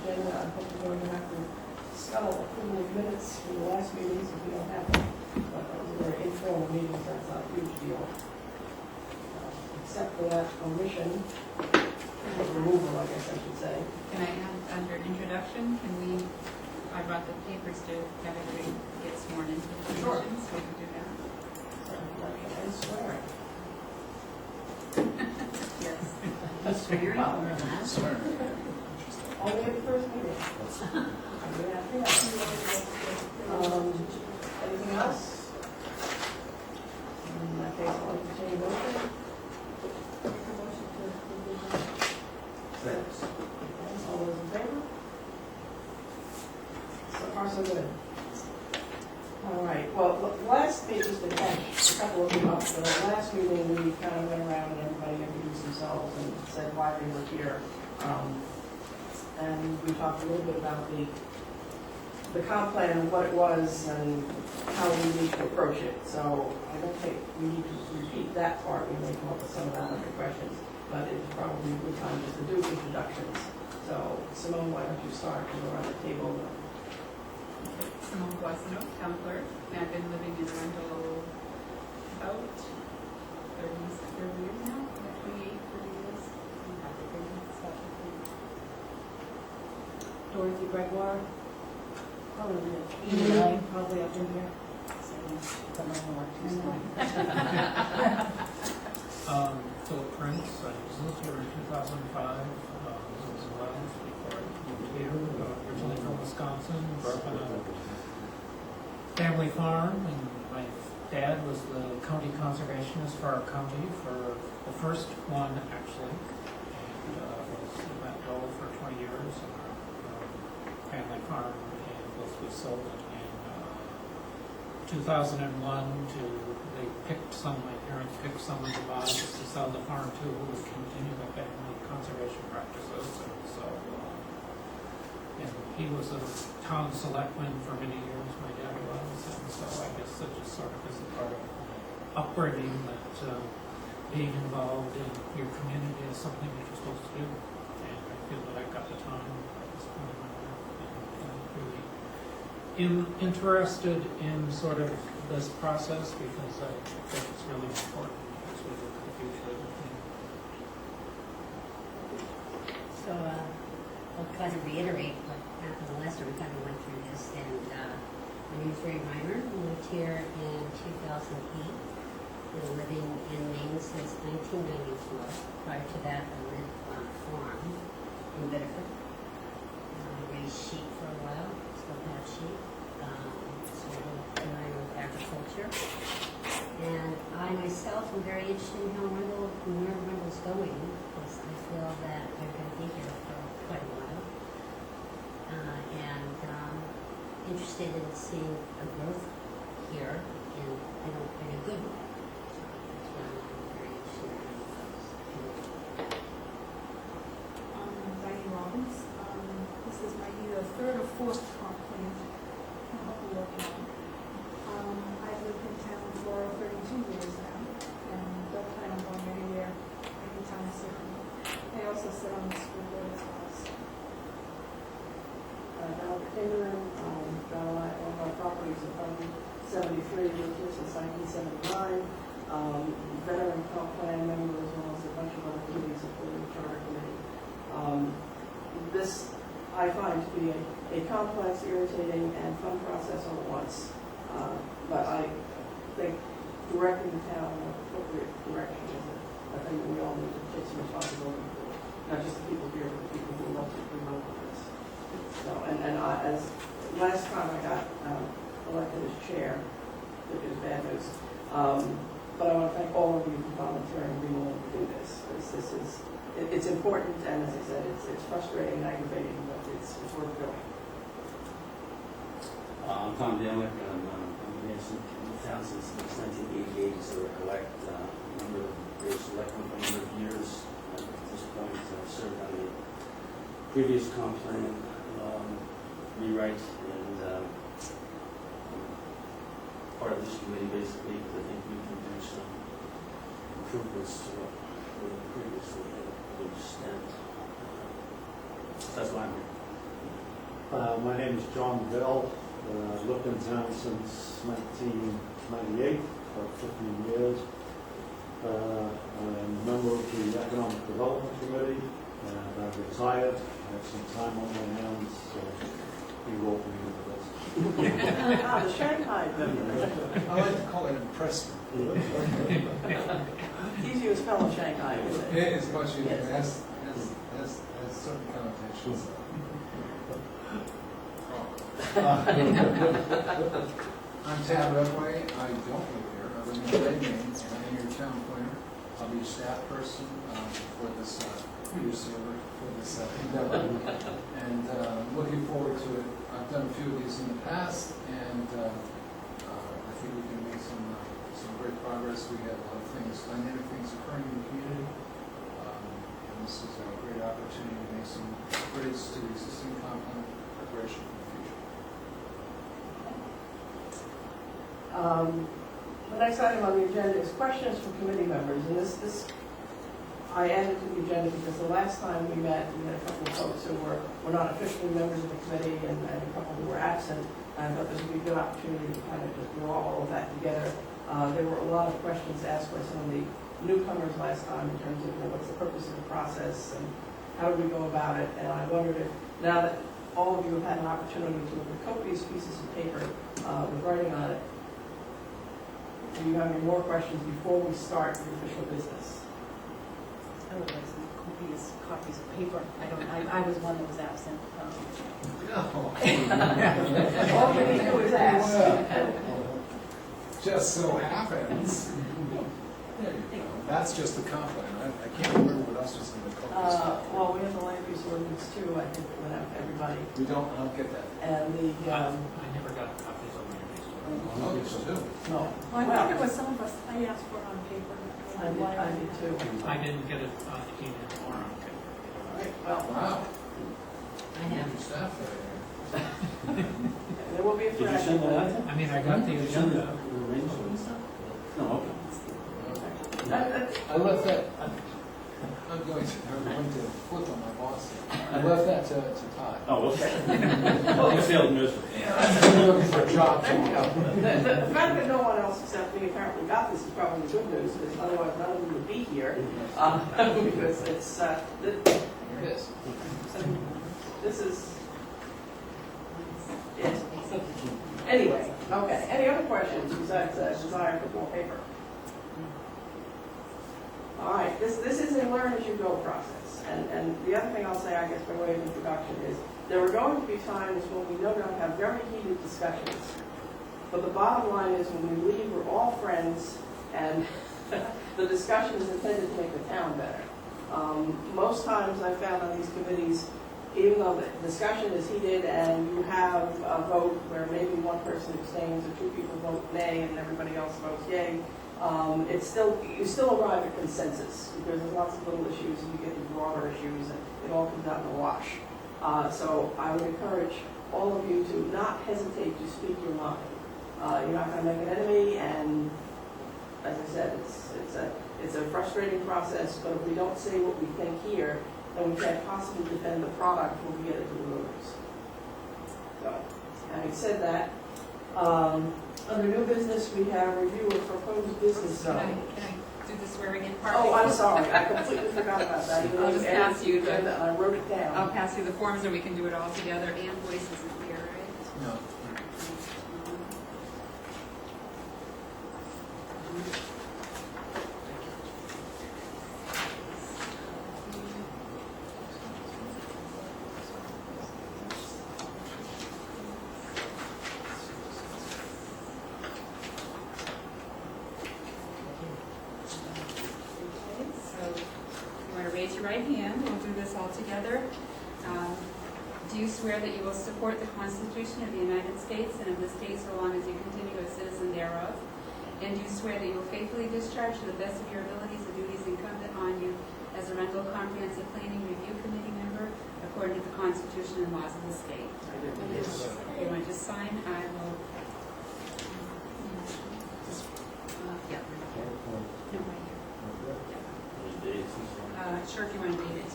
agenda. I hope we're going to have to scuttle approval of minutes from the last meetings if we don't have them. But that was a very informal meeting, so that's not a huge deal. Except for that omission, removal, I guess I should say. Can I add under introduction, I brought the papers to have everybody get sworn into the Sure. position, so we can do that. So, introduction and swearing. Yes. Swearing Well, or not? Swear. only at the first meeting. Anything else? In that case, I'll entertain a motion. Thanks. All those in favor? So far, so good. All right, well, last meeting, just to catch a couple of them up, but the last meeting, we kind of went around and everybody introduced themselves and said why they were here. And we talked a little bit about the comp plan and what it was and how we need to approach it. So I don't think we need to repeat that part. We may come up with some of that under questions, but it's probably a good time just to do introductions. So Simone, why don't you start? We're on the table. Simone Guasino, town clerk, and I've been living in Arundel about 30 years now, 28, 30 years. Dorothy Gregoire, probably probably up in here. So, Philip Prince, I was here in 2005, was 11 before I moved here, originally from Wisconsin, grew up on a family farm, and my dad was the county conservationist for our county for the first one, actually, and was in that role for 20 years on our family farm, and we sold it in 2001 they picked some, my parents picked someone to buy just to sell the farm to, who would continue the family conservation practices, and so, and he was a town selectman for many years, my dad was, and so I guess that just sort of is a part of upbringing that being involved in your community is something that you're supposed to do, and I feel that I've got the time at this point in my life, and really interested in sort of this process because I think it's really important as we look at the future. So I'll kind of reiterate what happened last time we kind of went through this. And my name is Ray Reimer. I moved here in 2008. Been living in Maine since 1994. Prior to that, I lived on a farm in Biddeford. I raised sheep for a while, still have sheep. So I'm familiar with agriculture. And I myself am very interested in how where Arundel's going, because I feel that they're going to be here for quite a while. And interested in seeing a growth here in a good way. That's why I'm very interested in those. Diane Robbins. This is my either third or fourth comp plan I'll be working on. I've lived in town for 32 years now, and don't plan on going anywhere anytime soon. I also sit on the school board as well. Now, Kinderman, all of our properties are from 73, lived here since 1979. Veteran comp plan member as well as a bunch of other committees, including the charter committee. This I find to be a complex, irritating, and fun process all at once. But I think directing the town in an appropriate direction is a thing that we all need to take some responsibility for. Not just the people here, but the people who love to promote this. So, and as last time I got elected as chair, which is bad news. But I want to thank all of you for volunteering and being willing to do this. It's important, and as I said, it's frustrating and aggravating, but it's worth doing. I'm Tom Danick. I'm been in town since 1988, so I collect a number of years, selected for a number of years. At this point, I've served on the previous comp plan rewrite, and part of this committee basically, because I think we can do some improvements to what we previously had to extent. So that's why I'm here. My name is John Bell. I've lived in town since 1998, about 15 years. I'm a member of the Economic Development Committee, and I've retired. I have some time on my hands, so he wrote me into this. Ah, the Shanghai member. I like to call it impressment. It's easy to spell in Shanghai, isn't it? It is much easier, it Yes. has certain connotations. I'm Tad Redway, I don't live here, I live in Redmond, and I'm your town planner. I'll be a staff person for this, endeavor. And looking forward to it. I've done a few of these in the past, and I think we can make some great progress. We have a lot of things, dynamic things occurring in the community. And this is a great opportunity to make some upgrades to the existing compound preparation for the future. The next item on the agenda is questions from committee members, and this I added to the agenda because the last time we had a couple of folks who were not officially members of the committee and a couple who were absent. I thought this would be a good opportunity to kind of just draw all of that together. There were a lot of questions asked by some of the newcomers last time in terms of what's the purpose of the process and how do we go about it. And I wondered if, now that all of you have had an opportunity to look at copious pieces of paper with writing on it, do you have any more questions before we start the official business? I would like some copies of paper. I was one that was absent. All you need to do is ask. Just so happens. There you go. That's just the compliment. I can't remember what else was in the copies. Well, we have the land use ordinance too, I think, that went out to everybody. We don't, I don't get that. And the, I never got copies of my Oh, you still do. no. Well, I think it was some of us, I asked for it on paper. I did too. I didn't get it on email or on paper. All right, well, Wow. I have. Your staff there. there will be a Did you thread. send that out? I mean, I got the Did you send agenda. the arrangement and stuff? No, okay. I left that, I'm going to flip on my boss. I left that to Todd. Oh, okay. Well, you failed miserably. I'm looking for a job There you go. tomorrow. The fact that no one else except me apparently got this is probably the good news, because otherwise none of them would be here. Because it's, Here it is. this is it. Anyway, okay. Any other questions besides desire for more paper? All right, this is a learn-as-you-go process. And the other thing I'll say, I guess, by way of introduction is there are going to be times when we know we're going to have very heated discussions. But the bottom line is when we leave, we're all friends, and the discussion is intended to make the town better. Most times I've found on these committees, even though the discussion is heated and you have a vote where maybe one person abstains or two people vote nay and everybody else votes yay, you still arrive at consensus because there's lots of little issues and you get the broader issues and it all comes out in the wash. So I would encourage all of you to not hesitate to speak your mind. You're not going to make an enemy, and as I said, it's a frustrating process, but if we don't say what we think here, then we can't possibly defend the product when we get it to the voters. So, having said that, under new business, we have review of proposed business Can zone. I do the swearing in part? Oh, I'm sorry, I completely forgot about that. Even though I'll just you added pass you the the- agenda and I wrote it down. I'll pass you the forms or we can do it all together. Ann Boyce isn't here, right? No. So you want to raise your right hand, we'll do this all together. Do you swear that you will support the Constitution of the United States and of the state so long as you continue a citizen thereof? And do you swear that you will faithfully discharge to the best of your abilities the duties incumbent on you as a Rental Comprehensive Planning Review Committee member according to the Constitution and laws of the state? Yes. You want to just sign? I will. Yeah. No, right here. Sure, if you want to read it.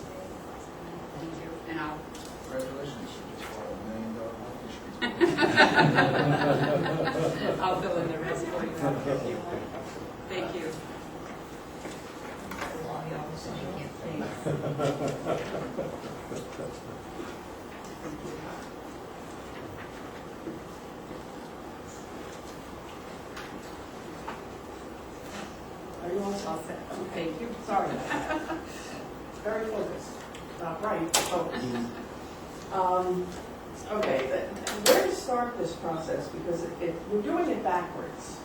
Thank you. And I'll. Congratulations. You just bought a $1 million I'll fill in the rest for you. Thank you. Are you all set? Thank you. Sorry. Very focused. Not right, focused. Okay, where to start this process? Because we're doing it backwards.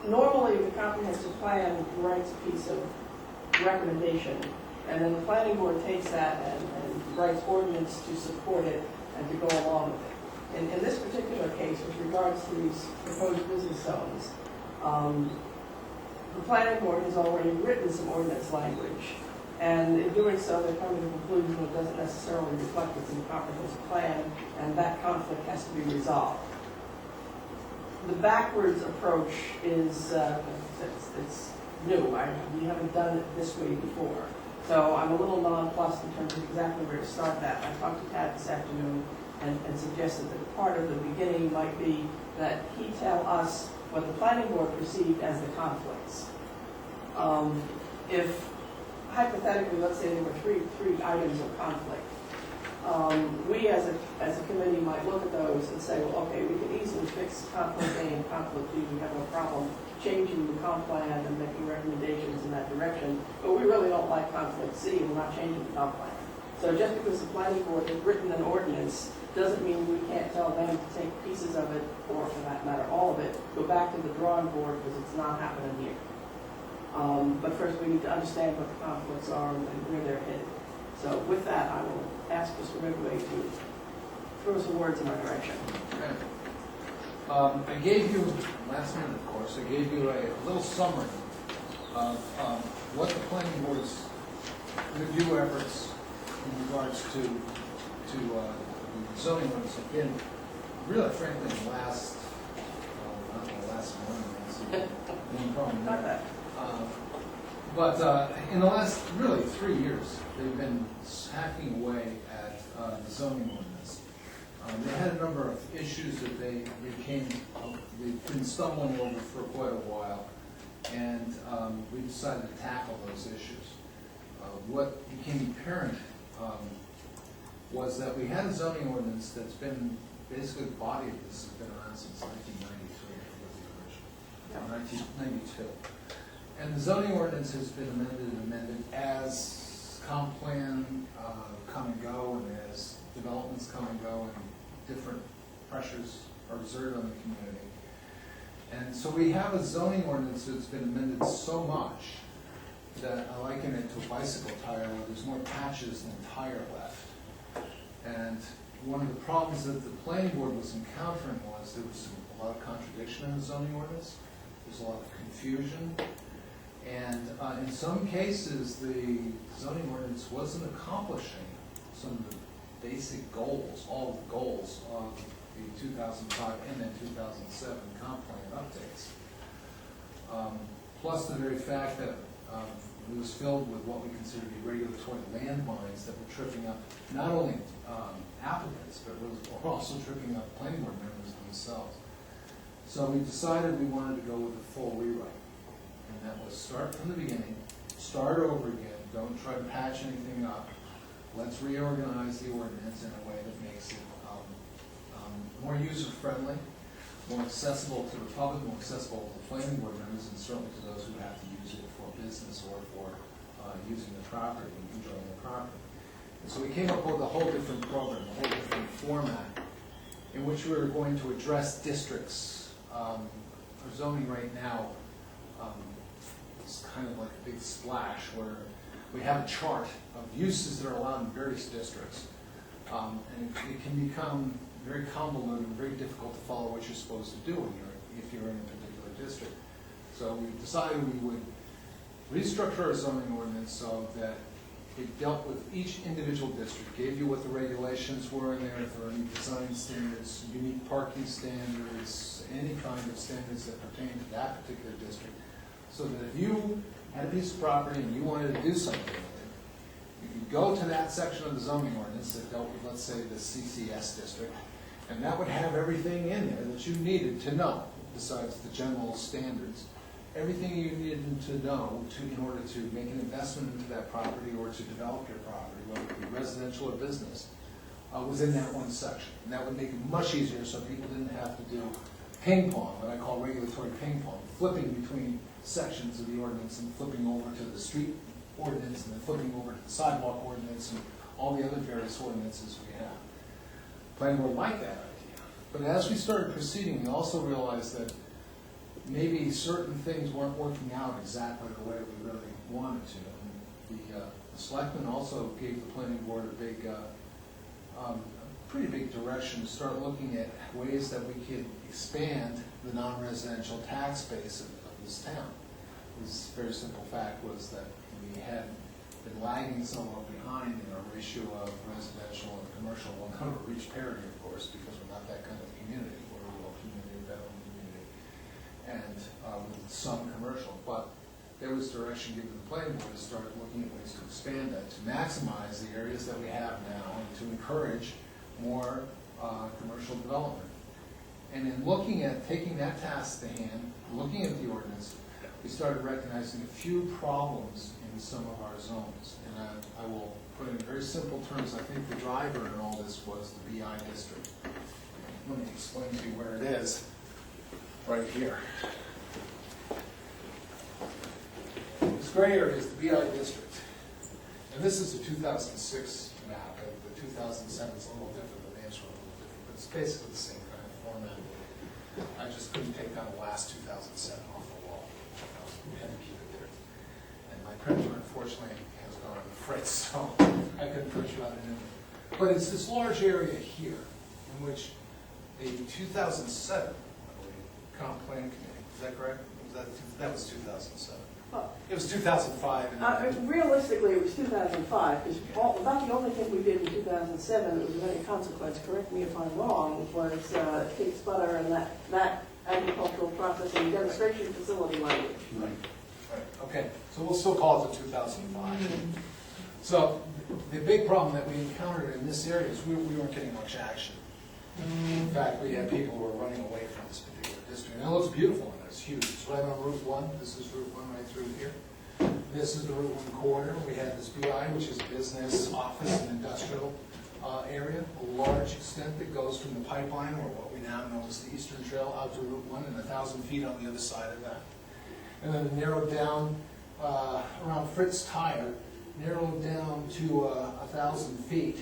Normally, the comprehensive plan writes a piece of recommendation, and then the planning board takes that and writes ordinance to support it and to go along with it. In this particular case, with regards to these proposed business zones, the planning board has already written some ordinance language, and in doing so, they're coming to the conclusion that it doesn't necessarily reflect what's in the comprehensive plan, and that conflict has to be resolved. The backwards approach is it's new. We haven't done it this way before, so I'm a little nonplussed in terms of exactly where to start that. I talked to Tad this afternoon and suggested that part of the beginning might be that he tell us what the planning board perceived as the conflicts. If hypothetically, let's say there were three items of conflict, we as a committee might look at those and say, well, okay, we can easily fix conflict A and conflict B. We have no problem changing the comp plan and making recommendations in that direction, but we really don't like conflict C, and we're not changing the comp plan. So just because the planning board has written an ordinance doesn't mean we can't tell them to take pieces of it, or for that matter, all of it, go back to the drawing board because it's not happening here. But first we need to understand what the conflicts are and where they're headed. So with that, I will ask Mr. Ridgway to throw some words in our direction. Okay. I gave you, last minute of course, I gave you a little summary of what the planning board's review efforts in regards to the zoning ordinance have been, really frankly, in the last, not the last one problem. Not that. But in the last, really, 3 years, they've been hacking away at the zoning ordinance. They had a number of issues that they've been stumbling over for quite a while, and we decided to tackle those issues. What became apparent was that we had a zoning ordinance that's been, basically the body of this has been around since 1993, was the original, 1992. And the zoning ordinance has been amended as comp plan come and go, and as developments come and go, and different pressures are exerted on the community. And so we have a zoning ordinance that's been amended so much that I liken it to a bicycle tire where there's more patches than tire left. And one of the problems that the planning board was encountering was there was a lot of contradiction in the zoning ordinance. There's a lot of confusion. And in some cases, the zoning ordinance wasn't accomplishing some of the basic goals, all of the goals of the 2005 and then 2007 comp plan updates. Plus the very fact that it was filled with what we consider to be regulatory landmines that were tripping up not only applicants, but were also tripping up planning board members themselves. So we decided we wanted to go with a full rewrite. And that was start from the beginning, start over again, don't try to patch anything up. Let's reorganize the ordinance in a way that makes it more user-friendly, more accessible to the public, more accessible to the planning board members, and certainly to those who have to use it for business or for using the property and enjoying the property. And so we came up with a whole different program, a whole different format, in which we were going to address districts. Our zoning right now is kind of like a big splash where we have a chart of uses that are allowed in various districts. And it can become very convoluted and very difficult to follow what you're supposed to do if you're in a particular district. So we decided we would restructure our zoning ordinance so that it dealt with each individual district, gave you what the regulations were in there, if there were any design standards, unique parking standards, any kind of standards that pertain to that particular district, so that if you had a piece of property and you wanted to do something with it, you could go to that section of the zoning ordinance that dealt with, let's say, the CCS district, and that would have everything in there that you needed to know, besides the general standards. Everything you needed to know in order to make an investment into that property or to develop your property, whether it be residential or business, was in that one section. And that would make it much easier so people didn't have to do ping pong, what I call regulatory ping pong, flipping between sections of the ordinance and flipping over to the street ordinance and then flipping over to the sidewalk ordinance and all the other various ordinances we have. Planning board liked that idea. But as we started proceeding, we also realized that maybe certain things weren't working out exactly the way we really wanted to. And the selectmen also gave the planning board a big, pretty big direction to start looking at ways that we could expand the non-residential tax base of this town. This very simple fact was that we had been lagging somewhat behind in our ratio of residential and commercial. We'll never reach parity, of course, because we're not that kind of community. We're a rural community, a veteran community, and with some commercial. But there was direction given to the planning board to start looking at ways to expand that, to maximize the areas that we have now, and to encourage more commercial development. And in looking at taking that task to hand, looking at the ordinance, we started recognizing a few problems in some of our zones. And I will put it in very simple terms. I think the driver in all this was the BI district. Let me explain to you where it is, right here. This gray area is the BI district. And this is a 2006 map. The 2007 is a little different, the names are a little different, but it's basically the same kind of format. I just couldn't take down the last 2007 off the wall. We had to keep it there. And my printer, unfortunately, has gone on the fritz, so I couldn't print you out an image. But it's this large area here in which a 2007, I believe, comp plan committee, is that correct? That was 2007. It was 2005. Realistically, it was 2005, because about the only thing we did in 2007 that was of any consequence, correct me if I'm wrong, was Kate's Butter and that agricultural processing demonstration facility language. Right. Okay, so we'll still call it the 2005. So the big problem that we encountered in this area is we weren't getting much action. In fact, we had people who were running away from this particular district. And it looks beautiful and it's huge. It's right on Route 1. This is Route 1 right through here. This is the Route 1 corridor. We have this BI, which is business, office, and industrial area, a large extent that goes from the pipeline, or what we now know as the Eastern Trail, out to Route 1 and 1,000 feet on the other side of that. And then narrowed down around Fritz Tire, narrowed down to 1,000 feet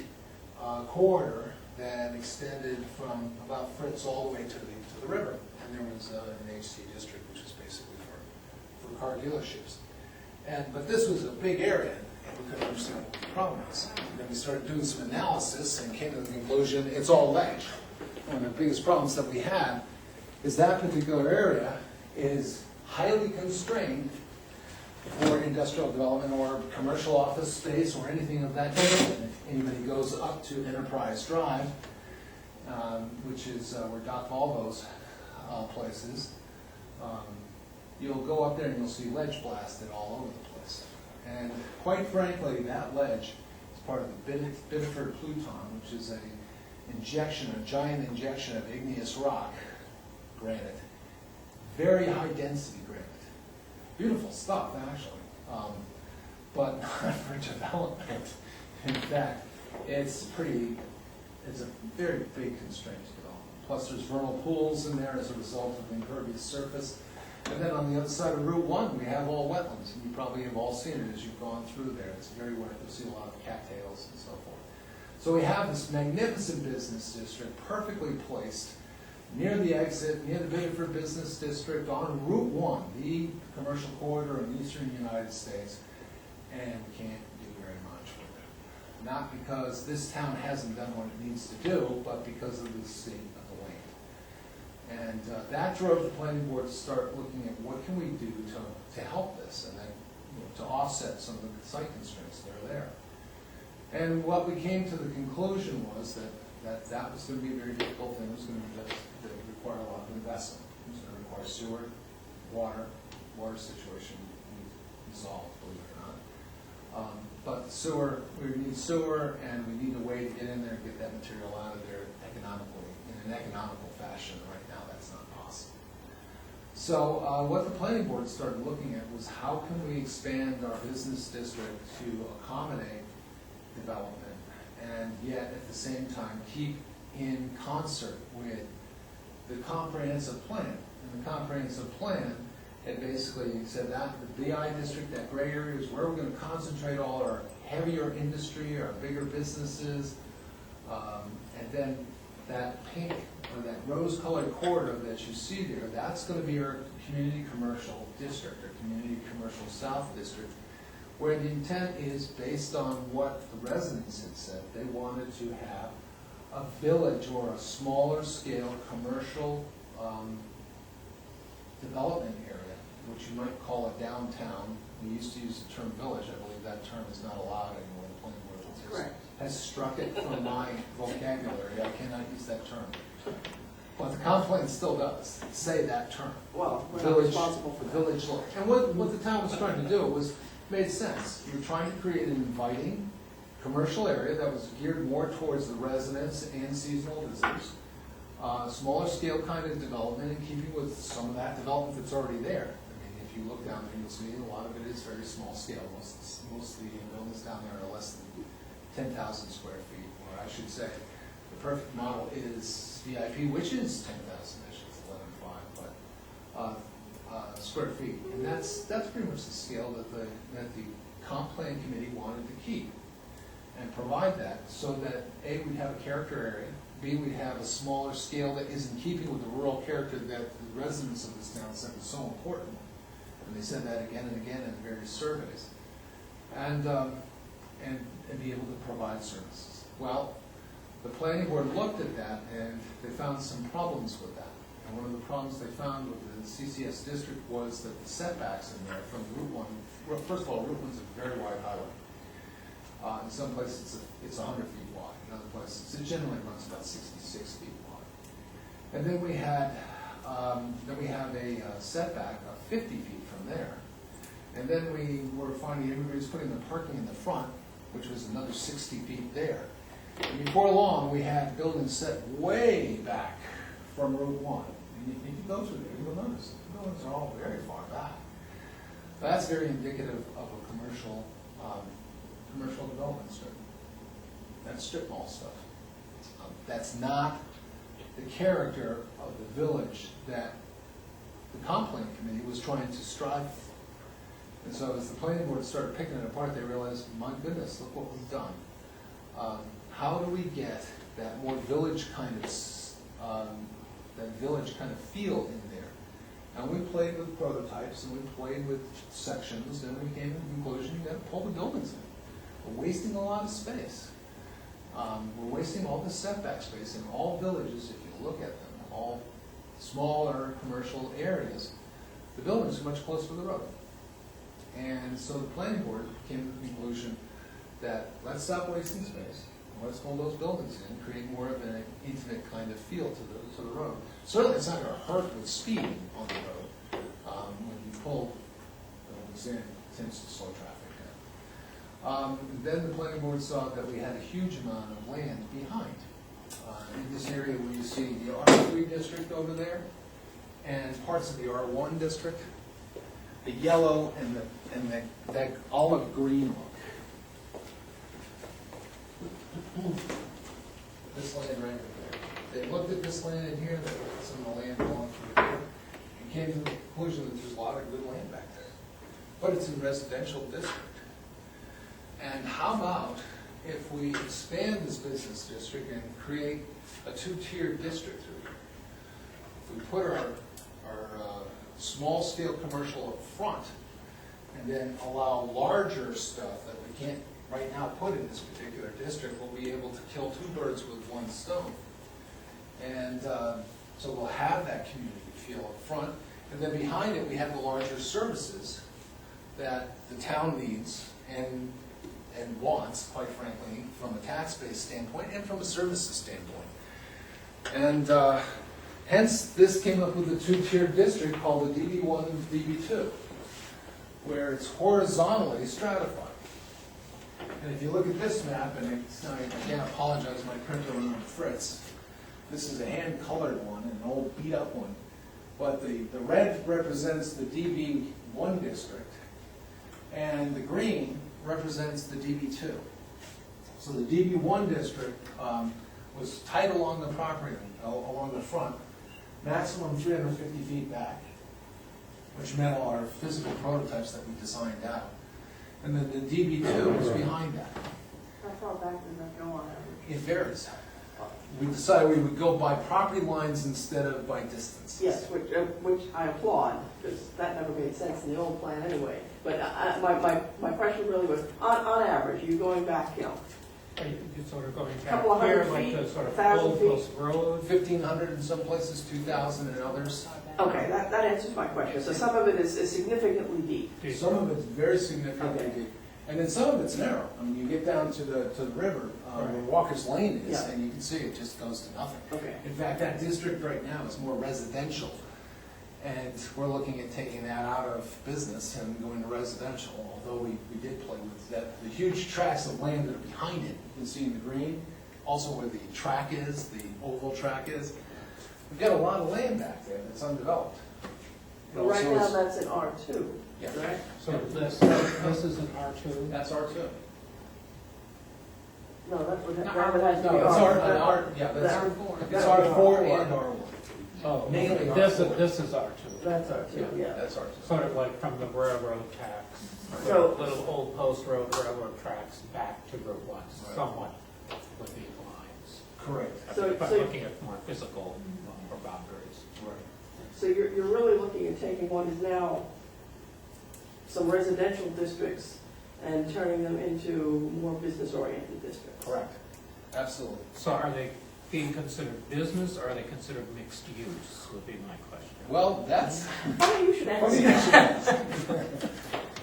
corridor that extended from about Fritz all the way to the river. And there was an HC district, which was basically for car dealerships. But this was a big area, and we couldn't understand what the problem was. And then we started doing some analysis and came to the conclusion it's all ledge. One of the biggest problems that we had is that particular area is highly constrained for industrial development or commercial office space or anything of that nature. If anybody goes up to Enterprise Drive, which is where Doc Volvo's place is, you'll go up there and you'll see ledge blasted all over the place. And quite frankly, that ledge is part of the Biddeford Pluton, which is a giant injection of igneous rock, granite, very high density granite. Beautiful stuff, actually, but not for development. In fact, it's a very big constraint to development. Plus, there's vernal pools in there as a result of the impervious surface. And then on the other side of Route 1, we have all wetlands, and you probably have all seen it as you've gone through there. It's very wet. You'll see a lot of cattails and so forth. So we have this magnificent business district, perfectly placed, near the exit, near the Biddeford Business District, on Route 1, the commercial corridor in the eastern United States, and we can't do very much with it. Not because this town hasn't done what it needs to do, but because of the state of the land. And that drove the planning board to start looking at what can we do to help this, and then to offset some of the site constraints that are there. And what we came to the conclusion was that was going to be a very difficult thing. It was going to require a lot of investment. It was going to require sewer, water situation resolved, believe it or not. But sewer, we need sewer, and we need a way to get in there and get that material out of there economically, in an economical fashion. Right now, that's not possible. So what the planning board started looking at was how can we expand our business district to accommodate development, and yet at the same time keep in concert with the comprehensive plan. And the comprehensive plan had basically said that the BI district, that gray area, is where we're going to concentrate all our heavier industry, our bigger businesses, and then that pink or that rose-colored corridor that you see there, that's going to be our community commercial district, or community commercial south district, where the intent is based on what the residents had said. They wanted to have a village or a smaller scale commercial development area, which you might call a downtown. We used to use the term village. I believe that term is not allowed anymore. The planning board has struck it from my vocabulary. I cannot use that term. But the comp plan still does say that term. Well, we're not Village, responsible for that. village look. And what the town was trying to do was, made sense. You were trying to create an inviting commercial area that was geared more towards the residents and seasonal visitors. Smaller scale kind of development in keeping with some of that development that's already there. I mean, if you look down there, you'll see a lot of it is very small scale. Most of the buildings down there are less than 10,000 square feet, or I should say, the perfect model is VIP, which is 10,000-ish, it's 11.5, but square feet. And that's pretty much the scale that the comp plan committee wanted to keep and provide that, so that A, we'd have a character area, B, we'd have a smaller scale that is in keeping with the rural character that the residents of this town said was so important. And they said that again and again in various surveys. And be able to provide services. Well, the planning board looked at that and they found some problems with that. And one of the problems they found with the CCS district was that the setbacks in there from Route 1, well, first of all, Route 1's a very wide highway. In some places it's 100 feet wide. In other places it generally runs about 66 feet wide. And then we have a setback of 50 feet from there. And then we were finding everybody's putting the parking in the front, which was another 60 feet there. And before long, we had buildings set way back from Route 1. And if you go through there, you'll notice the buildings are all very far back. That's very indicative of a commercial development strip. That's strip mall stuff. That's not the character of the village that the comp plan committee was trying to strive for. And so as the planning board started picking it apart, they realized, my goodness, look what we've done. How do we get that more village kind of feel in there? And we played with prototypes and we played with sections, and we came to the conclusion you got to pull the buildings in. We're wasting a lot of space. We're wasting all the setback space in all villages. If you look at them, all smaller commercial areas, the buildings are much closer to the road. And so the planning board came to the conclusion that let's stop wasting space. Let's pull those buildings in, create more of an intimate kind of feel to the road. Certainly it's not going to hurt with speed on the road. When you pull buildings in, it tends to slow traffic down. Then the planning board saw that we had a huge amount of land behind. In this area where you see the R3 district over there, and parts of the R1 district, the yellow and that olive green look. This land right there. They looked at this land in here, they looked at some of the land belonging through here, and came to the conclusion that there's a lot of good land back there. But it's in residential district. And how about if we expand this business district and create a two-tiered district through here? If we put our small-scale commercial up front, and then allow larger stuff that we can't right now put in this particular district, we'll be able to kill two birds with one stone. And so we'll have that community feel up front, and then behind it we have the larger services that the town needs and wants, quite frankly, from a tax-based standpoint and from a services standpoint. And hence, this came up with a two-tiered district called the DB1 and DB2, where it's horizontally stratified. And if you look at this map, and I can't apologize, my printer went on Fritz. This is a hand-colored one, an old beat-up one. But the red represents the DB1 district, and the green represents the DB2. So the DB1 district was tight along the property, along the front, maximum 350 feet back, which met all our physical prototypes that we designed out. And then the DB2 was behind that. How far back does that go on average? It varies. We decided we would go by property lines instead of by distance. Yes, which I applaud, because that never made sense in the old plan anyway. But my question really was, on average, you going back, Are you sort of going back Couple of here, hundred like feet, the sort of 1,000 Old feet? Post Road? 1,500 in some places, 2,000 in others. Okay, that answers my question. So some of it is significantly deep. Some of it's very significantly Okay. deep. And then some of it's narrow. I mean, you get down to the river, where Walker's Lane is, Yeah. and you can see it just goes to nothing. Okay. In fact, that district right now is more residential. And we're looking at taking that out of business and going to residential, although we did play with that. The huge tracts of land that are behind it, you can see in the green, also where the track is, the oval track is. We've got a lot of land back there that's undeveloped. But right So now, it's- that's in R2, Yeah. right? So this is an R2? That's R2. No, that would No, that would have to No, be it's R. yeah, That's that's, R4. it's R4 and R1. Oh, Mainly this R4. this is R2. That's R2, yeah. That's R2. Sort of like from the railroad tracks, So- little Old Post Road railroad tracks back to Route 1, Right. somewhat with these lines. Correct. So- If I'm so- looking at more physical or boundaries. Right. So you're really looking at taking what is now some residential districts and turning them into more business-oriented districts. Correct. Absolutely. So are they being considered business, or are they considered mixed use, would be my question. Well, that's. Funny you should answer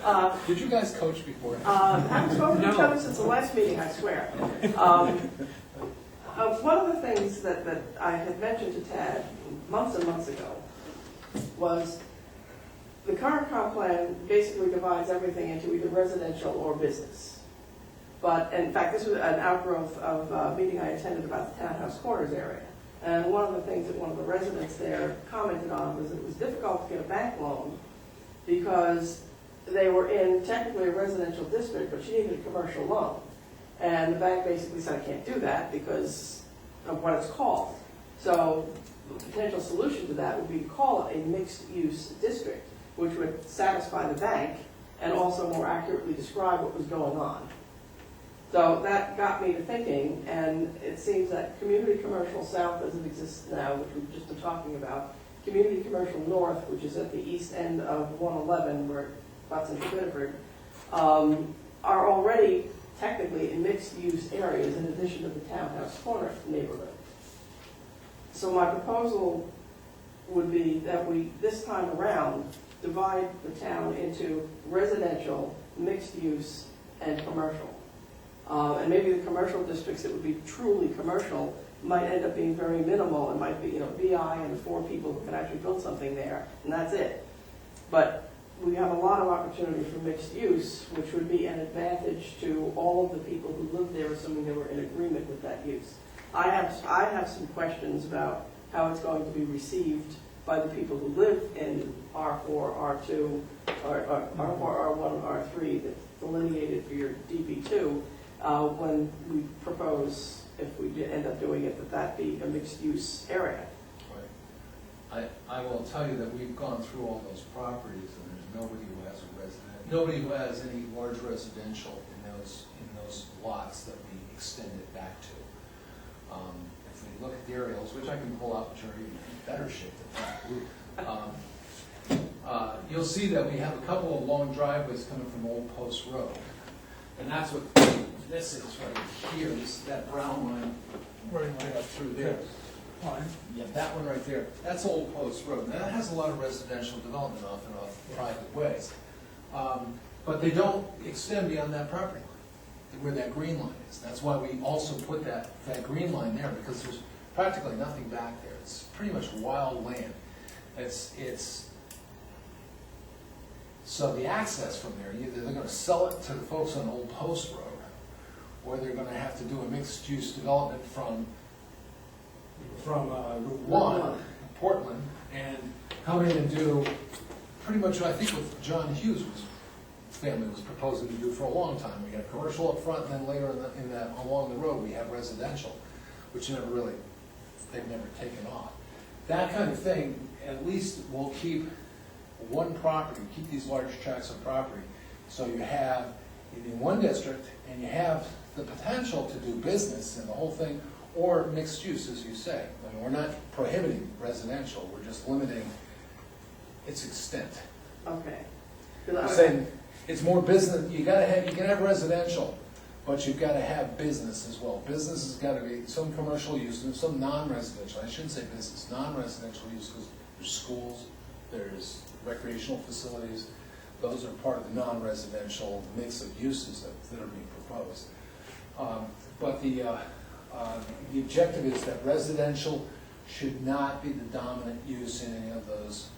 that. Did you guys coach before? Haven't spoken to each No. other since the last meeting, I swear. One of the things that I had mentioned to Tad months and months ago was the current comp plan basically divides everything into either residential or business. But in fact, this was an outgrowth of a meeting I attended about the Townhouse Corners area. And one of the things that one of the residents there commented on was it was difficult to get a bank loan because they were in technically a residential district, but she needed a commercial loan. And the bank basically said, I can't do that because of what it's called. So the potential solution to that would be to call it a mixed-use district, which would satisfy the bank and also more accurately describe what was going on. So that got me to thinking, and it seems that Community Commercial South, as it exists now, which we've just been talking about, Community Commercial North, which is at the east end of 111, where it butts into Biddeford, are already technically in mixed-use areas in addition to the Townhouse Corner neighborhood. So my proposal would be that we, this time around, divide the town into residential, mixed-use, and commercial. And maybe the commercial districts that would be truly commercial might end up being very minimal. It might be, BI and 4 people who can actually build something there, and that's it. But we have a lot of opportunity for mixed use, which would be an advantage to all of the people who live there, assuming they were in agreement with that use. I have some questions about how it's going to be received by the people who live in R4, R2, or R4, R1, R3 that's delineated for your DB2. When we propose, if we end up doing it, that be a mixed-use area. Right. I will tell you that we've gone through all those properties, and there's nobody who has nobody who has any large residential in those lots that we extend it back to. If we look at the aerials, which I can pull out, which are even in better shape than that, you'll see that we have a couple of long driveways coming from Old Post Road. And that's what this is right here, that brown line running right up through there. Yeah, that one right there. That's Old Post Road. Now, that has a lot of residential development off and off private ways. But they don't extend beyond that property line, where that green line is. That's why we also put that green line there, because there's practically nothing back there. It's pretty much wild land. So the access from there, either they're going to sell it to the folks on Old Post Road, or they're gonna have to do a mixed-use development from Route 1, Portland, and come in and do pretty much what I think what John Hughes' family was proposing to do for a long time. We had commercial up front, and then later in that along the road, we have residential, which they've never taken off. That kind of thing, at least will keep one property, keep these large tracts of property, so you have in one district, and you have the potential to do business and the whole thing, or mixed use, as you say. I mean, we're not prohibiting residential, we're just limiting its extent. Okay. We're saying it's more business, you can have residential, but you've gotta have business as well. Business has gotta be some commercial use and some non-residential, I shouldn't say business, non-residential use, because there's schools, there's recreational facilities, those are part of the non-residential mix of uses that are being proposed. But the objective is that residential should not be the dominant use in any of those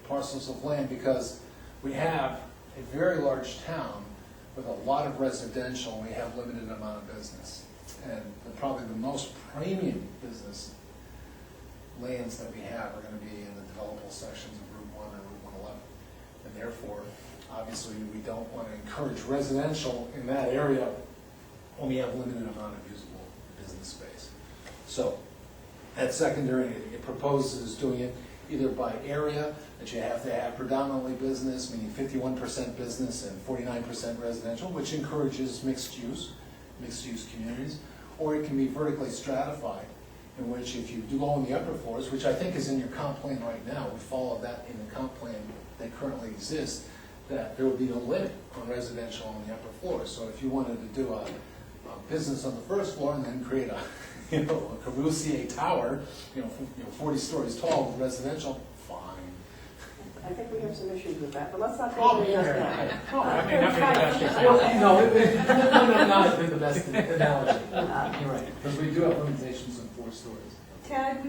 parcels of land, because we have a very large town with a lot of residential, and we have limited amount of business. And probably the most premium business lands that we have are going to be in the developable sections of Route 1 or Route 111. And therefore, obviously, we don't want to encourage residential in that area when we have limited amount of usable business space. So, at secondary, it proposes doing it either by area, that you have to have predominantly business, meaning 51% business and 49% residential, which encourages mixed use communities, or it can be vertically stratified, in which if you do own the upper floors, which I think is in your comp plan right now, we follow that in the comp plan that currently exists, that there would be no limit on residential on the upper floors. So if you wanted to do a business on the first floor and then create a Corbusier tower, 40 stories tall with residential, fine. I think we have some issues with that, but let's not Oh, go into yeah. that now. I mean, not the best Well, example. no, not the best analogy. You're right, because we do have limitations on 4 stories. Ted,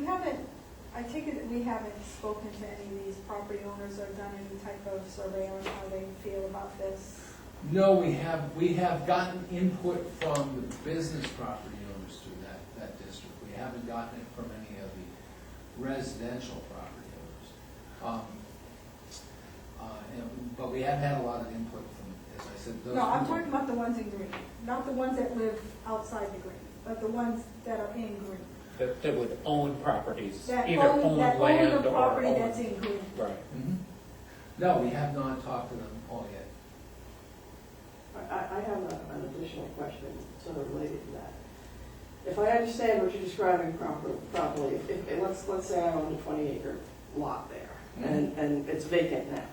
I take it that we haven't spoken to any of these property owners or done any type of survey on how they feel about this? No, we have gotten input from the business property owners through that district. We haven't gotten it from any of the residential property owners. But we have had a lot of input from, as I said, those No, I'm people- talking about the ones in green, not the ones that live outside the green, but the ones that are in green. That would own properties, That either own own the land or property own. that's in green. Right. Mhm. No, we have not talked to them all yet. I have an additional question sort of related to that. If I understand what you're describing properly, if let's say I own a 20-acre lot there, and it's vacant now,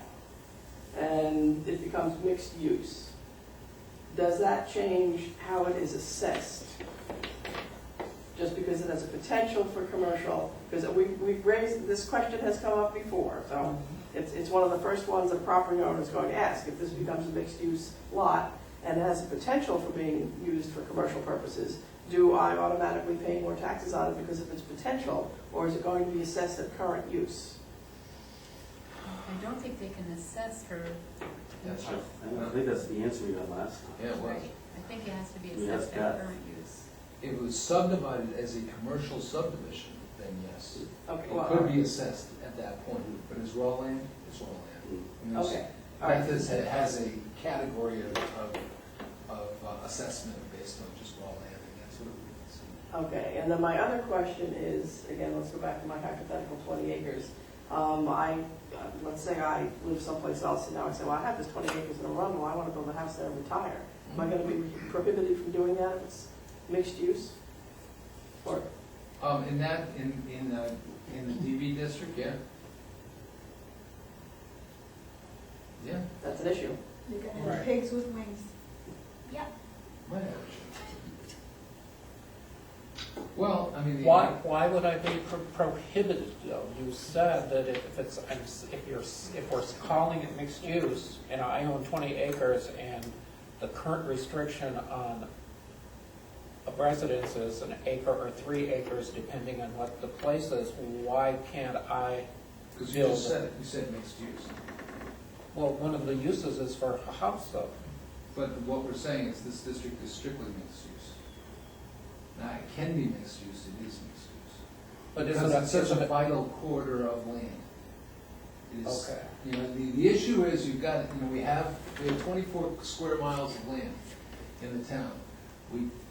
and it becomes mixed use, does that change how it is assessed? Just because it has a potential for commercial, because we've raised, this question has come up before, so it's one of the first ones that property owners going to ask. If this becomes a mixed-use lot and has a potential for being used for commercial purposes, do I automatically pay more taxes on it because of its potential, or is it going to be assessed at current use? I don't think they can assess for. That's right. I think that's the answer we got last time. Yeah, it was. Right. I think it has to be Yes, assessed that. at current use. If it was subdivided as a commercial subdivision, then yes. Okay, It well, could be assessed at that point, but as raw land, it's raw land. And there's- okay, all right. That has a category of assessment based on just raw land, and that's what it is. Okay, and then my other question is, again, let's go back to my hypothetical 20 acres. Let's say I live someplace else, and now I say, well, I have this 20 acres in Arundel, I want to build a house there and retire. Am I going to be prohibited from doing that if it's mixed use? Or, In the DB district, yeah. Yeah. that's an issue. You're gonna have Right. pigs with wings. Might have. Well, I mean. Why would I be prohibited though? You said that if we're calling it mixed use, and I own 20 acres and the current restriction on a residence is an acre or 3 acres, depending on what the place is, why can't I Because you just said it, you said mixed use. Well, one of the uses is for a house though. But what we're saying is this district is strictly mixed use. Now, it can be mixed use, it is mixed use. But Because it's such a vital corridor of land. It is- Okay. You know, the issue is you've got, you know, we have 24 square miles of land in the town.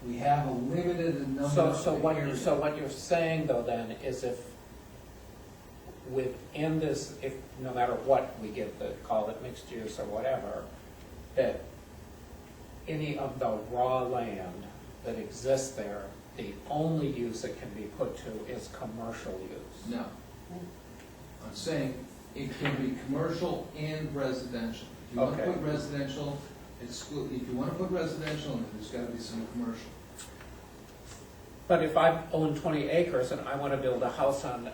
We have a limited number of. So what you're saying though then is if within this, if no matter what we get, call it mixed use or whatever, that any of the raw land that exists there, the only use it can be put to is commercial use. No. I'm saying it can be commercial and residential. If you want to Okay. put residential, exclude, if you want to put residential, there's got to be some commercial. But if I own 20 acres and I want to build a house on an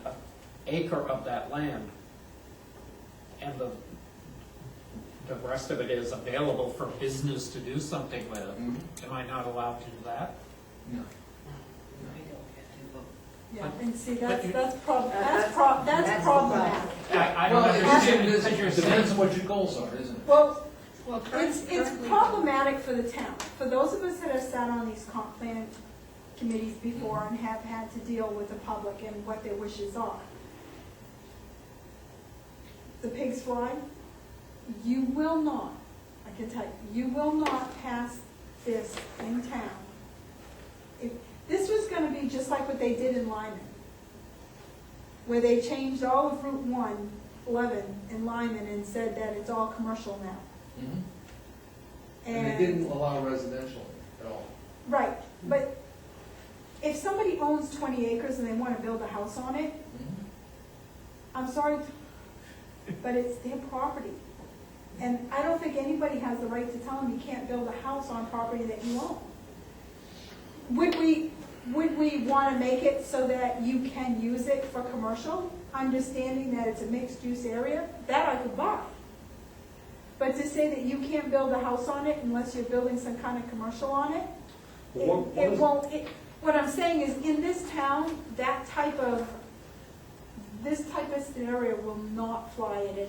acre of that land, and the rest of it is available for business to do something with, am I not allowed to do that? No. Yeah, But- and see, but you- that's That's the problematic. I don't Well, understand it because you're depends saying, on what your goals are, isn't it? Well, Well, it's currently- problematic for the town. For those of us that have sat on these comp plan committees before and have had to deal with the public and what their wishes are. The pigs fly, you will not, I can tell you, you will not pass this in town. If, this was gonna be just like what they did in Lyman, where they changed all of Route 111 in Lyman and said that it's all commercial now. And they didn't allow residential at all. Right, but if somebody owns 20 acres and they want to build a house on it, I'm sorry, but it's their property. And I don't think anybody has the right to tell them you can't build a house on property that you own. Would we want to make it so that you can use it for commercial, understanding that it's a mixed-use area? That I could buy. But to say that you can't build a house on it unless you're building some kind of commercial on it, what I'm saying is, in this town, this type of scenario will not fly at any.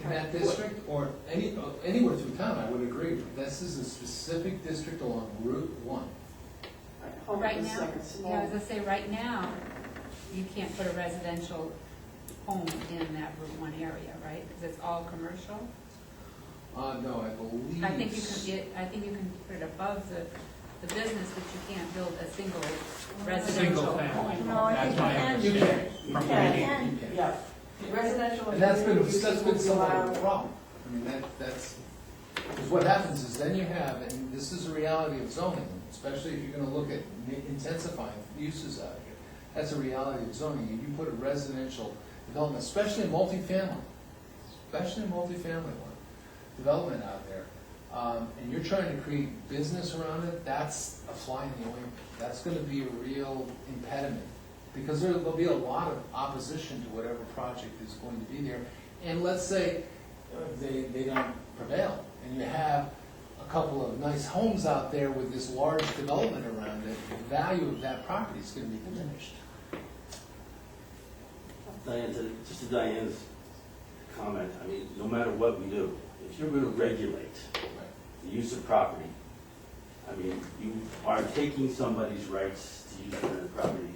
In that district, or anywhere through town, I would agree. This is a specific district along Route 1. Hold on Right a now, second. yeah, I was gonna say, right now, you can't put a residential home in that Route 1 area, right? Because it's all commercial. No, I believe. I think you can put it above the business, but you can't build a single residential Single family. home. No, I That's think my you can. understanding. You from can. reading. Yeah, residential And and that's community uses been will be somewhat of a allowed. problem. I mean, that's, because what happens is then you have, and this is a reality of zoning, especially if you're gonna look at intensifying uses out here. That's a reality of zoning. If you put a residential development, especially a multifamily development out there, and you're trying to create business around it, that's a fly in the ointment. That's gonna be a real impediment, because there'll be a lot of opposition to whatever project is going to be there. And let's say they don't prevail, and you have a couple of nice homes out there with this large development around it, the value of that property is gonna be diminished. Diane, just to Diane's comment, I mean, no matter what we do, if you're gonna regulate the use of property, I mean, you are taking somebody's rights to use their property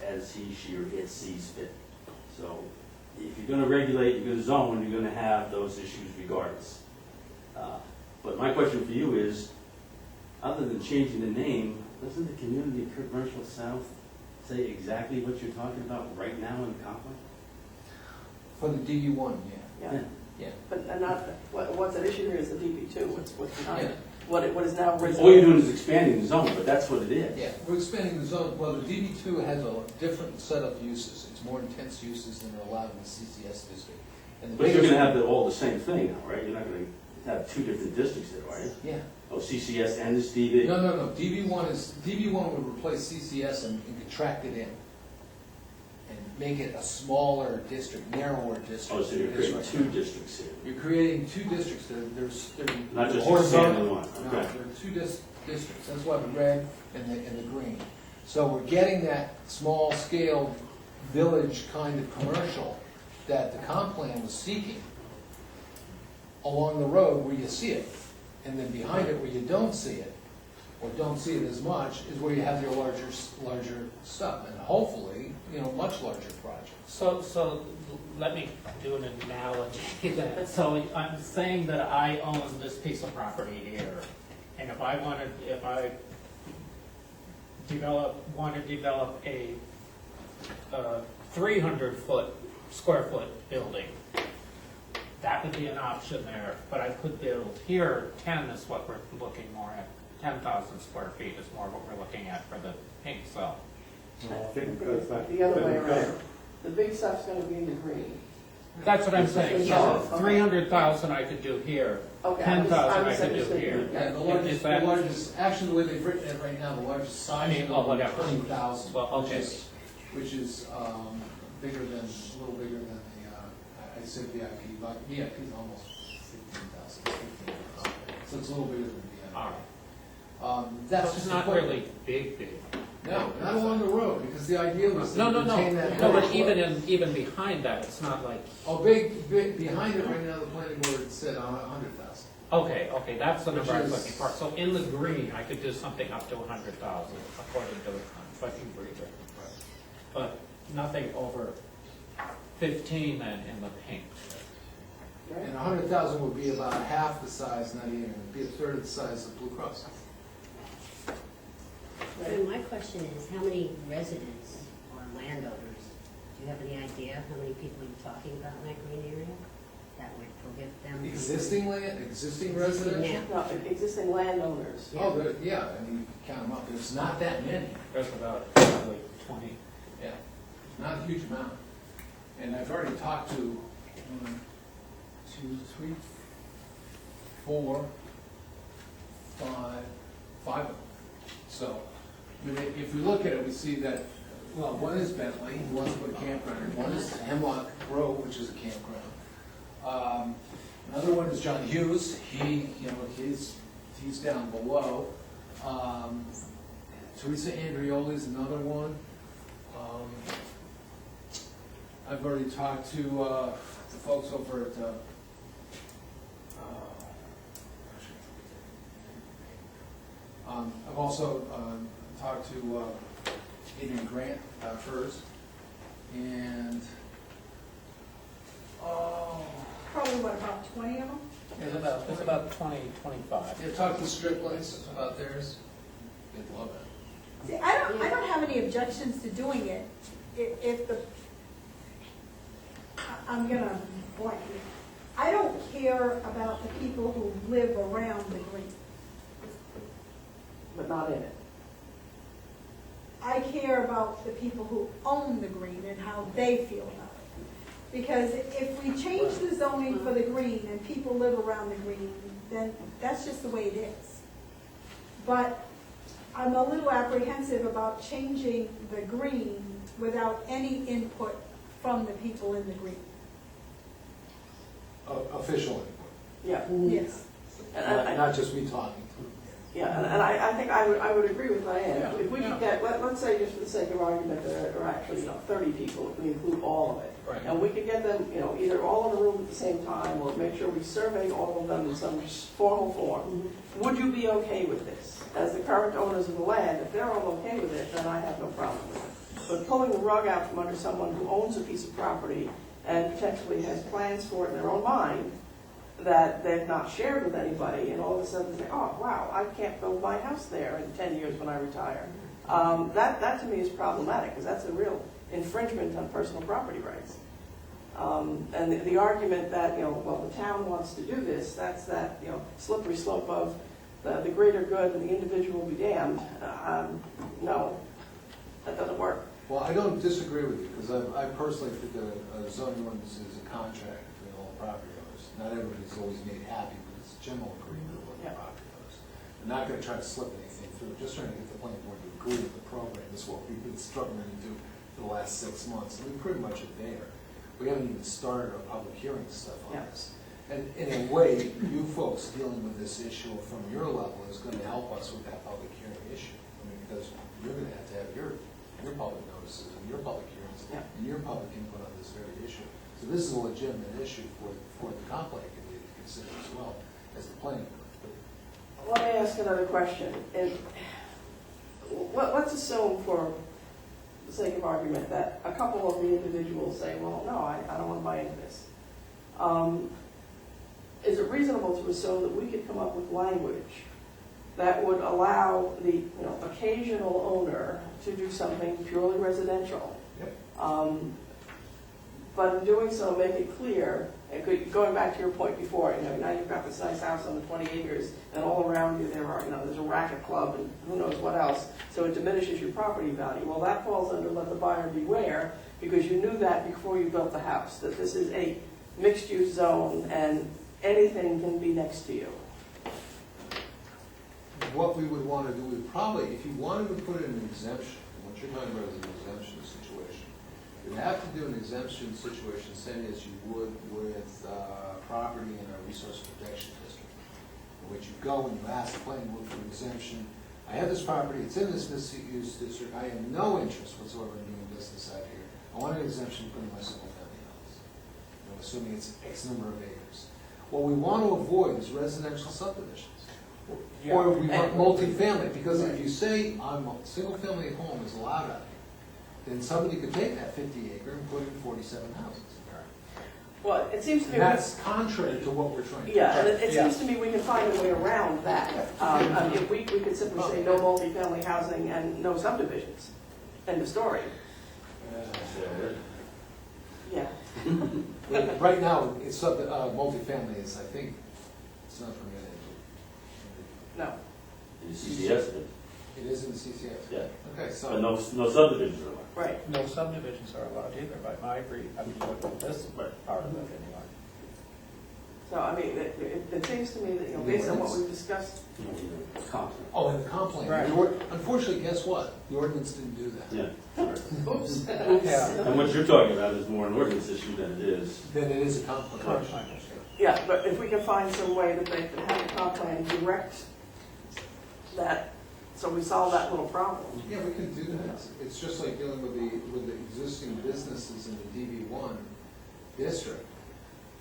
as he, she, or it sees fit. So if you're gonna regulate, you're gonna zone, you're gonna have those issues regardless. But my question for you is, other than changing the name, doesn't the Community Commercial South say exactly what you're talking about right now in conflict? For the DB1, Yeah, yeah. but not, what's at issue here is the DB2, what's behind it. What is now All residential. you're doing is expanding the zone, but that's what it is. Yeah, we're expanding the zone. Well, the DB2 has a different set of uses. It's more intense uses than are allowed in the CCS district. And the But you're biggest- gonna have all the same thing now, right? You're not gonna have two different districts there, are you? Yeah. Oh, CCS and this DB? No. DB1 would replace CCS and contract it in. And make it a smaller district, narrower district. Oh, so you're than it is creating right two now. districts here, You're creating two districts. They're not just horizontal. expanding one, No, okay. there are two districts, that's why the red and the green. So we're getting that small scale village kind of commercial that the comp plan was seeking along the road where you see it. And then behind it, where you don't see it, or don't see it as much, is where you have your larger stuff, and hopefully, much larger projects. So let me do an analogy then. So I'm saying that I own this piece of property here, and if I want to develop a 300 square foot building, that would be an option there, but I could build here, 10 is what we're looking more at. 10,000 square feet is more what we're looking at for the pink cell. No, I think It's the other way around. The big stuff's gonna be in the green. That's what I'm saying, Yeah. so 300,000 I could do here, Okay. 10,000 I could do here. Yeah, the Is that- largest, actually, the way they've written it right now, the largest size I mean, of the building is whatever. 20,000. Well, okay. Which is bigger than, a little bigger than the, I'd say VIP, but VIP is almost 15,000. So it's a little bigger than VIP. All right. That's It's just not the- really big. No, not along the road, because the idea was to No, retain that. but road. even behind that, it's not like, Oh, big, behind it right now, the planning board said 100,000. okay, that's the number I was Which looking is- for. So in the green, I could do something up to 100,000 according to the fucking breeder. But nothing over 15 then in the pink. And 100,000 would be about half the size, not even, it'd be a third of the size of Blue Cross. So my question is, how many residents or landowners, do you have any idea how many people you're talking about in that green area? That would prohibit them? Existing land, existing residential? Yeah. No, existing landowners. Oh, yeah, I mean, you can count them up, there's not that many. There's about probably 20. Yeah, not a huge amount. And I've already talked to 1, 2, 3, 4, 5 of them. So, I mean, if we look at it, we see that, well, one is Bentley, who wants to put a campground in. One is Hemlock Grove, which is a campground. Another one is John Hughes. He's down below. Teresa Andrioli is another one. I've already talked to the folks over at I've also talked to Adrian Grant first, and Probably what, about 20 of them? It's about 20, 25. yeah, talked to Strickland's about theirs. They'd love it. See, I don't have any objections to doing it if the, I'm gonna blank it. I don't care about the people who live around the green. But not in it. I care about the people who own the green and how they feel about it. Because if we change the zoning for the green and people live around the green, then that's just the way it is. But I'm a little apprehensive about changing the green without any input from the people in the green. Official input, Yeah. Yes. not just me talking. Yeah, and I think I would agree with Diane. Yeah. If we could get, let's say just for the sake of argument, there are actually 30 people, if we include all of it. Right. And we could get them, either all in a room at the same time, or make sure we survey all of them in some formal form. Would you be okay with this? As the current owners of the land, if they're all okay with it, then I have no problem with it. But pulling the rug out from under someone who owns a piece of property and potentially has plans for it in their own mind, that they've not shared with anybody, and all of a sudden say, oh, wow, I can't build my house there in 10 years when I retire. That to me is problematic, because that's a real infringement on personal property rights. And the argument that, well, the town wants to do this, that's that, slippery slope of the greater good and the individual will be damned. No, that doesn't work. Well, I don't disagree with you, because I personally think that a zoning ordinance is a contract between all property owners. Not everybody's always made happy, but it's a general agreement with the Yeah. property owners. They're not gonna try to slip anything through, just trying to get the planning board to agree with the program. That's what we've been struggling to do for the last 6 months, and we pretty much are there. We haven't even started our public hearing stuff on Yeah. this. And in a way, you folks dealing with this issue from your level is gonna help us with that public hearing issue. I mean, because you're gonna have to have your public notices and your public hearings Yeah. and your public input on this very issue. So this is a legitimate issue for the comp plan committee to consider as well as the planning board. But Let me ask another question. Let's assume, for the sake of argument, that a couple of the individuals say, well, no, I don't want to buy into this. Is it reasonable to assume that we could come up with language that would allow the occasional owner to do something purely residential? Yep. But in doing so, make it clear, going back to your point before, now you've got this nice house on the 20 acres, and all around you there's a racket club and who knows what else, so it diminishes your property value. Well, that falls under let the buyer beware, because you knew that before you built the house, that this is a mixed-use zone and anything can be next to you. What we would want to do, we probably, if you wanted to put in an exemption, what you're talking about is an exemption situation, you'd have to do an exemption situation, same as you would with property in a resource protection district, in which you go and you ask the planning board for an exemption. I have this property, it's in this mixed-use district, I have no interest whatsoever in doing business out here. I want an exemption to put in my single-family house, assuming it's X number of acres. What we want to avoid is residential subdivisions. Yeah. Or we want multifamily, because if you say a single-family home is allowed out here, then somebody could take that 50 acre and put in 47 houses. Well, it seems to me... And that's contrary to what we're trying to do. Yeah, and it seems to me we can find a way around that. We could simply say no multifamily housing and no subdivisions. End of story. Yeah. Right now, it's multifamily is, I think, it's not permitted. No. In CCS, It is in the CCS? yeah, Okay, but so, no subdivisions are allowed. Right. No subdivisions are allowed either, but I agree, I mean, with this part of it anyway. So, I mean, it seems to me that, based on what we've discussed, oh, in the comp plan. Right. Unfortunately, guess what? The ordinance didn't do that. Yeah. oops. Yeah. And what you're talking about is more an ordinance issue than it is. Then it is a comp plan. Comp plan. Yeah, but if we can find some way that they can have a comp plan direct that, so we solve that little problem. Yeah, we can do that. It's just like dealing with the existing businesses in the DB1 district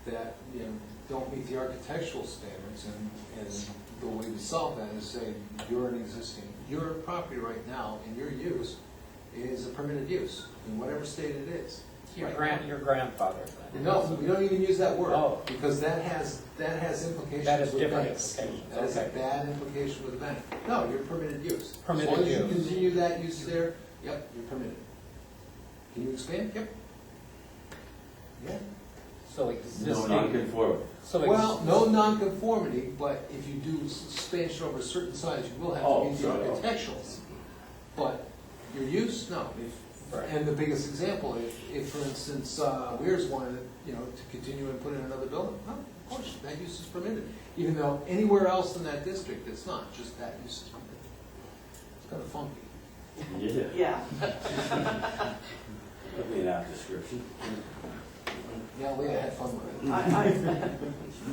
that, don't meet the architectural standards, and the way to solve that is say, your property right now, and your use is a permitted use, in whatever state it is. Your grandfather. No, we don't even use that word, Oh. because that has implications That is with different banks. implications, That is a okay. bad implication with a bank. No, you're permitted use. Permitted As long as you use. continue that use there, yep, you're permitted. Can you expand? Yep. Yeah. So No existing. non-conforming. Well, no nonconformity, but if you do expansion over a certain size, you will have to meet the sorry. architecturals. But your use, no. Right. And the biggest example, if for instance, Weir's wanted, to continue and put in another building, no, of course, that use is permitted. Even though anywhere else in that district, it's not, just that use is permitted. It's kind of funky. Yeah. Yeah. That'd be an apt description. Yeah, Leah had fun with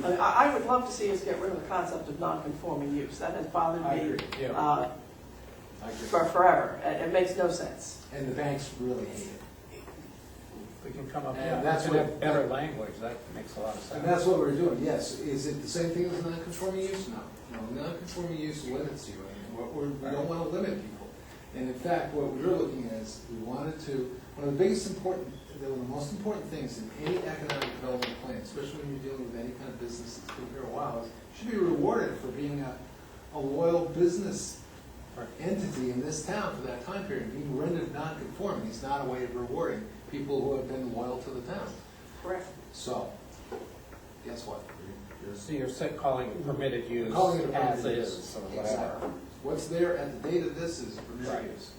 it. I would love to see us get rid of the concept of non-conforming use. That has bothered I me agree, yeah. I agree. for forever. It makes no sense. And the banks really hate it. We can come up And with that's that's what- better language, that makes a lot of sense. And that's what we're doing, yes. Is it the same thing as non-conforming use? No. No, non-conforming use limits you, and we don't want to limit people. And in fact, what we were looking at is, we wanted to, one of the most important things in any economic development plan, especially when you're dealing with any kind of business that's been here a while, is you should be rewarded for being a loyal business entity in this town for that time period. Being rendered non-conforming is not a way of rewarding people who have been loyal to the town. Correct. So, guess what? So you're calling it permitted use Calling it a as permitted is, use. or whatever. Exactly. What's there at the date of this is Right. permitted use.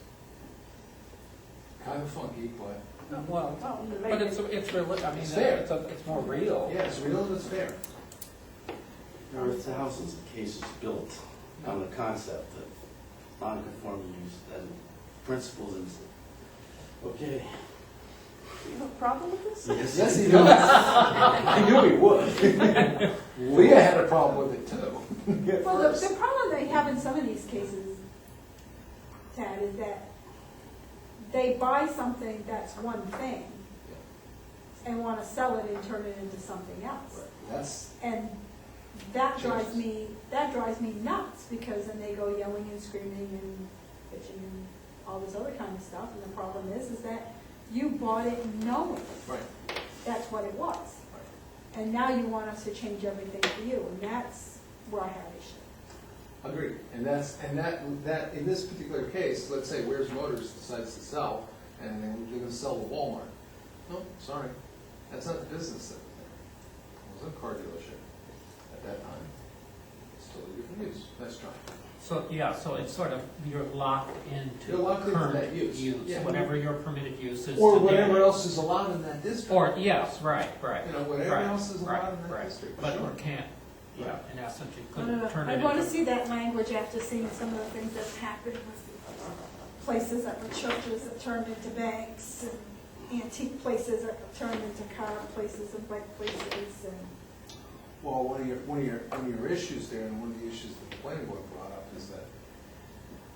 Kind of funky, but Well, Well, but it's I mean, It's fair. it's more real. yeah, it's real and it's fair. Now, if the house is, the case is built on the concept of non-conforming use and principles and, okay. Do you have a problem with this? Yes, he does. I knew he would. Leah had a problem with it too. At Well, first. the problem they have in some of these cases, Tad, is that they buy something that's one thing and want to sell it and turn it into something else. That's, And that drives me nuts, because then they go yelling and screaming and bitching and all this other kind of stuff, and the problem is that you bought it knowing Right. that's what it was. And now you want us to change everything for you, and that's where I have issue. Agreed, and that, in this particular case, let's say Where's Motors decides to sell, and they're gonna sell to Walmart. No, sorry, that's not the business that was there. It was a car dealership at that time. It's totally different use, nice try. So, yeah, so it's sort of, you're locked into You're locked into that current use. Yeah. whatever your permitted use is. Or today. whatever else is allowed in that district. Or, yes, right. You know, whatever Right, else is allowed in that right. district, for But sure. or can't, yeah, in essence, you No, couldn't turn it I into. want to see that language after seeing some of the things that's happened with places that were churches that turned into banks, and antique places that turned into car places and bike places, and Well, one of your issues there, and one of the issues that the planning board brought up, is that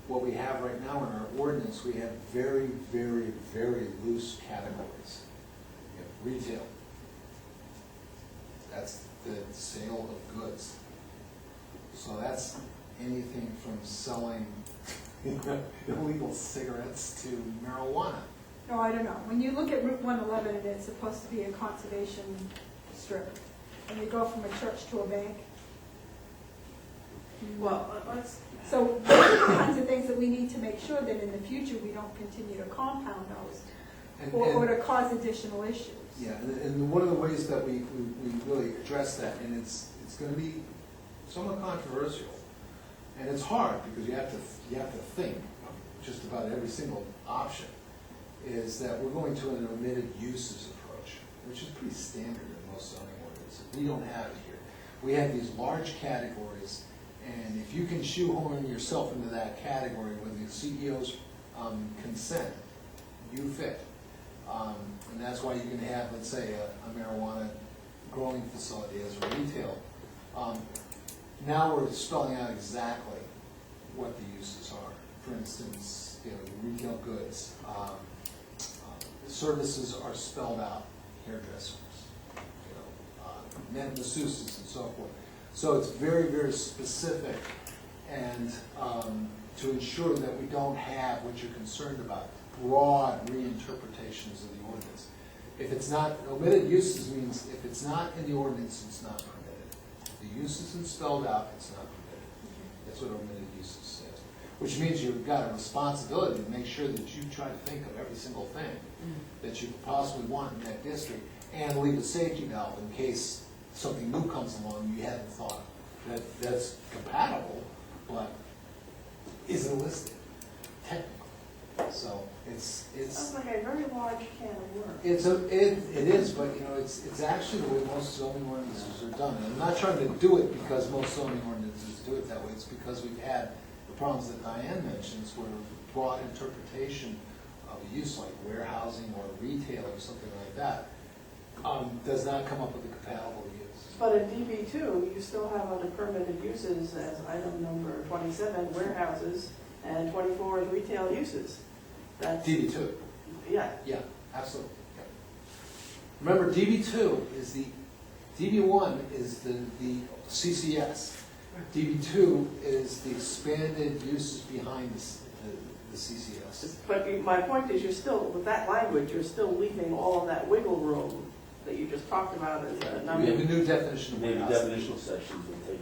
what we have right now in our ordinance, we have very, very, very loose categories. We have retail. That's the sale of goods. So that's anything from selling illegal cigarettes to marijuana. no, I don't know. When you look at Route 111 and it's supposed to be a conservation strip, and you go from a church to a bank. Well, let's, So those are the kinds of things that we need to make sure that in the future we don't continue to compound those or to cause additional issues. Yeah, and one of the ways that we really address that, and it's gonna be somewhat controversial, and it's hard, because you have to think of just about every single option, is that we're going to an omitted uses approach, which is pretty standard in most zoning ordinances. We don't have it here. We have these large categories, and if you can shoehorn yourself into that category with the CEO's consent, you fit. And that's why you can have, let's say, a marijuana growing facility as a retail. Now we're spelling out exactly what the uses are. For instance, retail goods. Services are spelled out, hairdressers, masseuses and so forth. So it's very, very specific, and to ensure that we don't have what you're concerned about, broad reinterpretations of the ordinance. If it's not, omitted uses means if it's not in the ordinance, it's not permitted. If the use isn't spelled out, it's not permitted. That's what omitted uses says. Which means you've got a responsibility to make sure that you try to think of every single thing that you could possibly want in that district, and leave a safety valve in case something new comes along you hadn't thought of. That's compatible, but isn't listed technically. So sounds it's like a very large can of worms. it is, but it's actually the way most zoning ordinances are done. And I'm not trying to do it because most zoning ordinances do it that way. It's because we've had the problems that Diane mentions, where broad interpretation of a use like warehousing or retail or something like that does not come up with a compatible use. But in DB2, you still have under permitted uses as item number 27, warehouses, and 24 is retail uses. That's, DB2. yeah, Yeah, absolutely. Yeah. Remember, DB2 is DB1 is the CCS. DB2 is the expanded uses behind the CCS. but my point is, you're still, with that language, you're still leaving all of that wiggle room that you just talked about as a We have a number. new definition of Maybe warehouse. definitional sections would take,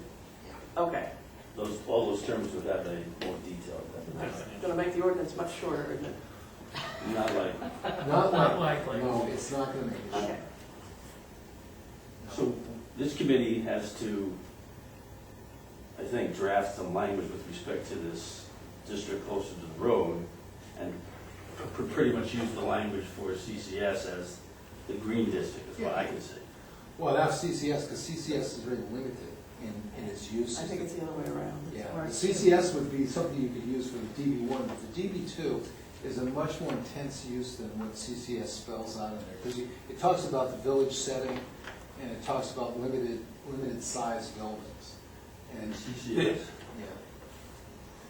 Okay, all those terms would have a more detailed definition. it's going to make the ordinance much shorter, isn't it? Not like, Not likely. No, it's not going to make it. Okay. so this committee has to, I think, draft some language with respect to this district closer to the road, and pretty much use the language for CCS as the green district, is what I can say. Well, that's CCS, because CCS is very limited in its use. I think it's the other way around. Yeah, the CCS would be something you could use for the DB1, but the DB2 is a much more intense use than what CCS spells out in there. Because it talks about the village setting, and it talks about limited size buildings. And CCS. yeah.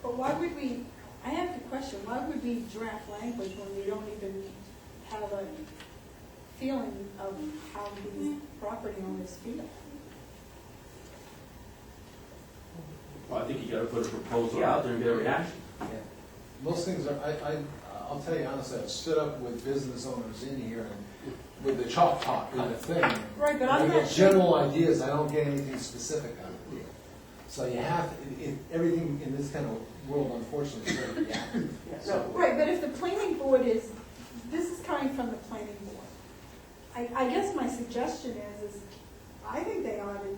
But why would we, I have a question, why would we draft language when we don't even have a feeling of how these property owners feel? Well, I think you gotta put a proposal out there and get a reaction. Most things are, I'll tell you honestly, I've stood up with business owners in here and with the chalk talk kind of thing. Right, but I I'm get not sure. general ideas, I don't get anything specific out of it. So you have, everything in this kind of world unfortunately is very reactive. Yeah, So- no, Right, but if the planning board is, this is coming from the planning board. I guess my suggestion is I think they ought to,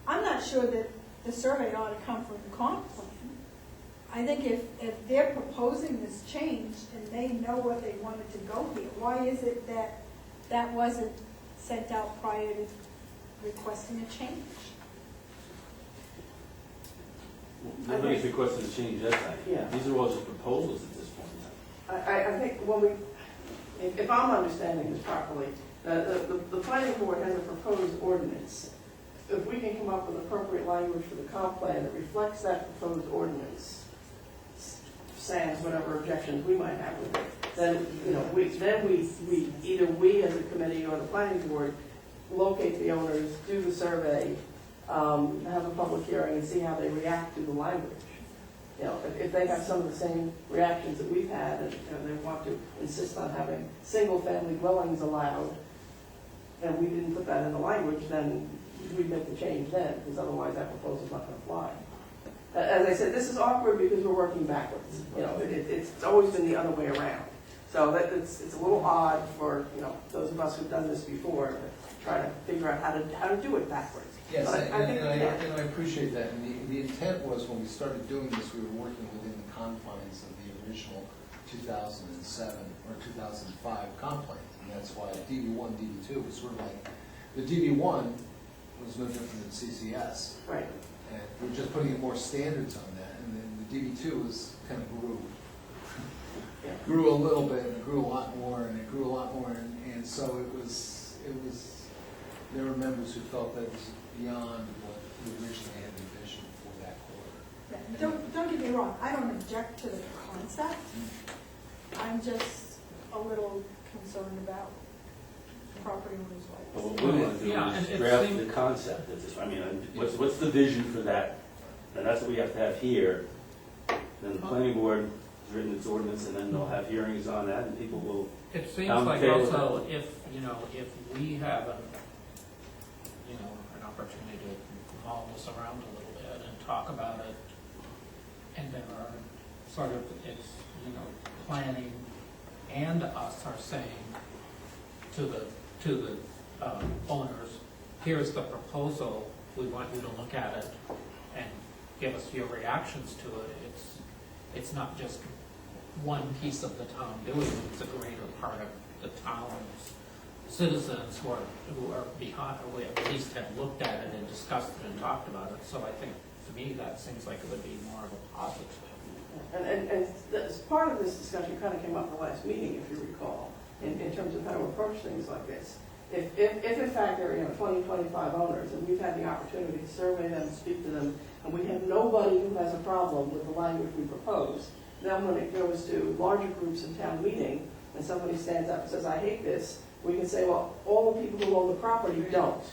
I'm not sure that the survey ought to come from the comp plan. I think if they're proposing this change and they know what they wanted to go here, why is it that that wasn't sent out prior to requesting a change? Nobody's requested a change that time. Yeah. These are all just proposals at this point. I think when we, if I'm understanding this properly, the planning board has a proposed ordinance. If we can come up with appropriate language for the comp plan that reflects that proposed ordinance, sans whatever objections we might have with it, then, you know, we either we as a committee or the planning board locate the owners, do the survey, have a public hearing and see how they react to the language. You know, if they have some of the same reactions that we've had and they want to insist on having single-family dwellings allowed, and we didn't put that in the language, then we'd make the change then, because otherwise that proposal's not going to fly. As I said, this is awkward because we're working backwards. You know, it's always been the other way around. So that it's a little odd for, you know, those of us who've done this before to try to figure out how to do it backwards. Yes, But I think we can. and I appreciate that, and the intent was when we started doing this, we were working within the confines of the original 2007 or 2005 comp plan, and that's why DB1, DB2 was sort of like, the DB1 was no different than CCS, Right. and we're just putting in more standards on that, and then the DB2 was kind of Yeah. grew a little bit, and it grew a lot more, and it grew a lot more, and so it was, there were members who felt that it was beyond what we originally had envisioned for that quarter. Don't get me wrong, I don't object to the concept. I'm just a little concerned about property owners' But rights. what we want to do Yeah, and is it draft seems- the concept of this. I mean, what's the vision for that? And that's what we have to have here. Then the planning board has written its ordinance, and then they'll have hearings on that, and people will. It seems I'm like okay with also if we have an opportunity to mull this around a little bit and talk about it, and there are sort of, planning and us are saying to the owners, here's the proposal, we want you to look at it and give us your reactions to it. It's not just one piece of the town doing it, it's a greater part of the town's citizens who are behind, or at least have looked at it and discussed it and talked about it. So I think, to me, that seems like it would be more of a positive. And as part of this discussion kind of came up in the last meeting, if you recall, in terms of how to approach things like this. If in fact there are 20, 25 owners, and we've had the opportunity to survey them, speak to them, and we have nobody who has a problem with the language we propose, then when it goes to larger groups in town meeting, and somebody stands up and says, I hate this, we can say, well, all the people who own the property don't.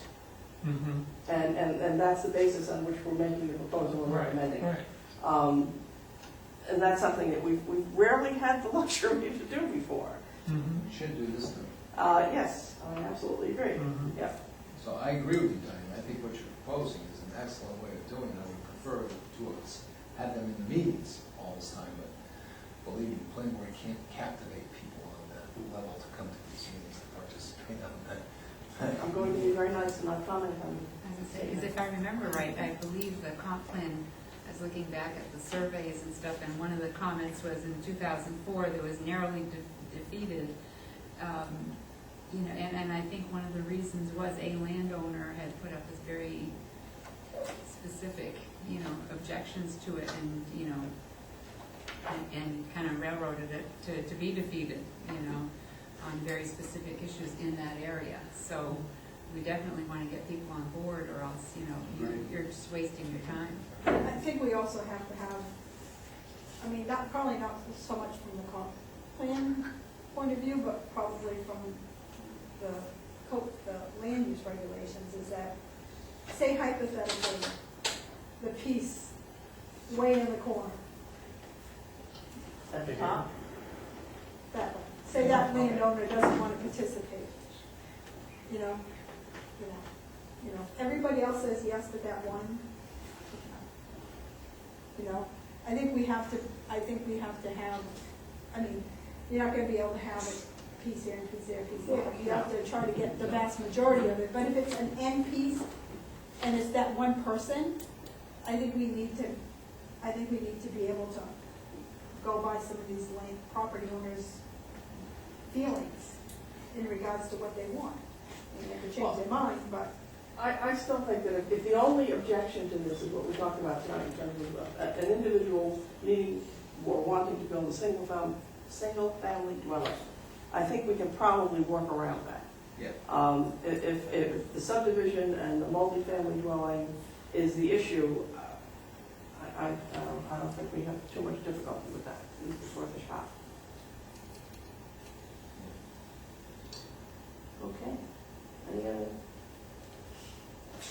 Mm-hmm. And that's the basis on which we're making the proposal and recommending. Right. And that's something that we've rarely had the luxury to do before. Mm-hmm. We should do this thing. Yes, I absolutely agree. Mhm. Yeah. So I agree with you, Diane. I think what you're proposing is an excellent way of doing it. I would prefer to us have them in the meetings all this time, but believe me, the planning board can't captivate people on that level to come to these meetings to participate on that. I'm going to be very nice and not comment on it. Because if I remember right, I believe the comp plan, I was looking back at the surveys and stuff, and one of the comments was in 2004, there was narrowly defeated. And I think one of the reasons was a landowner had put up this very specific, objections to it, and and kind of railroaded it to be defeated, on very specific issues in that area. So we definitely want to get people on board, or else, you're just wasting your time. I think we also have to have, probably not so much from the comp plan point of view, but probably from the land use regulations, is that, say hypothetically, the piece way in the corner, At the top? that way. Say that landowner doesn't want to participate, you know? Everybody else says yes, but that one, you know? I think we have to have, I mean, you're not gonna be able to have it piece here and piece there, piece there. You have to try to get the vast majority of it, but if it's an end piece and it's that one person, I think we need to be able to go by some of these property owners' feelings in regards to what they want. And they can change their mind, but I still think that if the only objection to this is what we talked about tonight in terms of an individual needing or wanting to build a single-family dwelling, I think we can probably work around that. Yeah. If the subdivision and the multifamily dwelling is the issue, I don't think we have too much difficulty with that. It's worth a shot. Okay. Any other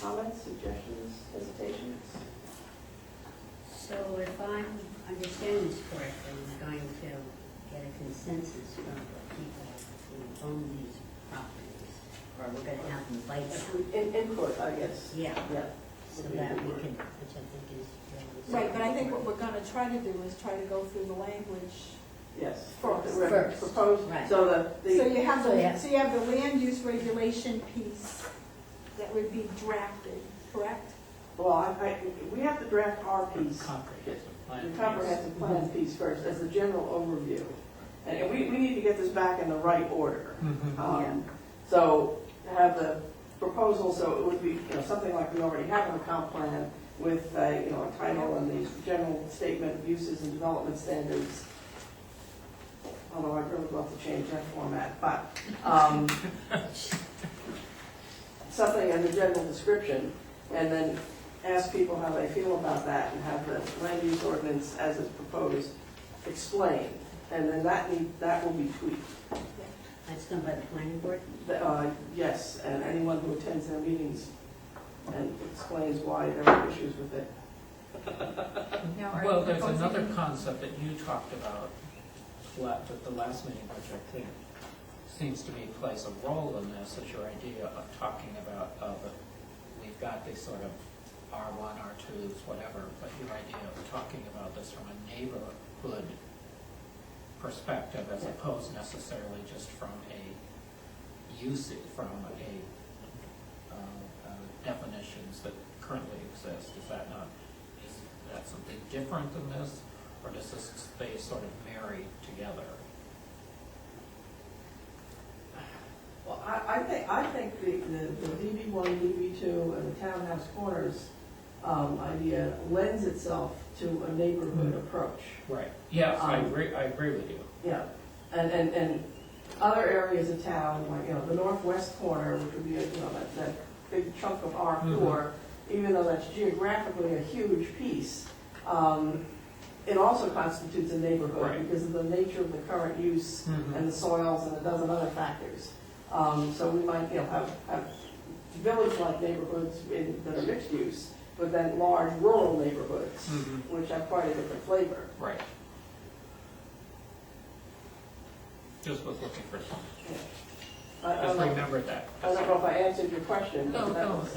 comments, suggestions, hesitations? So if I'm understanding this correctly, we're going to get a consensus from the people who own these properties, or we're going to have them bite them. Input, I guess. Yeah, Yeah. so that we can, which I think is really. right, but I think what we're gonna try to do is try to go through the language. Yes. First. Proposed, Right. so So you have So, yeah. the land use regulation piece that would be drafted, correct? well, we have to draft our piece, Comprehensive plan. the comprehensive plan piece first, as the general overview. And we need to get this back in the right order. Mhm. So to have the proposal, so it would be, something like we already have in the comp plan with, a title and the general statement of uses and development standards. Although I'd really love to change that format, but, something as a general description, and then ask people how they feel about that, and have the land use ordinance as it's proposed explained. And then that will be tweaked. That's done by the planning board? Yes, and anyone who attends their meetings and explains why there are issues with it. Now, are you Well, there's proposing another any- concept that you talked about at the last meeting, which I think seems to me plays a role in this, is your idea of talking about, we've got these sort of R1, R2s, whatever, but your idea of talking about this from a neighborhood perspective as opposed necessarily just from a usage, from a definitions that currently exist. Is that something different than this, or does this they sort of marry together? Well, I think the DB1, DB2, and the townhouse corners idea lends itself to a neighborhood approach. Right. Yes, I agree with you. Yeah, and other areas of town, like, the northwest corner, which would be, that big chunk of R4, even though that's geographically a huge piece, it also constitutes a neighborhood Right. because of the nature of the current use and the soils and a dozen other factors. So we might, have village-like neighborhoods that are mixed use, but then large rural neighborhoods, which have quite a different flavor. Right. Just was looking for something. I Just don't know, remember that. I don't know if I answered your question. but No, that no, was-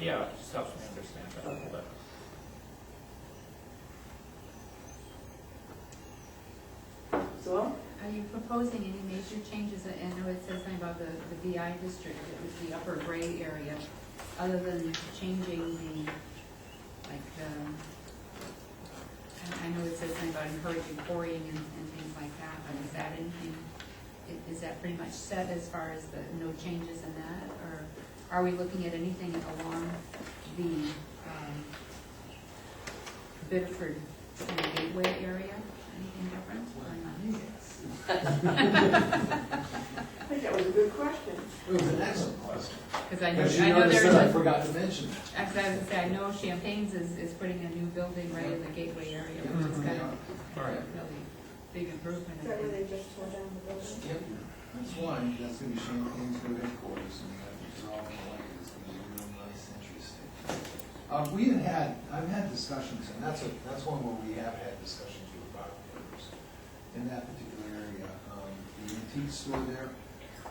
yeah, it just helps me understand that a little bit. So, Are you proposing any major changes? I know it says something about the VI district, it was the upper gray area, other than changing the, I know it says something about encouraging quarrying and things like that, but is that anything, is that pretty much set as far as no changes in that? Or are we looking at anything along the Biddeford kind of gateway area? Anything different or not? I think that was a good question. It was an excellent question. Because I know, As you I know noticed there's that I a, forgot to mention it. actually, I was gonna say, I know Champagne's is putting a new building right in the gateway area, which is kind of Right. really big improvement. Is that where they just tore down the building? Yep, that's one, that's gonna be Champagne's new headquarters, and that is all in the light, it's gonna be a real nice entry state. I've had discussions, and that's one where we have had discussions with property owners in that particular area. The antique store there,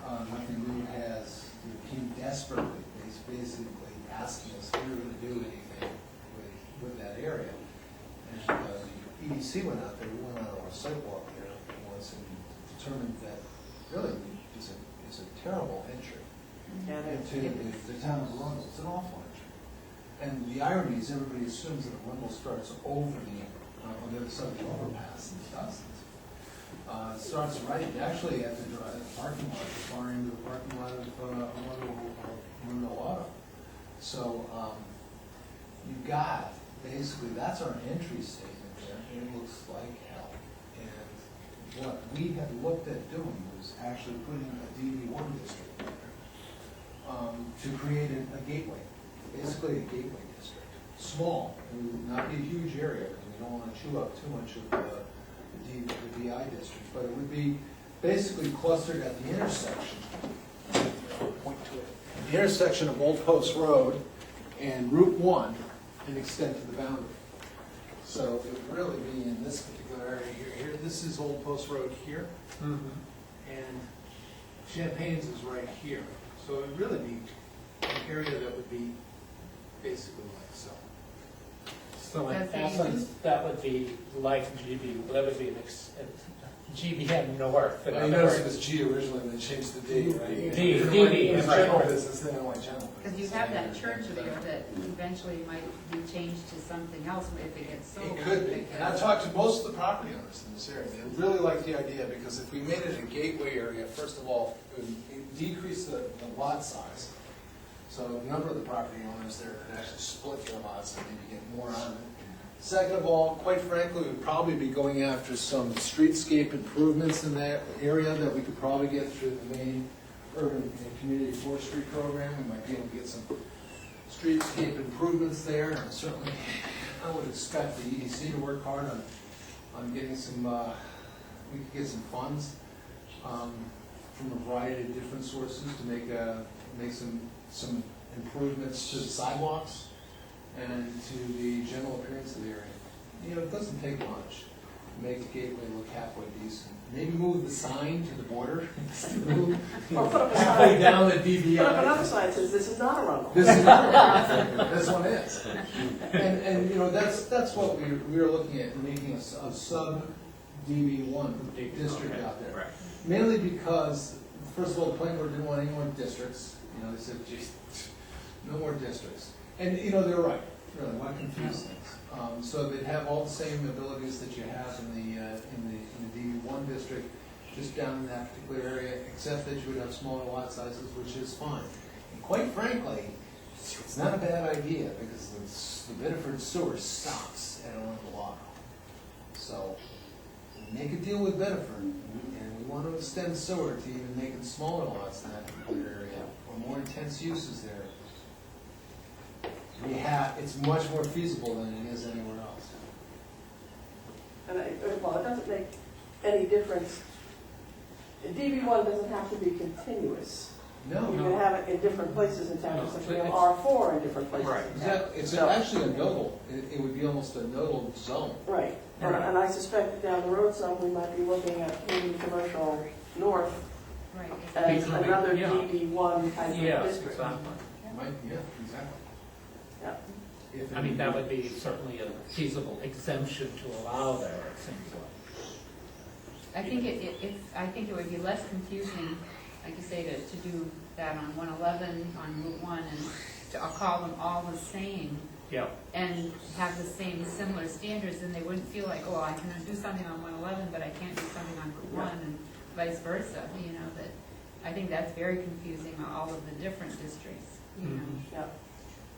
Nothing New came desperately, basically asking us if we were gonna do anything with that area. And the EDC went out there, we went on our sidewalk there once and determined that really is a terrible entry into the town of Arundel. It's an awful entry. And the irony is everybody assumes that Arundel starts over on the other side of the overpass, and it doesn't. It starts right, actually at the parking lot, the far end of the parking lot of Arundel Auto. So you've got, basically, that's our entry statement there, and it looks like hell. And what we had looked at doing was actually putting a DB1 district there to create a gateway. Basically a gateway district. Small, it would not be a huge area, because we don't want to chew up too much of the DI district, but it would be basically clustered at the intersection. Point to it. The intersection of Old Post Road and Route 1 and extend to the boundary. So it would really be in this particular area here. This is Old Post Road here, and Champagne's is right here. So it would really be an area that would be basically like so. So in That's the essence, that would be like GB, that would be an GBM North. I noticed it was G originally, and then changed to D, right? D, It's DB, right. general business, they don't want general business. Because you have that church there that eventually might be changed to something else if it gets sold. It could be, and I've talked to most of the property owners in this area, they really like the idea, because if we made it a gateway area, first of all, it would decrease the lot size. So a number of the property owners there could actually split their lots and maybe get more on it. Second of all, quite frankly, we'd probably be going after some streetscape improvements in that area that we could probably get through the main urban and community forestry program. We might be able to get some streetscape improvements there, and certainly I would expect the EDC to work hard on getting some, we could get some funds from a variety of different sources to make some improvements to the sidewalks and to the general appearance of the area. You know, it doesn't take much to make the gateway look halfway decent. Maybe move the sign to the border, move, Or put up a halfway sign, down the put up DBI. another sign that says this is not a Arundel. This is not this one is. And you know, that's what we were looking at, making a sub DB1 district out there. Right. Mainly because, first of all, the planning board didn't want any more districts. You know, they said, geez, no more districts. And, you know, they're right, really, why confuse things? So they'd have all the same abilities that you have in the DB1 district, just down in that particular area, except that you would have smaller lot sizes, which is fine. And quite frankly, it's not a bad idea, because the Biddeford sewer stops at Arundel Auto. So, we make a deal with Biddeford, and we want to extend sewer to even make it smaller lots in that particular area, or more intense uses there. It's much more feasible than it is anywhere else. And it doesn't make any difference. DB1 doesn't have to be continuous. No, You can have it in different places in town, No, just like we have it's- R4 in different places Right. in town. It's So- actually a nodal, it would be almost a nodal zone. Right, and I suspect that down the road some, we might be looking at maybe commercial north Right. as Becoming- another yeah. DB1 type of Yes, district. exactly. Yeah, exactly. Yeah. If I mean, that would be certainly a feasible exemption to allow there, it seems like. I think it would be less confusing, like you say, to do that on 111, on Route 1, and to call them all the same, Yeah. and have the same similar standards, and they wouldn't feel like, oh, I can do something on 111, but I can't do something on Route 1, and vice versa, you know, that, I think that's very confusing, all of the different districts, you know. Yeah.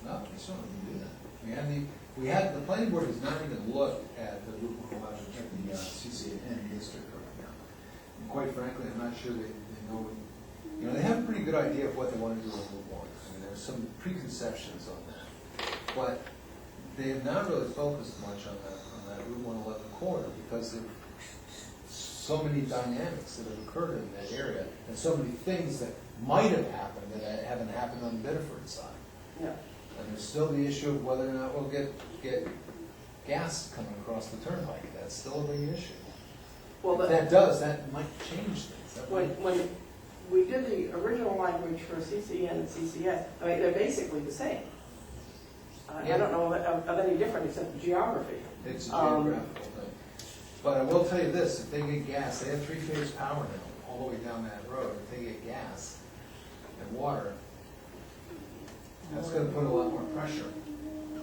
No, we certainly can do that. The planning board has not even looked at the Route 111, at the CCN district right now. And quite frankly, I'm not sure they know, you know, they have a pretty good idea of what they want to do with Route 1. I mean, there's some preconceptions on that. But they have not really focused much on that Route 111 corridor, because there are so many dynamics that have occurred in that area, and so many things that might have happened that haven't happened on the Biddeford side. Yeah. And there's still the issue of whether or not we'll get gas coming across the turnpike. That's still a big issue. Well, If that does, that might change things. That might- when we did the original language for CCN and CCS, I mean, they're basically the same. I don't know of any different except the geography. It's a geographical thing. But I will tell you this, if they get gas, they have three-phase power now, all the way down that road. If they get gas and water, that's gonna put a lot more pressure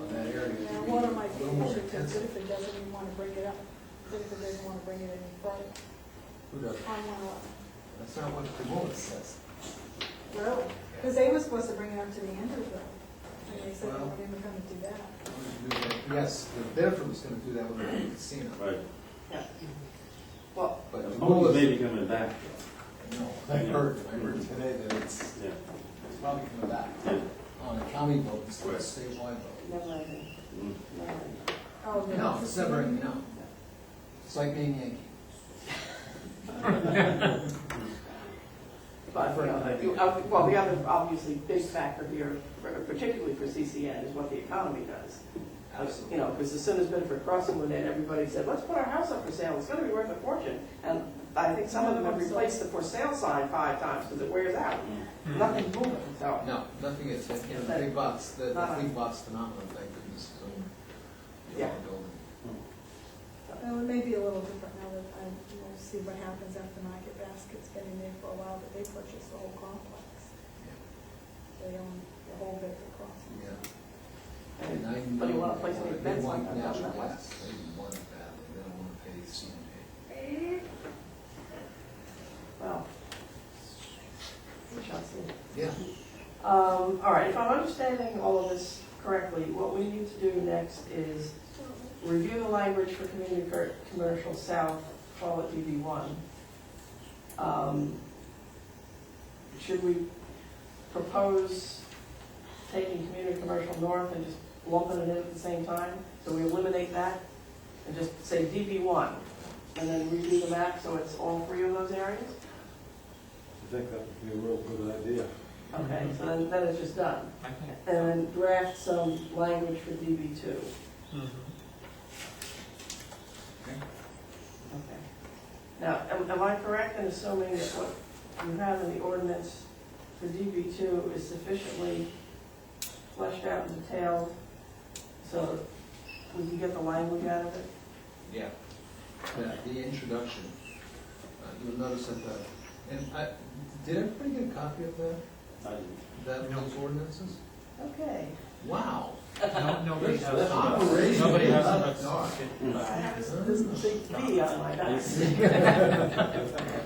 on that area. to Yeah, be water might a be little an more issue, because intensive. if it doesn't even want to bring it up, what if it doesn't want to bring it any further Who does? on 111? That's not what the rule says. Really? Because they were supposed to bring it up to the end of the bill, and they said they Well- weren't even going to do that. Yes, the Bedford was gonna do that with the casino, Right. Yeah. Well, but the Oh, rule it may is, be coming back. no, I heard today that it's Yeah. probably coming back on a county vote instead of a statewide vote. never ending, Mm. never ending. Oh, the No, it's never, casino? no. It's like being Yankee. But, well, the other obviously big factor here, particularly for CCN, is what the economy does. You know, because as soon as Bedford Crossing went in, everybody said, let's put our house up for sale, it's gonna be worth a fortune. And I think some of them have replaced the for sale sign 5 times because it wears out. Nothing's moving, so. No, nothing is, you know, the big box, the big box phenomenon, thank goodness, is over. Yeah. Building. Well, it may be a little different now that we'll see what happens after Market Basket's been in there for a while, but they purchased the whole complex. Yeah. They own the whole Bedford Crossing. Yeah. And And but you want a place to they make beds want like that, natural down that way. gas, they want it badly, they don't wanna pay CMP. Well, we shall see. Yeah. All right, if I'm understanding all of this correctly, what we need to do next is review the language for commercial south, call it DB1. Should we propose taking community commercial north and just lumping it in at the same time? So we eliminate that and just say DB1, and then redo the map so it's all 3 of those areas? I think that would be a real good idea. Okay, so then it's just done. I think. And then draft some language for DB2. Mhm. Okay. Now, am I correct in assuming that what you have in the ordinance for DB2 is sufficiently fleshed out and detailed so that we can get the language out of it? Yeah. The introduction, you'll notice that did everybody get a copy of I didn't. those ordinances? Okay. Wow. No, nobody has. That's operation. Nobody has That's them. dark. This is a big B on my back.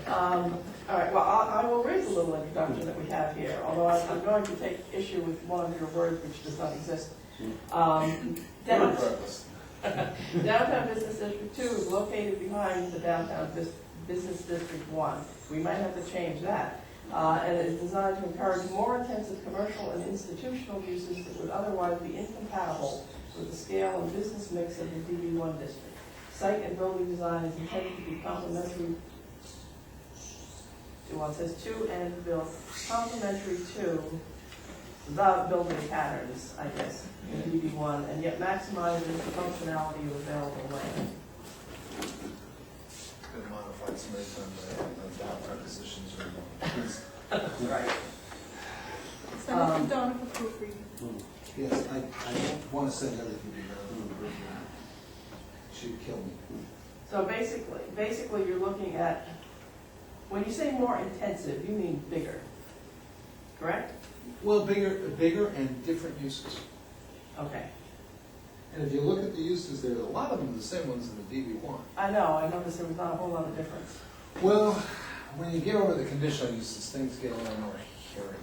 All right, well, I will read the little introduction that we have here, although I'm going to take issue with one of your words which does not exist. On Downtown purpose. Business District 2 is located behind the Downtown Business District 1. We might have to change that. And it is designed to encourage more intensive commercial and institutional uses that would otherwise be incompatible with the scale and business mix of the DB1 district. Site and building design is intended to be complementary to, well, it says to and build, complementary to the building patterns, I guess, in DB1, and yet maximizes the functionality of available land. Been modified so many times, I doubt prepositions are. Right. Send it to Donna for proofreading. Yes, I don't want to send everything to her. She'd kill me. So basically you're looking at, when you say more intensive, you mean bigger, correct? Well, bigger and different uses. Okay. And if you look at the uses, there are a lot of them the same ones in the DB1. I know, I noticed there was not a whole lot of difference. Well, when you get over the conditional uses, things get a little more hairy.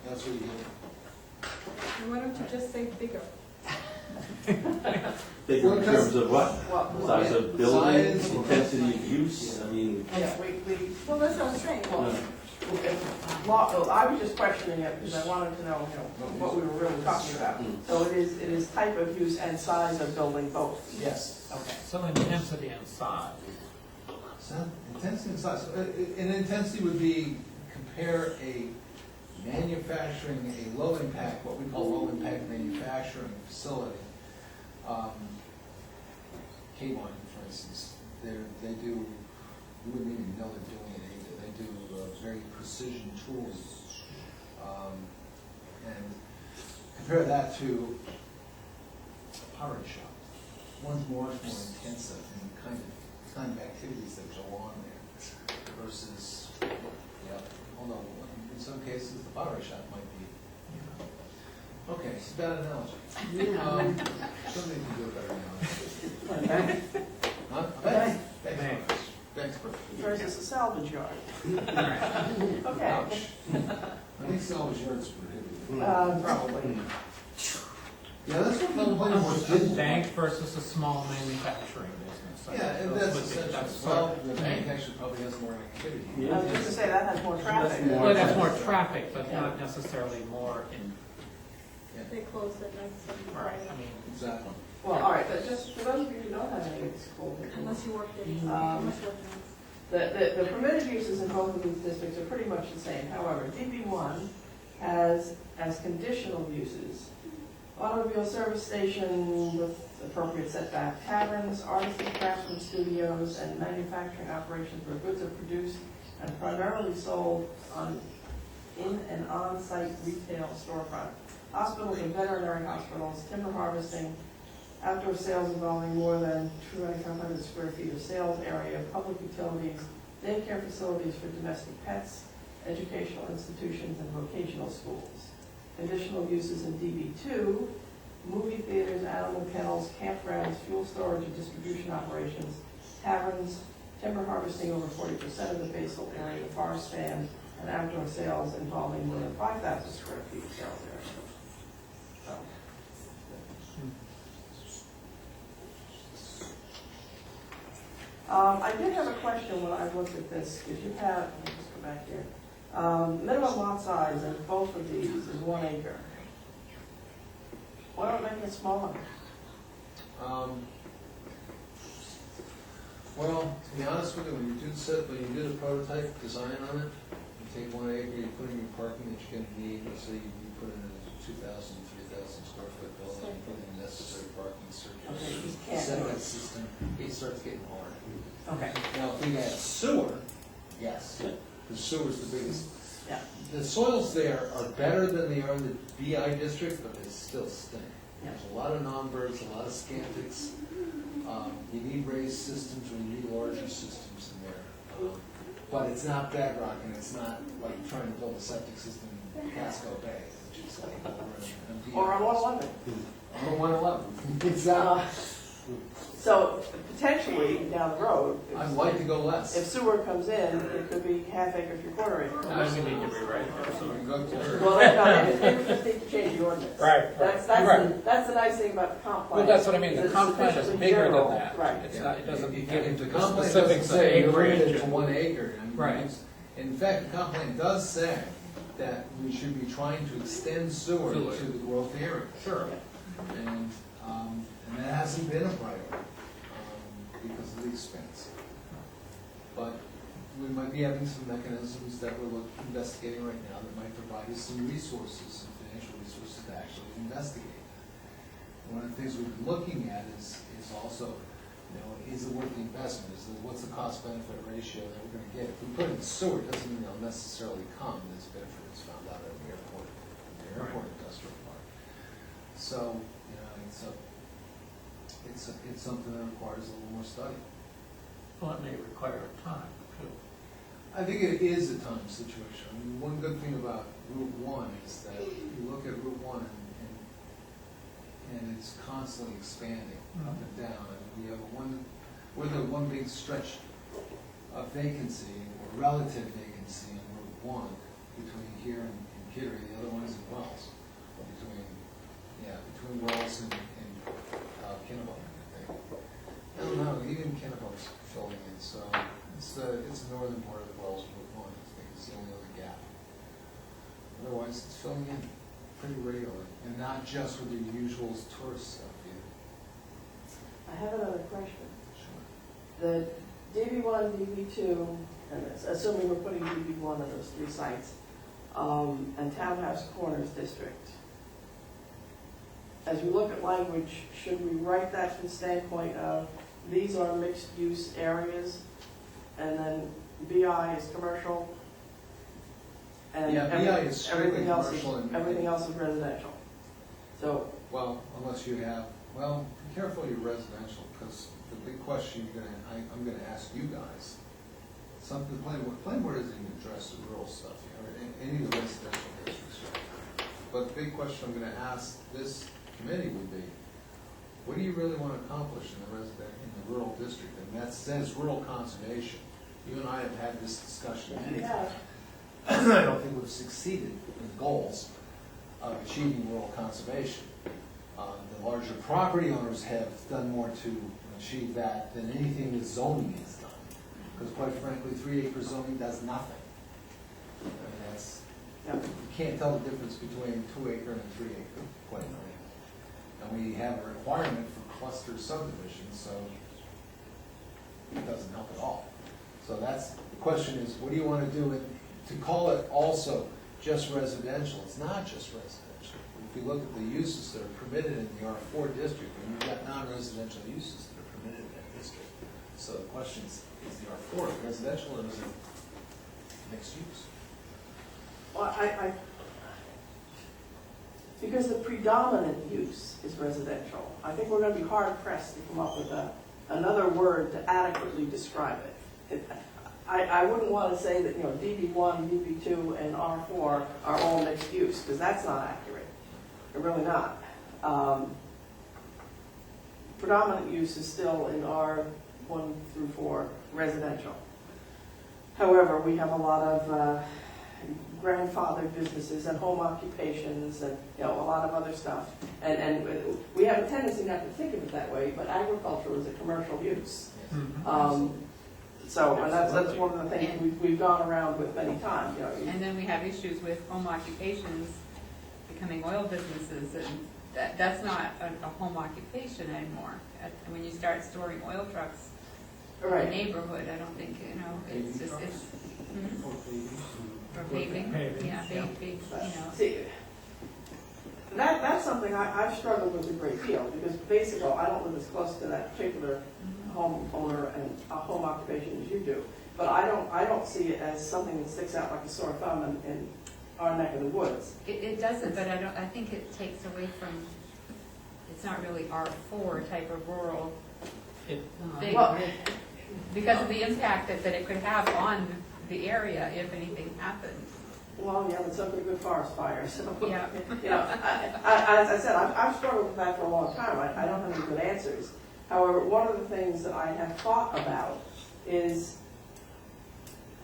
That's what you get. And why don't you just say bigger? Bigger Well, in terms of what? Well, Size of building, Size. intensity of use, I mean. yeah, Well, that's what I'm saying. well, I was just questioning it because I wanted to know, what we were really talking about. So it is type of use and size of building both? Yes. Okay. So intensity and size. So intensity and size. An intensity would be compare a manufacturing a low impact, what we call low impact manufacturing facility. K1, for instance, they do, you wouldn't even know they're doing it either. They do very precision tools. And compare that to a pottery shop. One's much more intensive in kind of activities that go on there versus, although in some cases the pottery shop might be, okay, it's a bad analogy. Somebody can do a better analogy. Huh? Thanks. Thanks, Bruce. Versus a salvage yard. Okay. Ouch. I think salvage yards prohibited. Probably. Yeah, that's what the planning board did. Bank versus a small manufacturing business. I Yeah, think and those that's would be- essential. that's Well, sort of- the manufacturer probably has more activity. I was just to say, that has more traffic. Well, that's more traffic, but not necessarily more in, They closed at night, right, I mean, Exactly. Well, all right, but just for those of you who don't have any school, unless you worked at, Um, the permitted uses in both of these districts are pretty much the same. However, DB1 has as conditional uses automobile service station with appropriate setback, taverns, artists and craftsmen studios, and manufacturing operations where goods are produced and primarily sold in an on-site retail storefront. Hospitals and veterinary hospitals, timber harvesting, outdoor sales involving more than 2,500 square feet of sales area, public utilities, daycare facilities for domestic pets, educational institutions, and vocational schools. Conditional uses in DB2, movie theaters, animal kennels, campgrounds, fuel storage and distribution operations, taverns, timber harvesting over 40% of the basal area, forest stand, and outdoor sales involving more than 5,000 square feet of sales area. So, I did have a question when I looked at this, because you have, let me just go back here. Minimum lot size in both of these is 1 acre. Why don't we make it smaller? Well, to be honest with you, when you do the prototype design on it, you take 1 acre, you put in your parking that you're gonna need, let's say you put in a 2,000, 3,000 square foot building, you put in the necessary parking Okay, circulation, you can't. septic system, it starts getting hard. Okay. Now, if we add sewer, yes, the sewer's the biggest. Yeah. The soils there are better than they are in the BI district, but they still stink. Yeah. There's a lot of non-birds, a lot of scantics. You need raised systems, or you need larger systems in there. But it's not bedrock, and it's not like trying to build a septic system in Casco Bay, which is like over in BI. Or on 111. Or 111. Exactly. So potentially down the road, I'd like to go if less. sewer comes in, it could be half acre, 3/4 acre. I think we need to rewrite it. So we can go to. Well, they just need to change the ordinance. Right, That's the nice thing about the comp plan. Well, that's what I mean, the It's comp plan is sufficiently bigger than general. that. Right. It's not, it doesn't If give the the comp plan specifics doesn't of say you bring acreage. it to 1 acre. I mean, Right. In fact, the comp plan does say that we should be trying to extend sewer Sewer. to the growth area. Sure. And that hasn't been a priority because of the expense. But we might be having some mechanisms that we're investigating right now that might provide us some resources, some financial resources to actually investigate that. One of the things we've been looking at is also, is it worth the investment? What's the cost-benefit ratio that we're gonna get? If we put it in sewer, it doesn't mean they'll necessarily come. There's benefit that's found out at the airport, industrial park. So, it's something that requires a little more study. Well, it may require time, too. I think it is a time situation. I mean, one good thing about Route 1 is that you look at Route 1 and it's constantly expanding up and down. I mean, we have we're the one big stretch of vacancy, or relative vacancy in Route 1 between here and Kittery. The other one is in Wells. Between Wells and Kennebunk, I think. I don't know, even Kennebunk's filling in, so it's the northern part of the Wells Route 1. I think it's the only other gap. Otherwise, it's filling in pretty regularly, and not just with the usual tourist stuff either. I have another question. Sure. The DB1, DB2, and assuming we're putting DB1 on those 3 sites, and Townhouse Corners District. As we look at language, should we write that from the standpoint of these are mixed-use areas, and then BI is commercial, and Yeah, BI is strictly everything else commercial and- everything else is residential. So, Well, unless you have, well, be careful your residential, because the big question I'm gonna ask you guys, something, the planning board doesn't even address the rural stuff, or any of the residential districts. But the big question I'm gonna ask this committee would be, what do you really want to accomplish in the rural district? And that says rural conservation. You and I have had this discussion many times. I don't think we've succeeded in the goals of achieving rural conservation. The larger property owners have done more to achieve that than anything that zoning has done. Because quite frankly, 3-acre zoning does nothing. I mean, you can't tell the difference between 2-acre and a 3-acre, quite frankly. And we have a requirement for cluster subdivisions, so it doesn't help at all. So that's, the question is, what do you want to do? And to call it also just residential, it's not just residential. If you look at the uses that are permitted in the R4 district, and you've got non-residential uses that are permitted in that district. So the question is the R4 residential or is it mixed use? well, because the predominant use is residential, I think we're going to be hard pressed to come up with another word to adequately describe it. I wouldn't want to say that, DB1, DB2, and R4 are all mixed use, because that's not accurate. They're really not. Predominant use is still in R1 through 4 residential. However, we have a lot of grandfathered businesses and home occupations and a lot of other stuff. And we have a tendency not to think of it that way, but agriculture is a commercial use. So and that's one of the things we've gone around with many times. And then we have issues with home occupations becoming oil businesses, and that's not a home occupation anymore. When you start storing oil trucks in the neighborhood, I don't think, it's just, or paving, yeah, big, See, that's something I've struggled with a great deal, because basically I don't live as close to that particular homeowner and a home occupation as you do. But I don't see it as something that sticks out like a sore thumb in our neck of the woods. It doesn't, but I think it takes away from, it's not really R4 type of rural thing. Well, because of the impact that it could have on the area if anything happened. Well, yeah, but some pretty good forest fires. So, Yeah. as I said, I've struggled with that for a long time. I don't have any good answers. However, one of the things that I have thought about is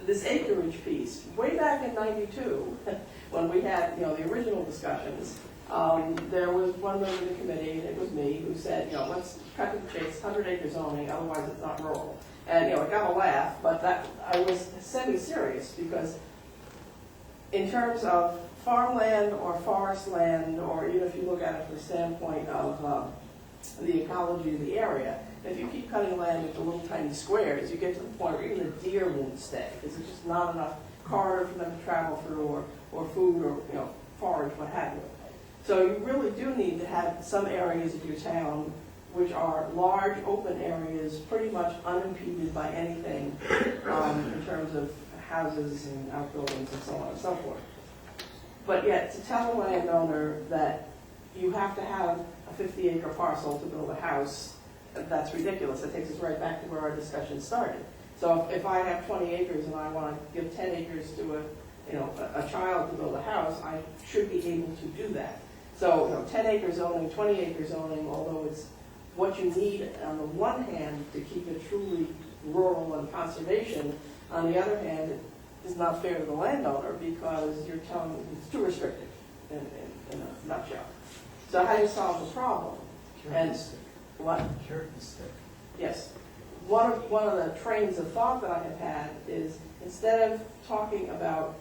this acreage piece. Way back in '92, when we had the original discussions, there was one member of the committee, and it was me, who said, let's cut to the chase, 100-acre zoning, otherwise it's not rural. And it got a laugh, but I was semi-serious, because in terms of farmland or forest land, or even if you look at it from the standpoint of the ecology of the area, if you keep cutting land into little tiny squares, you get to the point where even the deer won't stay, because there's just not enough corridor for them to travel through, or food, or forage, what have you. So you really do need to have some areas of your town which are large open areas, pretty much unimpeded by anything in terms of houses and outbuildings and so on and so forth. But yet, to tell a landowner that you have to have a 50-acre parcel to build a house, that's ridiculous. It takes us right back to where our discussion started. So if I have 20 acres and I want to give 10 acres to a child to build a house, I should be able to do that. So 10-acre zoning, 20-acre zoning, although it's what you need on the one hand to keep it truly rural and conservation, on the other hand, it is not fair to the landowner, because you're telling them it's too restrictive in a nutshell. So how do you solve the problem? Carrot and stick. What? Carrot and stick. Yes. One of the trains of thought that I have had is, instead of talking about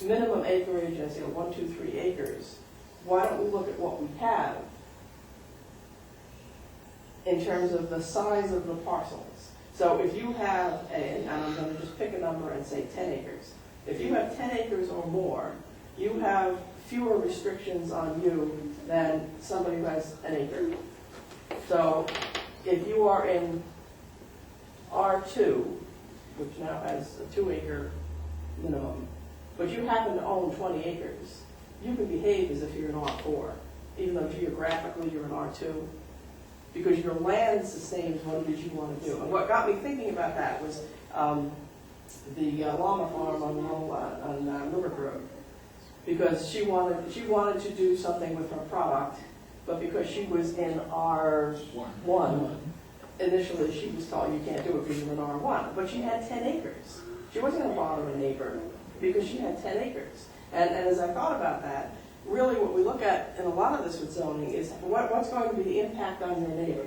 minimum acreage as 1, 2, 3 acres, why don't we look at what we have in terms of the size of the parcels? So if you have and I'm going to just pick a number and say 10 acres. If you have 10 acres or more, you have fewer restrictions on you than somebody who has an acre. So if you are in R2, which now has a 2-acre minimum, but you happen to own 20 acres, you can behave as if you're in R4, even though geographically you're in R2, because your land sustains what it is you want to do. And what got me thinking about that was the llama farm on Limerick Road, because she wanted to do something with her product, but because she was in R1, initially she was told you can't do it because you're in R1, but she had 10 acres. She wasn't going to bother a neighbor because she had 10 acres. And as I thought about that, really what we look at in a lot of this with zoning is what's going to be the impact on your neighbor.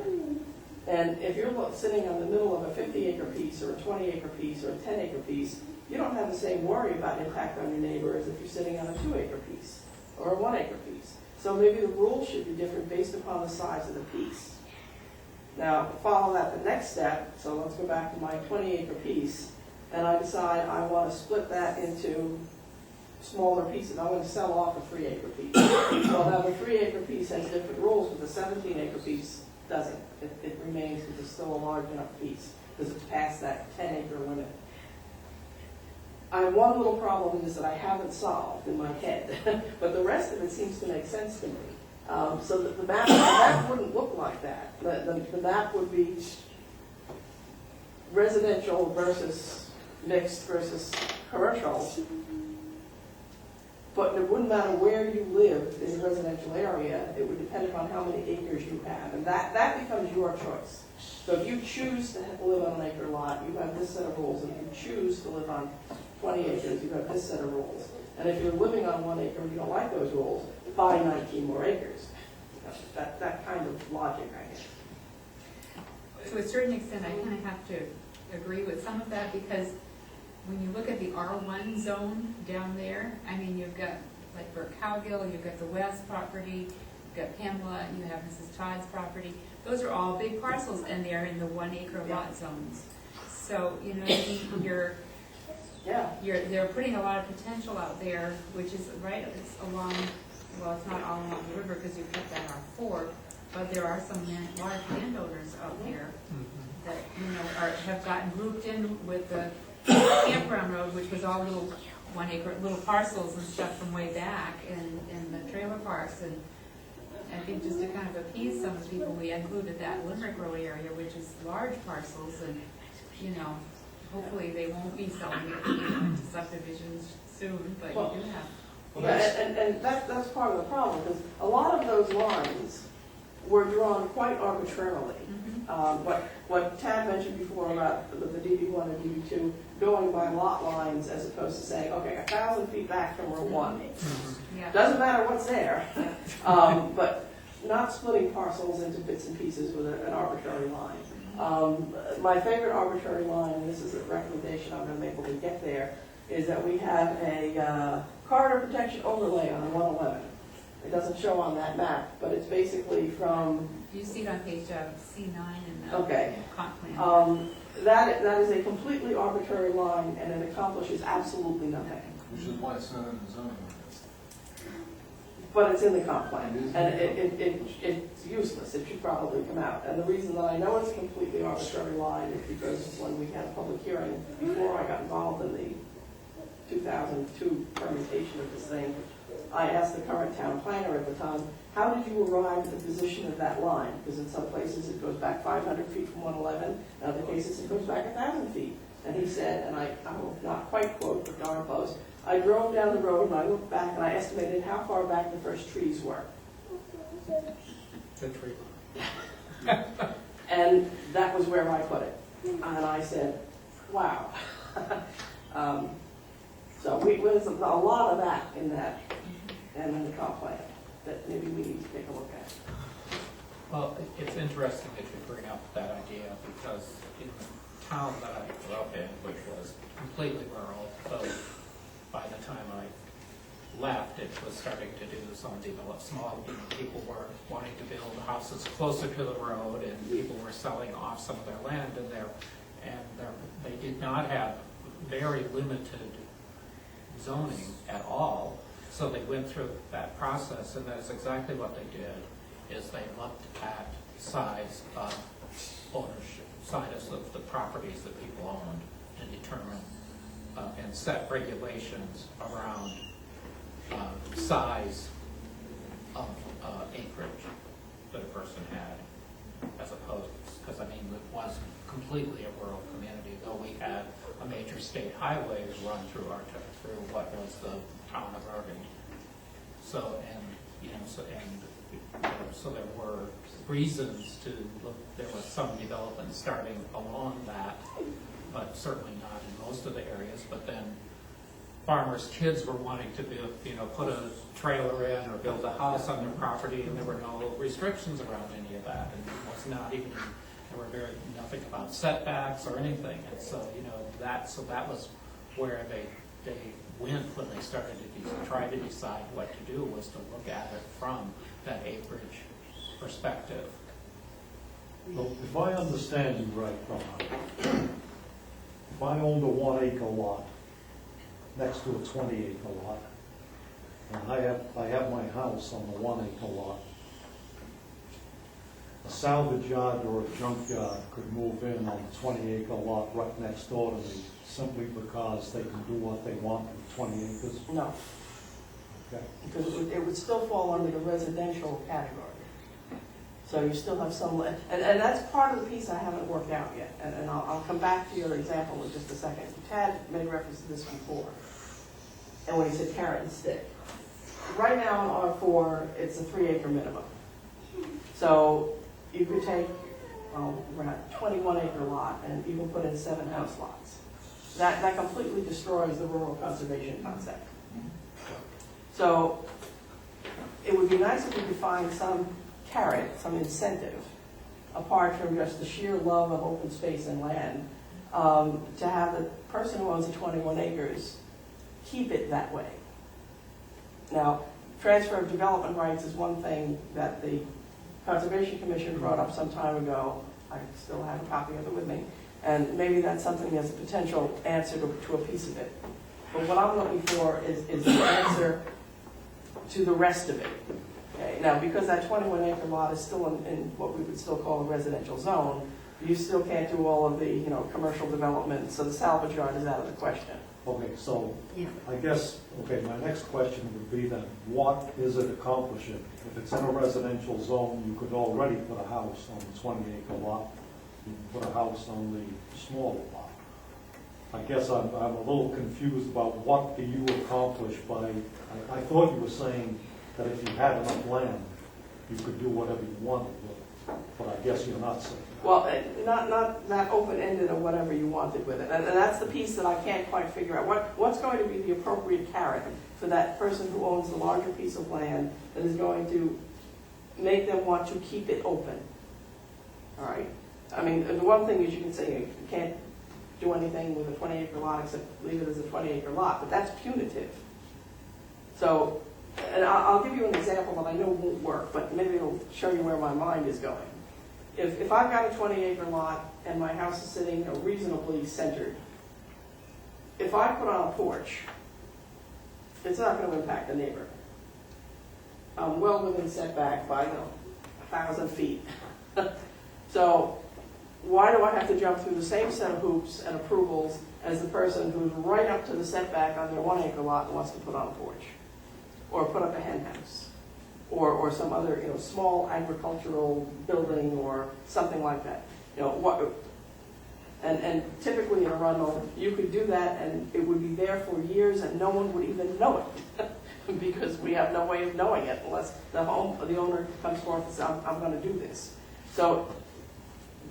And if you're sitting in the middle of a 50-acre piece or a 20-acre piece or a 10-acre piece, you don't have the same worry about impact on your neighbor as if you're sitting on a 2-acre piece or a 1-acre piece. So maybe the rules should be different based upon the size of the piece. Now, follow that the next step, so let's go back to my 20-acre piece, and I decide I want to split that into smaller pieces. I want to sell off a 3-acre piece. So now the 3-acre piece has different rules, but the 17-acre piece doesn't. It remains because it's still a large enough piece because it's past that 10-acre limit. I have one little problem in this that I haven't solved in my head, but the rest of it seems to make sense to me. So that the map wouldn't look like that. The map would be residential versus mixed versus commercial. But it wouldn't matter where you lived in the residential area. It would depend upon how many acres you have. And that becomes your choice. So if you choose to live on an acre lot, you have this set of rules. And if you choose to live on 20 acres, you have this set of rules. And if you're living on 1 acre and you don't like those rules, buy 19 more acres. That kind of logic, I guess. To a certain extent, I kind of have to agree with some of that, because when you look at the R1 zone down there, I mean, you've got like Burke Cowgill, you've got the West property, you've got Pamela, and you have Mrs. Todd's property. Those are all big parcels, and they're in the 1-acre lot zones. So, you know, they're putting a lot of potential out there, which is right, it's along, well, it's not all along the river because you kept that R4, but there are some large landowners out there that, you know, have gotten grouped in with the campground road, which was all little 1-acre, little parcels and stuff from way back in the trailer parks. And I think just to kind of appease some people, we included that Limerick Road area, which is large parcels, and, you know, hopefully they won't be selling it into subdivisions soon, but you do have. And that's part of the problem, because a lot of those lines were drawn quite arbitrarily. What Tad mentioned before about the DB1 and DB2 going by lot lines as opposed to saying, okay, 1,000 feet back from Route 1. Yeah. Doesn't matter what's there, but not splitting parcels into bits and pieces with an arbitrary line. My favorite arbitrary line, and this is a recommendation I'm going to make when we get there, is that we have a corridor protection overlay on 111. It doesn't show on that map, but it's basically from... You see it on page C9 in the comp plan. That is a completely arbitrary line, and it accomplishes absolutely nothing. Which is why it's not in the zoning ordinance. But it's in the comp plan, and it's useless. It should probably come out. And the reason that I know it's a completely arbitrary line is because when we had a public hearing, before I got involved in the 2002 permutation of this thing, I asked the current town planner at the time, how did you arrive at the position of that line? Because in some places it goes back 500 feet from 111, in other cases it goes back 1,000 feet. And he said, and I will not quite quote, but darn close, I drove down the road and I looked back and I estimated how far back the first trees were. The tree line. And that was where I put it. And I said, wow. So there's a lot of that in that, and in the comp plan that maybe we need to take a look at. Well, it's interesting that you bring up that idea, because in the town that I grew up in, which was completely rural, so by the time I left, it was starting to do some small, people were wanting to build houses closer to the road, and people were selling off some of their land in there, and they did not have very limited zoning at all. So they went through that process, and that's exactly what they did, is they looked at size of ownership, size of the properties that people owned, and determined and set regulations around size of acreage that a person had, as opposed, because I mean, it wasn't completely a rural community, though we had a major state highway run through through what was the town of Irving. So, and, you know, so there were reasons to look, there was some development starting along that, but certainly not in most of the areas. But then farmers' kids were wanting to build, you know, put a trailer in or build a house on their property, and there were no restrictions around any of that. And it was not even, there were nothing about setbacks or anything. And so, you know, that was where they went when they started to try to decide what to do, was to look at it from that acreage perspective. So if I understand you right, Ron, if I owned a 1 acre lot next to a 20 acre lot, and I have my house on the 1 acre lot, a salvage yard or a junk yard could move in on the 20 acre lot right next door to me, simply because they can do what they want with 20 acres? No, Okay. because it would still fall under the residential category. So you still have some, and that's part of the piece I haven't worked out yet, and I'll come back to your example in just a second. Tad made reference to this before, and when he said carrot and stick. Right now in R4, it's a 3 acre minimum. So you could take around 21 acre lot, and you can put in 7 house lots. That completely destroys the rural conservation concept. So it would be nice if we could find some carrot, some incentive, apart from just the sheer love of open space and land, to have the person who owns the 21 acres keep it that way. Now, transfer of development rights is one thing that the Conservation Commission brought up some time ago. I still have a copy of it with me. And maybe that's something that's a potential answer to a piece of it. But what I'm looking for is the answer to the rest of it. Okay? Now, because that 21 acre lot is still in what we would still call a residential zone, you still can't do all of the commercial development, so the salvage yard is out of the question. Okay, so Yeah. I guess, my next question would be then, what is it accomplishing? If it's in a residential zone, you could already put a house on the 20 acre lot, you can put a house on the smaller lot. I guess I'm a little confused about what do you accomplish by, I thought you were saying that if you had enough land, you could do whatever you wanted with it, but I guess you're not saying that. Well, not that open-ended or whatever you wanted with it. And that's the piece that I can't quite figure out. What's going to be the appropriate carrot for that person who owns the larger piece of land that is going to make them want to keep it open? All right? I mean, the one thing is you can say you can't do anything with a 20 acre lot except leave it as a 20 acre lot, but that's punitive. So, and I'll give you an example that I know won't work, but maybe it'll show you where my mind is going. If I've got a 20 acre lot and my house is sitting reasonably centered, if I put on a porch, it's not going to impact the neighbor. I'm well within setback by 1,000 feet. So why do I have to jump through the same set of hoops and approvals as the person who's right up to the setback on their 1 acre lot and wants to put on a porch? Or put up a hen house? Or some other small agricultural building or something like that. And typically in Arundel, you could do that and it would be there for years and no one would even know it because we have no way of knowing it unless the owner comes forth and says, I'm going to do this. So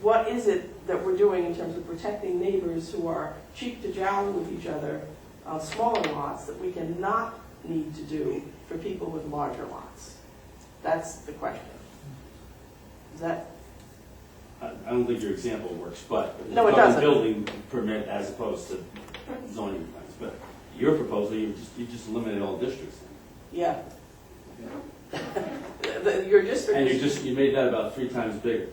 what is it that we're doing in terms of protecting neighbors who are cheek to jowl with each other on smaller lots that we cannot need to do for people with larger lots? That's the question. Is that? I don't think your example works, but No, it doesn't. Building permit as opposed to zoning requirements. But your proposal, you just eliminate all districts. Yeah. Your district. And you made that about 3 times bigger.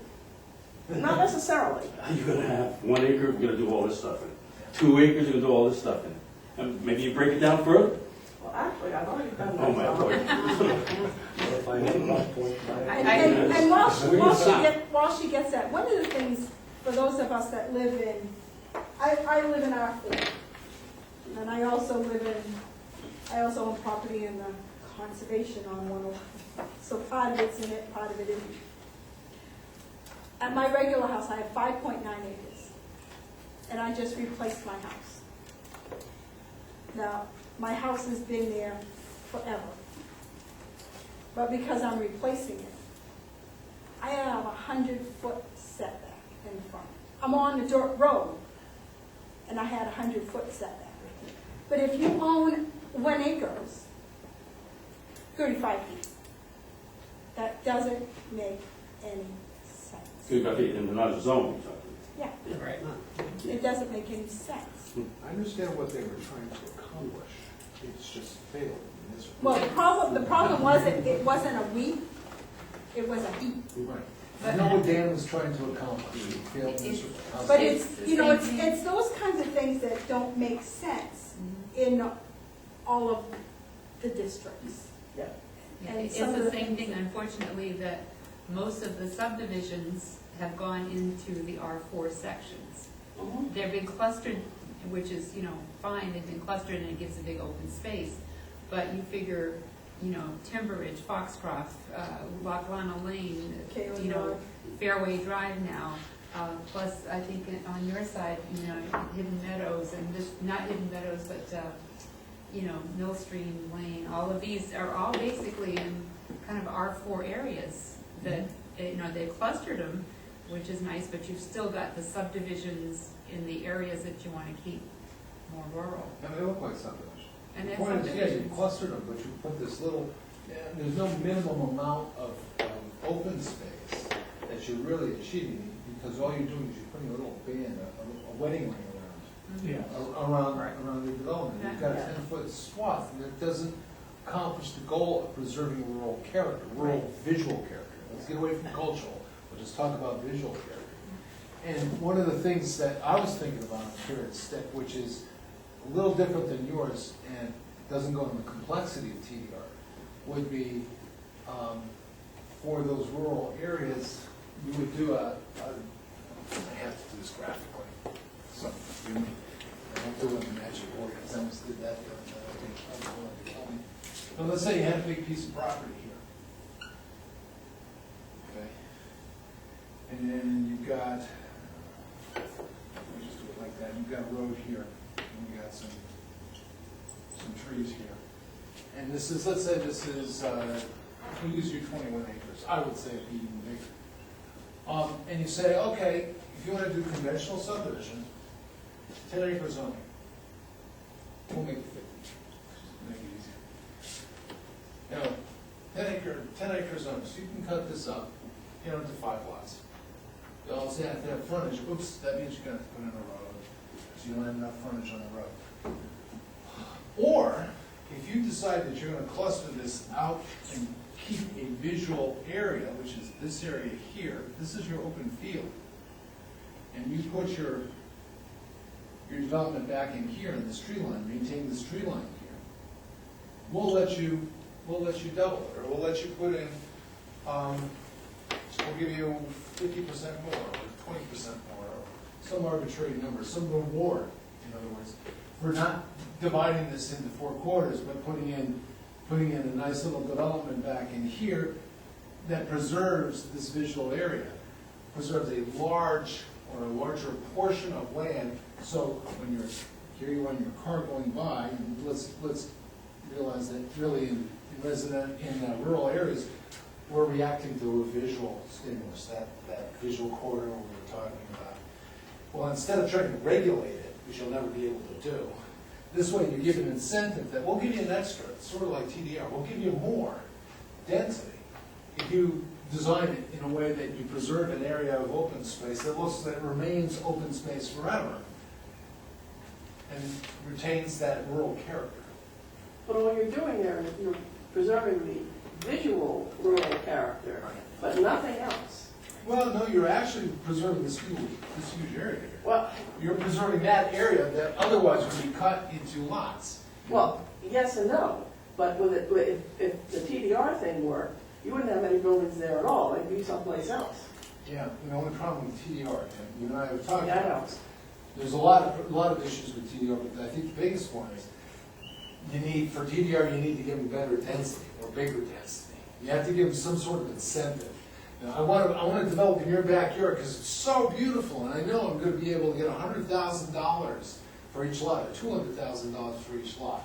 Not necessarily. You're going to have 1 acre, you're going to do all this stuff in it. 2 acres, you're going to do all this stuff in it. Maybe you break it down further? Well, actually, I've already done that. Oh, my Lord. If I had about 0.9. And Where do you stop? while she gets that, one of the things, for those of us that live in, I live in R4. And I also own property in the conservation on 111. So part of it's in it, part of it isn't. At my regular house, I have 5.9 acres. And I just replaced my house. Now, my house has been there forever. But because I'm replacing it, I have 100-foot setback in front. I'm on the dirt road, and I had 100-foot setback. But if you own 1 acre, 35 feet. That doesn't make any sense. 35 feet, and we're not zoning, so. Yeah, Right. it doesn't make any sense. I understand what they were trying to accomplish, it's just failed miserably. Well, the problem was that it wasn't a we, it was a he. Right. I know what Dan was trying to accomplish, it failed miserably. But It's it's, the you know, same it's those kinds of things that don't make sense in all of the districts. Yeah. Yeah, And it's some of the the same things thing, unfortunately, that most of the subdivisions have gone into the R4 sections. They've been clustered, which is, you know, fine, they've been clustered and it gives a big open space. But you figure, you know, Timberidge, Foxcroft, Lackawanna Lane, Caroline you know, Drive. Fairway Drive now, plus I think on your side, you know, Hidden Meadows and this, not Hidden Meadows, but, you know, Millstream Lane, all of these are all basically in kind of R4 areas that, you know, they've clustered them, which is nice, but you've still got the subdivisions in the areas that you want to keep more rural. And they look like subdivisions. And The they're point is, yeah, you subdivisions. clustered them, but you put this little, there's no minimum amount of open space that you're really achieving, because all you're doing is you're putting a little band, a wedding ring Yeah. around the development. You've got a Yeah. 10-foot swath, and it doesn't accomplish the goal of preserving rural character, rural visual character. Let's get away from cultural, we'll just talk about visual character. And one of the things that I was thinking about here at STIC, which is a little different than yours, and doesn't go into the complexity of TDR, would be for those rural areas, you would do I have to do this graphically, so forgive me. I don't do it in the magic order, because I almost did that the other day. I think I was going to kill me. But let's say you had a big piece of property here. Okay? And then you've got, let me just do it like that, you've got a road here, and you've got some trees here. And this is, let's say this is, we'll use your 21 acres, I would say it'd be even bigger. And you say, okay, if you want to do conventional subdivision, 10 acres only. We'll make it 50, just make it easier. You know, 10 acres only, so you can cut this up, you know, into 5 lots. You also have to have frontage, oops, that means you're gonna have to put in a road, so you don't have enough frontage on the road. Or, if you decide that you're gonna cluster this out and keep a visual area, which is this area here, this is your open field, and you put your development back in here in this tree line, maintain this tree line here, we'll let you double it, or we'll let you put in, we'll give you 50% more, or 20% more, or some arbitrary number, some reward, in other words, for not dividing this into 4 quarters, but putting in a nice little development back in here that preserves this visual area, preserves a large or a larger portion of land. So when here you are in your car going by, and let's realize that really in rural areas, we're reacting to a visual stimulus, that visual corridor we were talking about. Well, instead of trying to regulate it, which you'll never be able to do, this way you give an incentive that we'll give you an extra, sort of like TDR, we'll give you more density if you design it in a way that you preserve an area of open space that remains open space forever and retains that rural character. But all you're doing there is you're preserving the visual rural character, but nothing else. Well, no, you're actually preserving this huge area here. Well, You're preserving that area that otherwise would be cut into lots. well, yes and no, but with it, if the TDR thing worked, you wouldn't have many buildings there at all, they'd be someplace else. Yeah, the only problem with TDR, and you and I were talking Yeah, I about, know. there's a lot of issues with TDR, but I think the biggest one is, for TDR, you need to give them better density, or bigger density. You have to give them some sort of incentive. Now, I want to develop in your backyard, because it's so beautiful, and I know I'm gonna be able to get $100,000 for each lot, or $200,000 for each lot.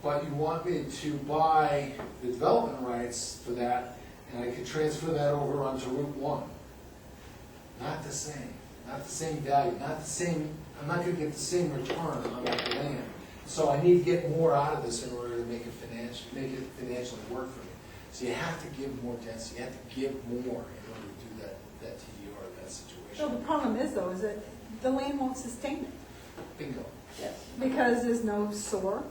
But you want me to buy the development rights for that, and I could transfer that over onto Route 1. Not the same value, not the same, I'm not gonna get the same return on that land. So I need to get more out of this in order to make it financially work for me. So you have to give more density, you have to give more in order to do that TDR, that So situation. the problem is though, is that the land won't sustain it, Bingo. Yes. because there's no soar.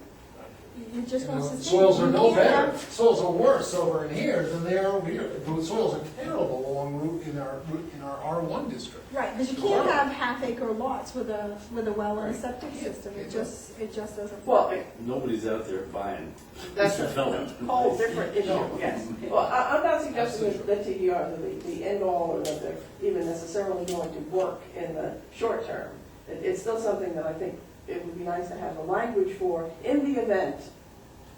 It just You won't know, sustain. soils are You no can't better, have- soils are worse over in here than they are over here. The soils are terrible along route in our R1 district. Right, but you can't have half-acre lots with a well and a septic system, it just doesn't. Well, Nobody's out there buying that's this a development. whole different issue, No. yes. Well, I'm not suggesting that TDR is the end all, or that they're even necessarily going to work in the short term. It's still something that I think it would be nice to have the language for, in the event,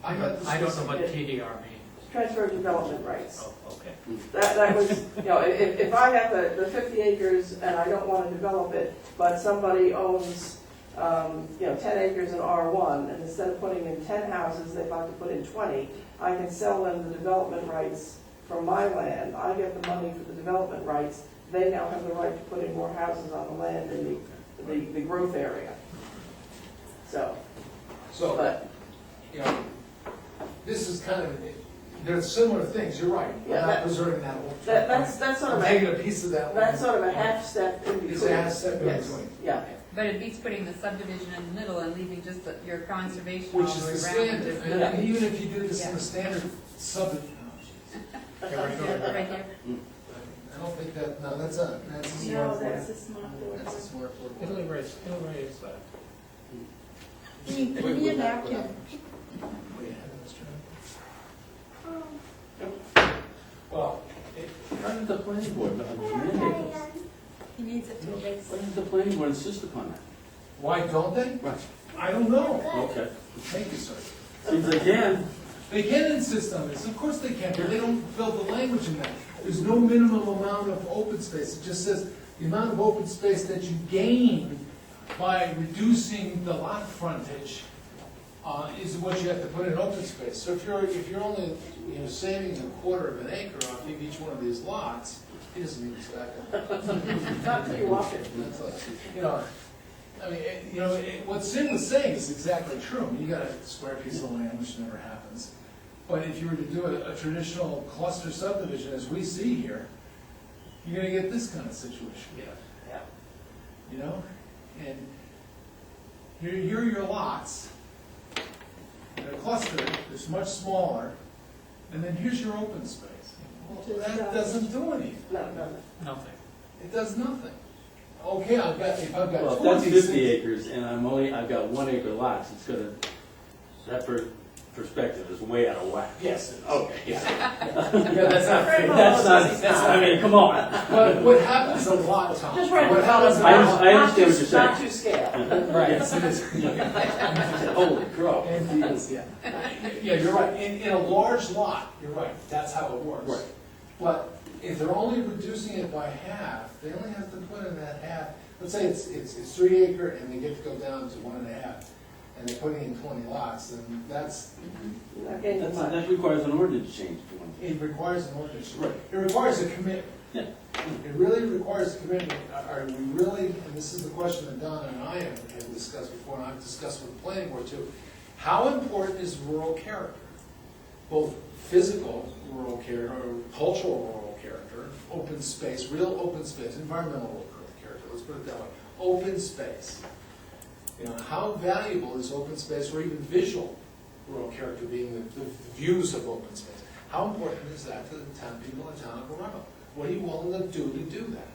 I got this. I don't know what TDR means. transfer of development rights. Oh, okay. That was, you know, if I have the 50 acres and I don't want to develop it, but somebody owns, 10 acres in R1, and instead of putting in 10 houses, they'd like to put in 20, I can sell them the development rights from my land. I get the money for the development rights. They now have the right to put in more houses on the land in the growth area. So, So, but, you know, this is kind of, they're similar things, you're right. We're Yeah, not that- preserving that whole. that's sort I'm of taking a, a piece of that. that's sort of a half step in between. It's a half step in Yes, between. yeah. But it beats putting the subdivision in the middle and leaving just your conservation all Which the way is the around. standard, Just- and even if you do this in Yeah. the standard subdivision, Right here. I don't think that, no, that's a No, smart that's word. a smart board. That's a smart word. It'll erase that. You need a napkin. Well, Why did the planning board mandate this? He needs it to erase. Why did the planning board insist upon that? why don't they? Right, I don't know. okay. Thank you, sir. Seems they can. They can insist on this, of course they can, but they don't build the language in that. There's no minimum amount of open space, it just says the amount of open space that you gain by reducing the lot frontage is what you have to put in open space. So if you're only, saving a quarter of an acre off of each one of these lots, he doesn't even stack Not till you walk it. what Sid was saying is exactly true. I mean, you got a square piece of land, which never happens. But if you were to do a traditional cluster subdivision, as we see here, you're gonna get this kind of situation. Yeah. You know? And here are your lots. They're clustered, it's much smaller, and then here's your open space. Well, that doesn't do anything. No, no, no. Nothing. It does nothing. Okay, if I've got Well, if two of that's these 50 things. acres and I've got 1 acre lots, it's gonna, that perspective is way out of whack. Yes. Okay. Yeah, that's not fair. That's not, I mean, come on. But what happens a lot, Tom? Just right, what happens a I lot- understand what you're saying. Not to scale. Right, yes, it is. Holy crow. And yes, yeah. Yeah, you're right. In a large lot, you're right, that's how it works. Right. But if they're only reducing it by half, they only have to put in that half. Let's say it's 3 acre and they get to go down to 1.5, and they're putting in 20 lots, then that's, Okay, That requires an ordinance change for one thing. it requires an ordinance. Right. It requires a commitment. Yeah. It really requires a commitment. Are we really, and this is the question that Donna and I have discussed before, and I've discussed with the planning board too, how important is rural character? Both physical rural character, or cultural rural character, open space, real open space, environmental rural character, let's put it that way, open space. How valuable is open space, or even visual rural character being the views of open space? How important is that to the town people in the town of Arundel? What are you willing to do that?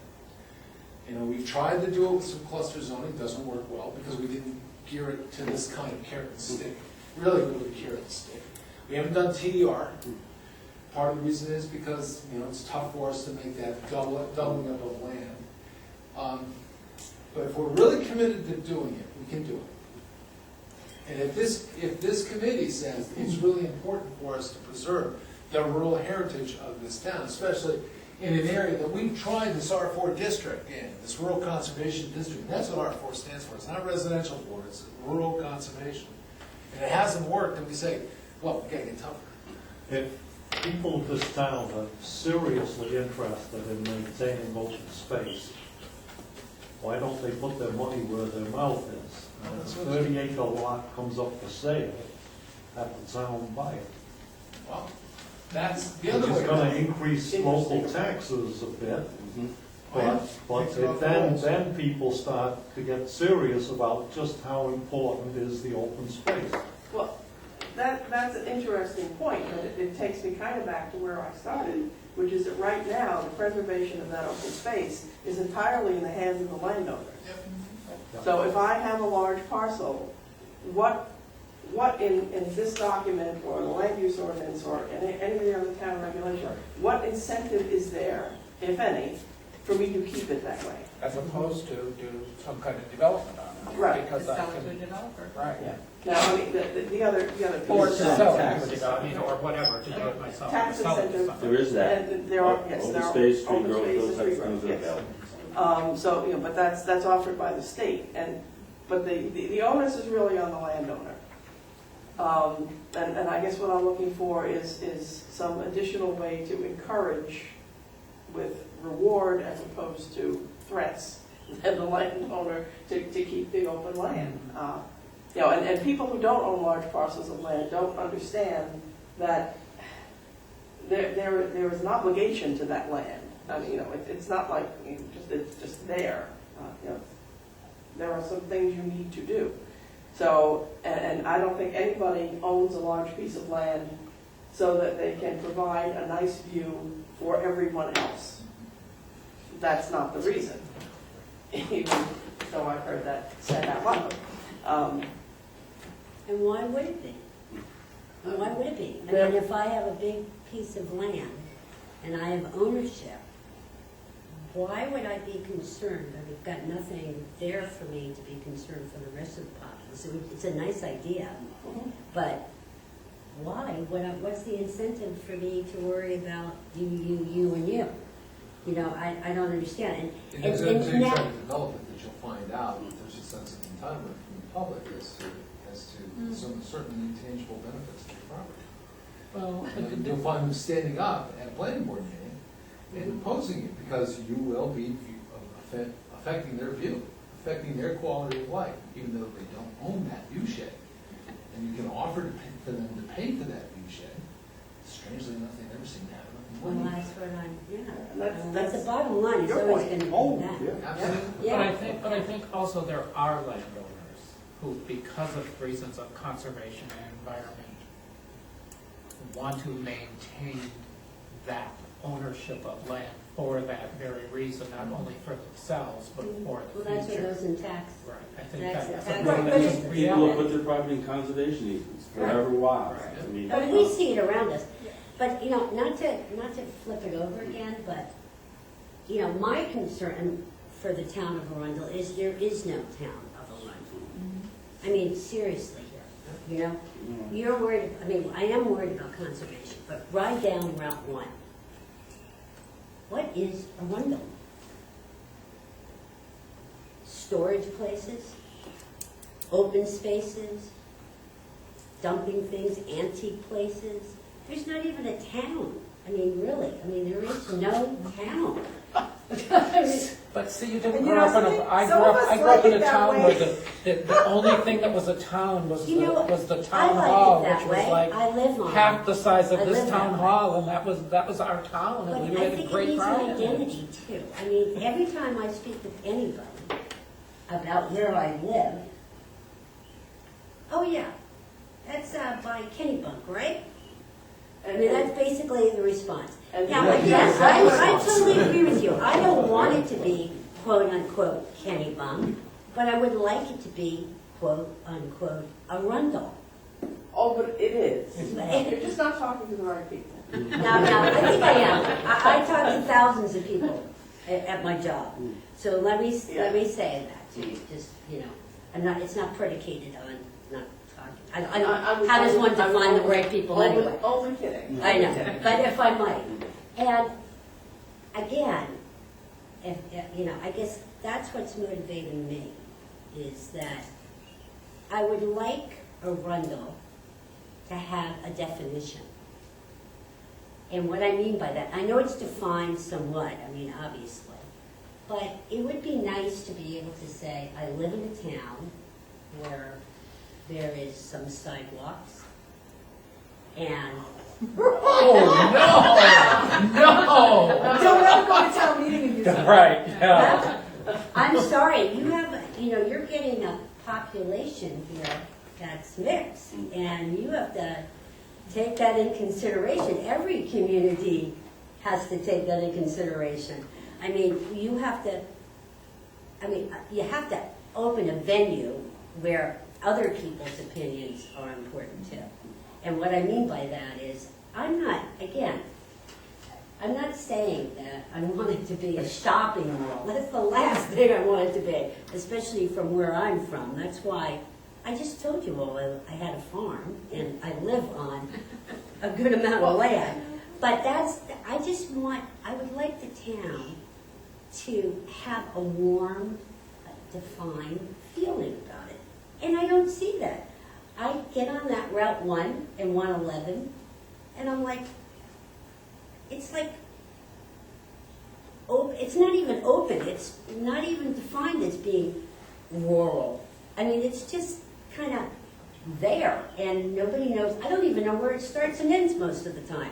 You know, we've tried to do it with some cluster zoning, doesn't work well, because we didn't gear it to this kind of carrot and stick, really carrot and stick. We haven't done TDR. Part of the reason is because, you know, it's tough for us to make that doubling up of land. But if we're really committed to doing it, we can do it. And if this committee says it's really important for us to preserve the rural heritage of this town, especially in an area that we've tried this R4 district in, this rural conservation district, and that's what R4 stands for. It's not residential for, it's rural conservation. And it hasn't worked, and we say, well, we gotta get tougher. If people of this town are seriously interested in maintaining open space, why don't they put their money where their mouth is? And That's a what it is. 30-acre lot comes up for sale, have the town buy it. Well, that's the Which other way. is gonna increase local Interesting. taxes a bit, Oh, yeah. but Takes it off the then rolls. people start to get serious about just how important is the open space. Well, that's an interesting point, but it takes me kind of back to where I started, which is that right now, the preservation of that open space is entirely in the hands of the landowner. So if I have a large parcel, what in this document or the land use ordinance or any of the other town regulation, what incentive is there, if any, for me to keep it that way? As opposed to do some kind of development on it. Right. To Because I sell it to a can, developer. right. Yeah. Now, I mean, the other Or to piece sell tax- it, I mean, or whatever, to do it myself. Tax sell it to incentive. somebody. There is that. And there are, yes, there Open are. space, tree open growth, space those and types tree of things are growth, yes. available. So, you know, but that's offered by the state, but the onus is really on the landowner. And I guess what I'm looking for is some additional way to encourage with reward as opposed to threats and the landowner to keep the open land. You know, and people who don't own large parcels of land don't understand that there is an obligation to that land. I mean, you know, it's not like it's just there. You know, there are some things you need to do. So, and I don't think anybody owns a large piece of land so that they can provide a nice view for everyone else. That's not the reason. Even though I've heard that said out loud. And why would it be? Why would it be? I There- mean, if I have a big piece of land and I have ownership, why would I be concerned? I've got nothing there for me to be concerned for the rest of the populace. It's a nice idea, but why? What's the incentive for me to worry about you, and you? You know, I don't understand. And And, as and, you and try now, to develop it, that you'll find out that there's a sense of entitlement from the public as to some certain intangible benefits of the property. Well, And you'll find them standing up at a planning board meeting and opposing it, because you will be affecting their view, affecting their quality of life, even though they don't own that view shed. And you can offer for them to pay for that view shed. Strangely enough, they never seem to have enough well, money. that's what I'm, And that's that's the bottom line. It's your always point. going to Oh, be that. yeah. Absolutely. Yeah. But I think also there are landowners who, because of reasons of conservation and environment, want to maintain that ownership of land for that very reason, not only for themselves, but for the Well, that's what future. goes in tax. Right, I think That's that's the tax. something Right, that's but just it's- People reality. will put their property in conservation easements forever wild. I mean, But we see it around us. But, you know, not to flip it over again, but, you know, my concern for the town of Arundel is there is no town of Arundel. I mean, seriously here, you know? You're worried, I mean, I am worried about conservation, but ride down Route 1. What is Arundel? Storage places, open spaces, dumping things, antique places. There's not even a town. I mean, really, I mean, there is no town. I mean, But see, you didn't And you grow know up in something? a, I Some grew of up, us I grew up like in it a that town way. where the only thing that was a town was You know what? the I town like hall, it that which was way. like I live on half it. the size of I this live town that way. hall, and that was our town, But and we I had a think it great needs pride an in it. identity too. I mean, every time I speak with anybody about where I live, oh yeah, that's by Kennybunk, right? I mean, that's basically the response. And- Now, Yeah, yes, yeah, I totally agree with you. I don't want it to be quote-unquote Kennybunk, but I would like it to be quote-unquote Arundel. Oh, but it is. Now, You're just not talking to the right people. I think I am. I talk to thousands of people at my job. So let me say that to you, just, it's not predicated on not talking. I don't, how does one define the right people anyway? Only kidding. I know, but if I might. And again, I guess that's what's motivating me, is that I would like Arundel to have a definition. And what I mean by that, I know it's defined somewhat, obviously, but it would be nice to be able to say, I live in a town where there is some sidewalks, and Don't ever go to town meeting and use it. Right, yeah. I'm sorry, you're getting a population here that's mixed, and you have to take that in consideration. Every community has to take that in consideration. You have to open a venue where other people's opinions are important too. And what I mean by that is, I'm not saying that I want it to be a shopping mall. That's the last thing I want it to be, especially from where I'm from. That's why I just told you all I had a farm and I live on a good amount of land. But I would like the town to have a warm, defined feeling about it. And I don't see that. I get on that Route 1 and 111, and I'm like, it's like, it's not even open. It's not even defined as being rural. It's just kind of there, and nobody knows. I don't even know where it starts and ends most of the time,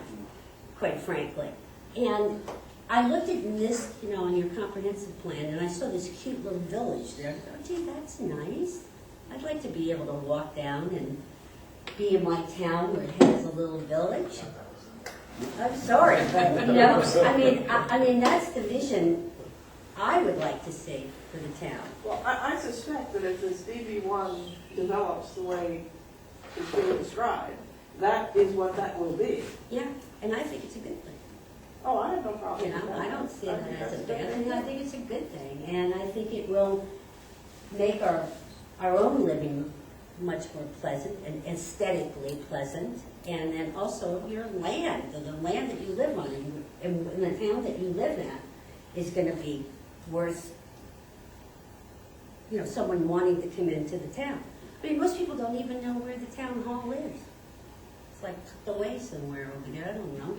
quite frankly. And I looked at this, on your comprehensive plan, and I saw this cute little village there. I thought, gee, that's nice. I'd like to be able to walk down and be in my town where it has a little village. I'm sorry, but that's the vision I would like to see for the town. Well, I suspect that if this DB1 develops the way it's being described, that is what that will be. Yeah, and I think it's a good thing. Oh, I have no problem with that. I don't see that think as a that's bad thing. I think it's a good thing, and I think it will make our own living much more pleasant and aesthetically pleasant, and then also your land, the land that you live on, and the town that you live in, is going to be worth, someone wanting to come into the town. Most people don't even know where the town hall is. It's like tucked away somewhere over there. I don't know.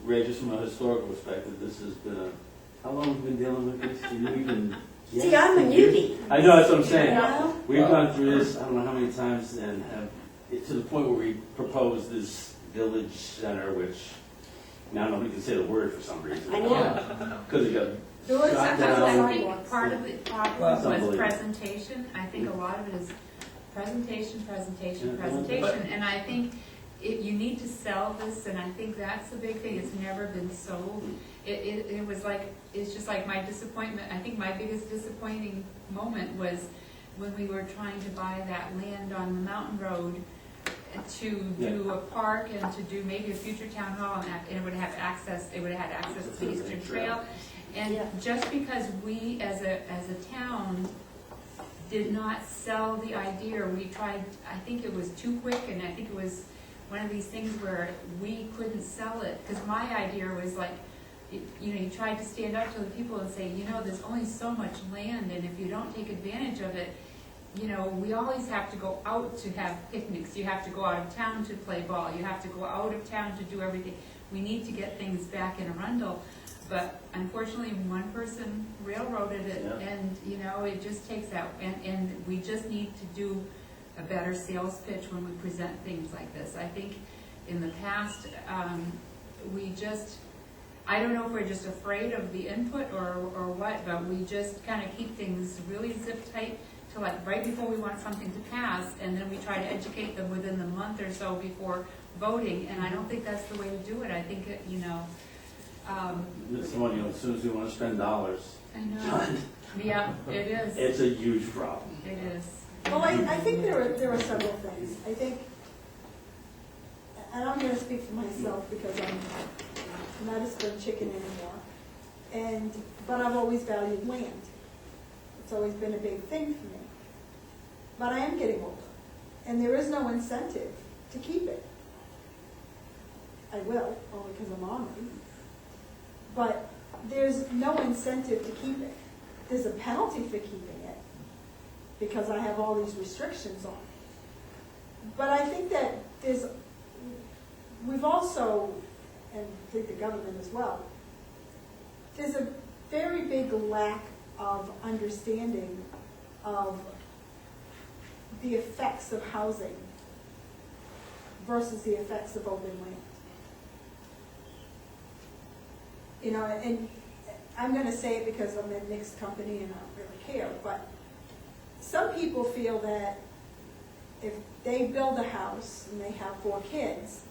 Ray, just from a historical perspective, this has been how long have we been dealing with this? Can you even guess? See, I'm a newbie. I know, that's what I'm saying. know? We've gone through this, I don't know how many times, and have, to the point where we proposed this village center, which now nobody can say the word for some reason. I know. Because it got There was shot sometimes down. I I think part of the problem Well, was presentation. I think a lot of it is presentation. Yeah. And I think you need to sell this, and I think that's the big thing. It's never been sold. It was like, it's just like my disappointment. I think my biggest disappointing moment was when we were trying to buy that land on the mountain road to do a park and to do maybe a future town hall, and it would have access, to the Eastern Trail. And just because we as a town did not sell the idea, we tried, I think it was too quick, and I think it was one of these things where we couldn't sell it, because my idea was like, you tried to stand up to the people and say, there's only so much land, and if you don't take advantage of it, we always have to go out to have picnics. You have to go out of town to play ball. You have to go out of town to do everything. We need to get things back in Arundel. But unfortunately, one person railroaded it, and, it just takes that. And we just need to do a better sales pitch when we present things like this. I think in the past, I don't know if we're just afraid of the input or what, but we just kind of keep things really zip tight to like right before we want something to pass, and then we try to educate them within the month or so before voting, and I don't think that's the way to do it. I think, It's the one, as soon as we want to spend dollars, I know. Yeah, it is. it's a huge problem. It is. Well, I think there are several things. I think, and I'm gonna speak for myself because I'm not a spring chicken anymore. But I've always valued land. It's always been a big thing for me. But I am getting older, and there is no incentive to keep it. I will, only because I'm on it. But there's no incentive to keep it. There's a penalty for keeping it, because I have all these restrictions on it. But I think that we've also, and I think the government as well, there's a very big lack of understanding of the effects of housing versus the effects of open land. You know, and I'm going to say it because I'm in Nick's company and I don't really care, but some people feel that if they build a house and they have 4 kids,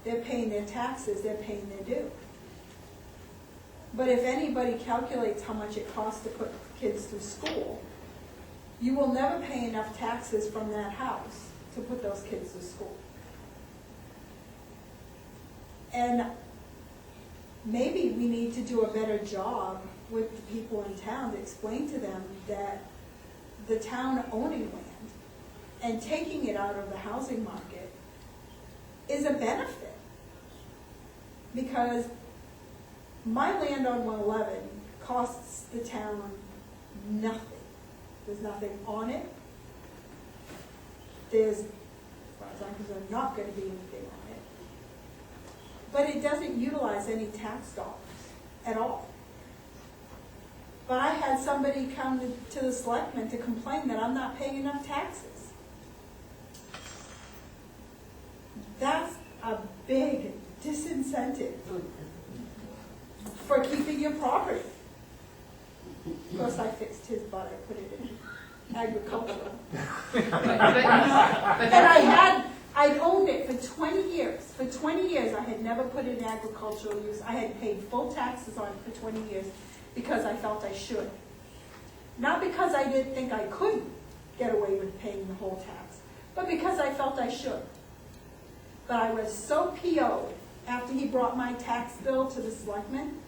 they're paying their taxes, they're paying their due. But if anybody calculates how much it costs to put kids through school, you will never pay enough taxes from that house to put those kids to school. And maybe we need to do a better job with the people in town to explain to them that the town owning land and taking it out of the housing market is a benefit. Because my land on 111 costs the town nothing. There's nothing on it. There's, as far as I'm concerned, not going to be anything on it. But it doesn't utilize any tax dollars at all. But I had somebody come to the selectmen to complain that I'm not paying enough taxes. That's a big disincentive for keeping your property. Of course, I fixed his butt. I put it in agricultural. And I'd owned it for 20 years. For 20 years, I had never put it in agricultural use. I had paid full taxes on it for 20 years because I felt I should. Not because I didn't think I couldn't get away with paying the whole tax, but because I felt I should. But I was so PO'd after he brought my tax bill to the selectmen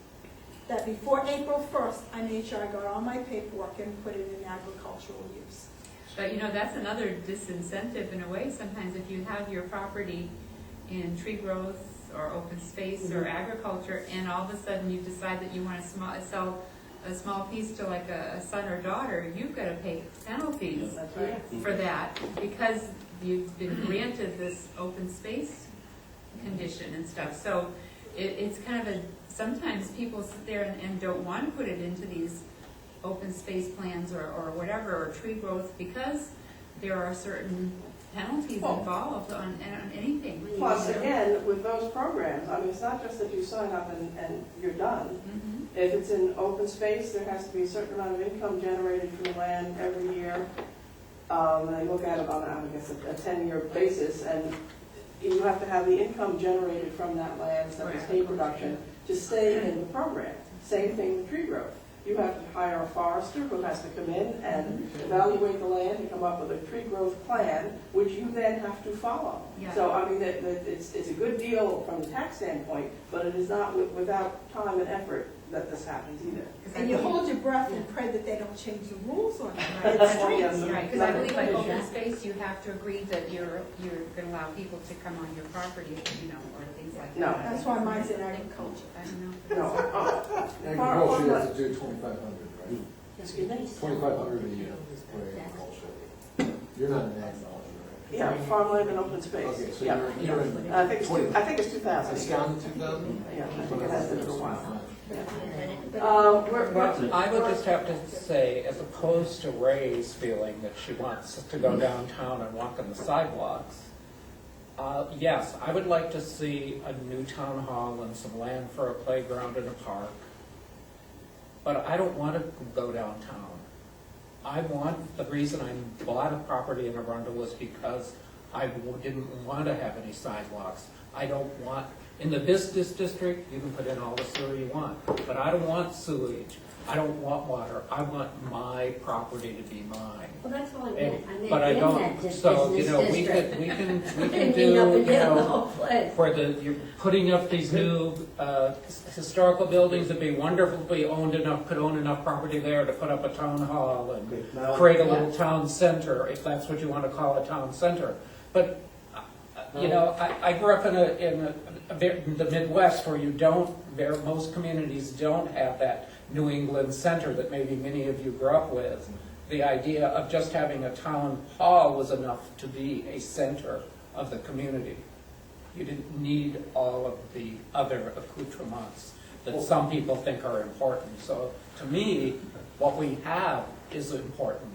that before April 1st, I made sure I got all my paperwork and put it in agricultural use. But you know, that's another disincentive in a way. Sometimes if you have your property in tree growth or open space or agriculture, and all of a sudden you decide that you want to sell a small piece to like a son or daughter, you've got to pay penalties for that because you've been granted this open space condition and stuff. So it's kind of sometimes people sit there and don't want to put it into these open space plans or whatever, or tree growth, because there are certain penalties involved on anything. Plus, again, with those programs, I mean, it's not just that you sign up and you're done. Mm-hmm. If it's in open space, there has to be a certain amount of income generated from the land every year. And I look at it on, I guess, a 10-year basis, and you have to have the income generated from that land, such as hay production, to stay in the program. Same thing with tree growth. You have to hire a forester who has to come in and evaluate the land and come up with a tree growth plan, which you then have to follow. Yeah. So, I mean, it's a good deal from the tax standpoint, but it is not without time and effort that this happens either. And you hold your breath and pray that they don't change the rules on it. Right, because I believe like open space, you have to agree that you're going to allow people to come on your property, you know, or things like that. No. That's why mine's in agriculture. I don't know. No. Agriculture, you have to do 2,500, right? Excuse me? 2,500 a year for agriculture. You're not in agriculture, right? Yeah, farmland and open space. Okay, so Yeah. you're in. I think it's 2,000. It's down to 2,000? Yeah, I think it has been for a while. I would just have to say, as opposed to Ray's feeling that she wants to go downtown and walk on the sidewalks, yes, I would like to see a new town hall and some land for a playground and a park. But I don't want to go downtown. The reason I bought a property in Arundel was because I didn't want to have any sidewalks. I don't want, in the business district, you can put in all the sewer you want, but I don't want sewage, I don't want water, I want my property to be mine. Well, that's all I And- meant. I meant But I in don't, that business so, you know, we district. can I do, didn't mean up you and down the know, whole place. for you're putting up these new historical buildings, it'd be wonderful if we could own enough property there to put up a town hall and Okay, now, create a little town center, if that's what you want to call a town center. But, you know, I grew up in the Midwest where most communities don't have that New England center that maybe many of you grew up with. The idea of just having a town hall was enough to be a center of the community. You didn't need all of the other accoutrements that some people think are important. So to me, what we have is important.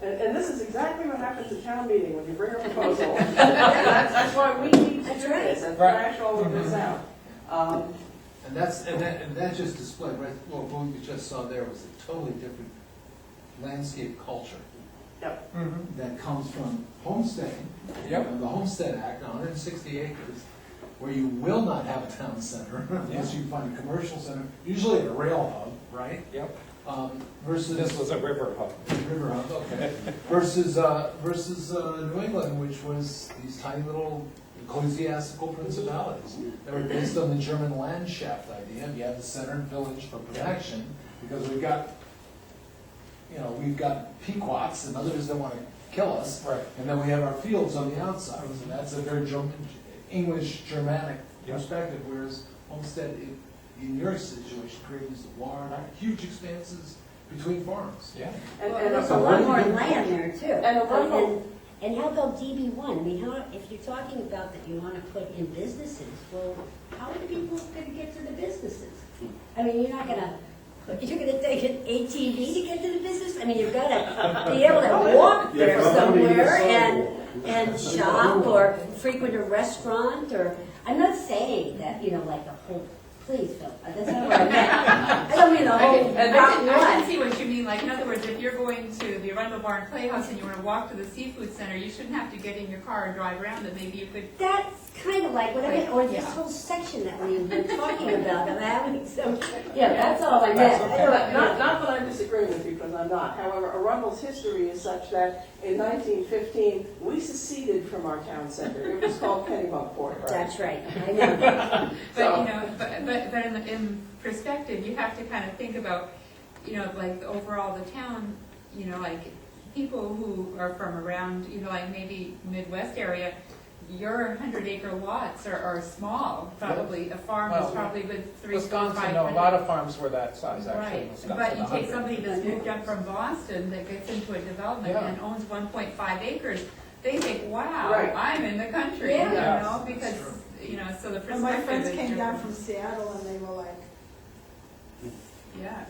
And this is exactly what happens at town meeting when you bring a proposal. That's why we need to do this and thrash all of this out. And that just displayed, right, well, what we just saw there was a totally different landscape culture Yep. that comes from homesteading. Yep. The Homestead Act, 160 acres, where you will not have a town center unless you find a commercial center, usually at a rail hub, right? Yep. Versus This was a river hub. River Hub, okay. Versus New England, which was these tiny little ecclesiastical principalities that were based on the German Landschaft idea. And you have the center and village for protection because we've got Pequots and others that want to kill us. Right. And then we have our fields on the outside. And that's a very English Germanic perspective, whereas Homestead, in your situation, creates huge expanses between farms. Yeah. And There's a lot more land there too. And a rumble. And how about DB1? I mean, if you're talking about that you want to put in businesses, well, how are the people going to get to the businesses? I mean, you're going to take an ATV to get to the business? I mean, you've got to be able to walk there somewhere and shop or frequent a restaurant or, I'm not saying that, like the whole, please, Phil, that's not what I meant. I don't mean the whole I Route can 1. see what you mean, like, in other words, if you're going to the Arundel Barn Playhouse and you want to walk to the seafood center, you shouldn't have to get in your car and drive around it, maybe you could. That's kind of like what I meant, or this Yeah. whole section that we've been talking about, of having some, that's all I meant. Not that I'm disagreeing with you, because I'm not. However, Arundel's history is such that in 1915, we seceded from our town center. It was called Kennebunkport. That's right, I know. But in perspective, you have to kind of think about, like overall the town, like people who are from around, like maybe Midwest area, your 100-acre lots are small, probably. A farm is Well, probably with 300 to Wisconsin, 500. a lot of farms were that size actually in Right, Wisconsin. but you take 100. somebody that's moved up from Boston that gets into a development Yeah. and owns 1.5 acres, they think, wow, Right. I'm in the country, Yeah. Yes, because, so the And perspective my friends is came down different. from Seattle and they were like, Yeah.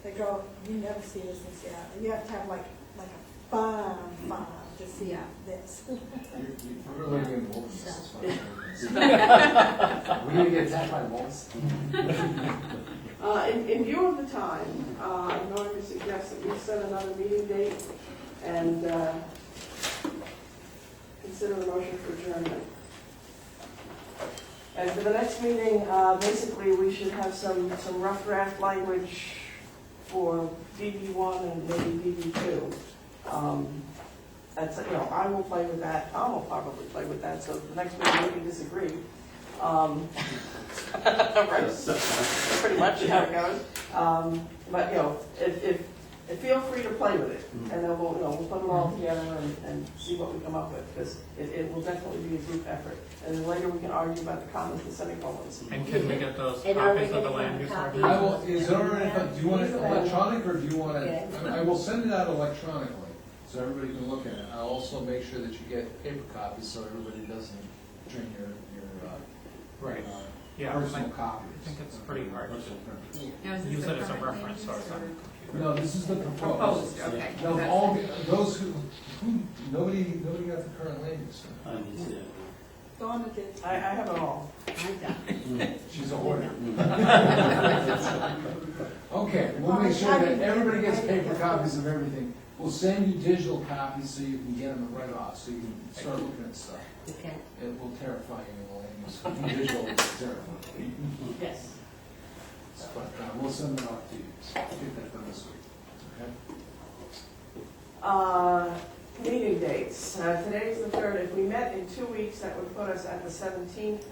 they go, you never see this in Seattle. You have to have like a farm to see Yeah. this. We're living in wolves. We're going to get attacked by wolves. In view of the time, I'm going to suggest that we set another meeting date and consider a motion for adjournment. And for the next meeting, basically, we should have some rough draft language for DB1 and maybe DB2. That's, I will play with that. Tom will probably play with that, so the next meeting we can disagree. Right? That's pretty much how it goes. But, if feel free to play with it, and then we'll put it all together and see what we come up with, because it will definitely be a group effort. And then later we can argue about the commas and semicolons. And can we get those And are we copies of the gonna land have use copies? ordinance? Is it all right if do you want it electronic or do you want Yeah. it? I will send it out electronically so everybody can look at it. I'll also make sure that you get paper copies so everybody doesn't drain your Right. Yeah, personal I copies. think it's pretty hard to Now, is this use the it as a current land reference use source on or- the computer. No, this is the proposed. Proposed, okay. No, That's- all those who nobody got the current land use. Donna did. I have it all. She's a hoarder. Okay, we'll make sure that everybody gets paper copies of everything. We'll send you digital copies so you can get them right off, so you can start looking at stuff. Okay. It will terrify you, Elaine, so digital is terrifying. Yes. But we'll send them off to you, so get that done this week, okay? Meeting dates. Today's the 3rd. If we met in 2 weeks, that would put us at the 17th,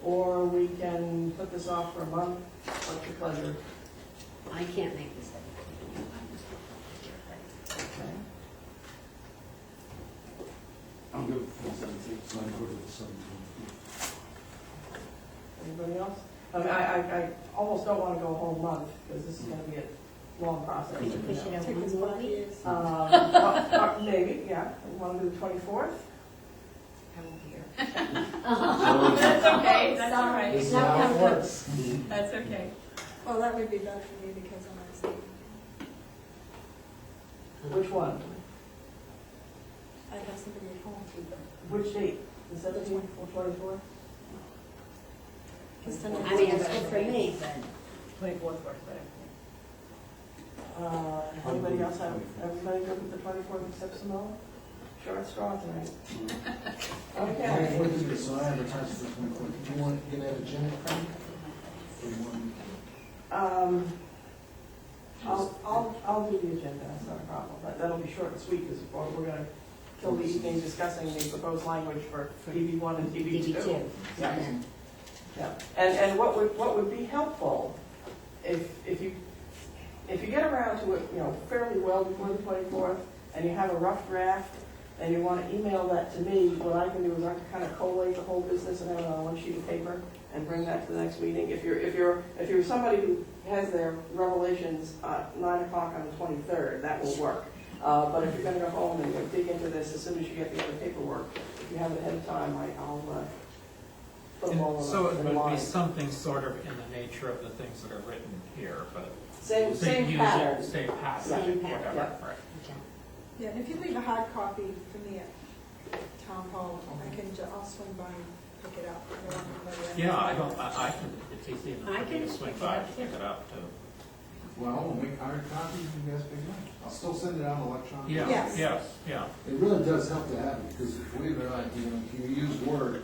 or we can put this off for a month. What's your pleasure? I can't make this. Okay. I'm good for the 17th. So I'm good with the 17th. Anybody else? I mean, I almost don't want to go a whole month, because this is going to be a long process. Could you push it over Take us one more 5 week? years. Maybe, yeah. You want to do the 24th? I won't be here. That's okay, that's all right. This is how it works. That's okay. Well, that would be better for me because I'm on state. Which one? I'd have somebody at home too. Which date? The 17th or 24th? Just to know I mean, it's what's good for me, but 24th works better. Anybody else have, everybody good with the 24th except Simone? Short straw tonight. Okay. What is it, so I advertise for the 24th. Do you want to get an agenda, Frank? Or you want- I'll do the agenda, that's not a problem, but that'll be short and sweet, because we're gonna kill the evening discussing the proposed language for DB1 and DB2. DB2. Yeah. Yeah, and what would be helpful, if you get around to it, fairly well before the 24th, and you have a rough draft, and you want to email that to me, what I can do is I can kind of collate the whole business and have it on one sheet of paper and bring that to the next meeting. If you're somebody who has their revelations at 9 o'clock on the 23rd, that will work. But if you're going to go home and dig into this as soon as you get the other paperwork, if you have it ahead of time, I'll put them all So it in would be line. something sort of in the nature of the things that are written here, but Same using pattern. same pattern, Same pattern, whatever, yeah. right. Yeah, and if you leave a hard copy for me at town hall, I'll swing by and pick it up. I don't want anybody- Yeah, I can, it's easy enough I for me to can swing pick it by up, and pick it up too. Well, we'll make hard copies, you guys pick them up. I'll still send it out electronically. Yeah, Yes. yeah. It really does help to have it, because believe it or not, you use Word.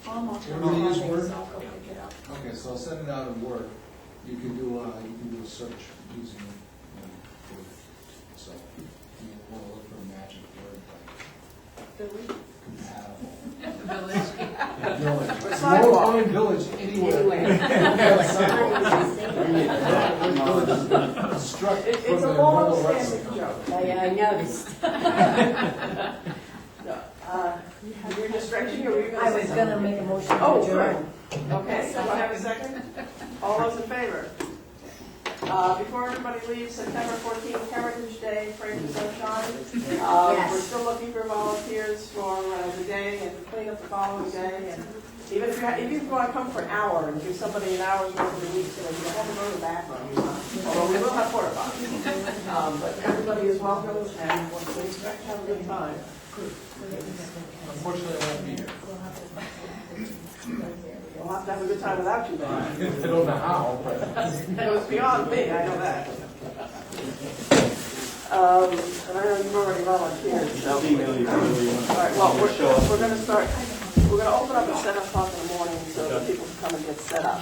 Almost. Everybody use Monday, Word? so I'll go pick it up. Okay, so I'll send it out in Word. You can do a search using Word. So you want to look for a magic word like compatible. Village. Village. For You sidewalk. won't find village anywhere. Struck It's from a the long World Wrestling standing Company. joke. I noticed. You're just stretching, or were you I going to was say gonna something? make a motion to Oh, adjourn. Okay, so I have a second? All those in favor? Before everybody leaves, September 14th, Heritage Day, pray for sunshine. Yes. We're still looking for volunteers for the day and to clean up the following day. And even if you want to come for an hour and give somebody an hour's work of the week, so they don't have to go to the bathroom. Although we will have porta potties. But everybody is welcome, and we expect to have a good time. Unfortunately, I won't be here. We'll have to have a good time without you then. I don't know how, but. It was beyond me, I know that. And I know you've already volunteered, so. I'll email you. All right, well, we're gonna open up at 7 o'clock in the morning so that people can come and get set up.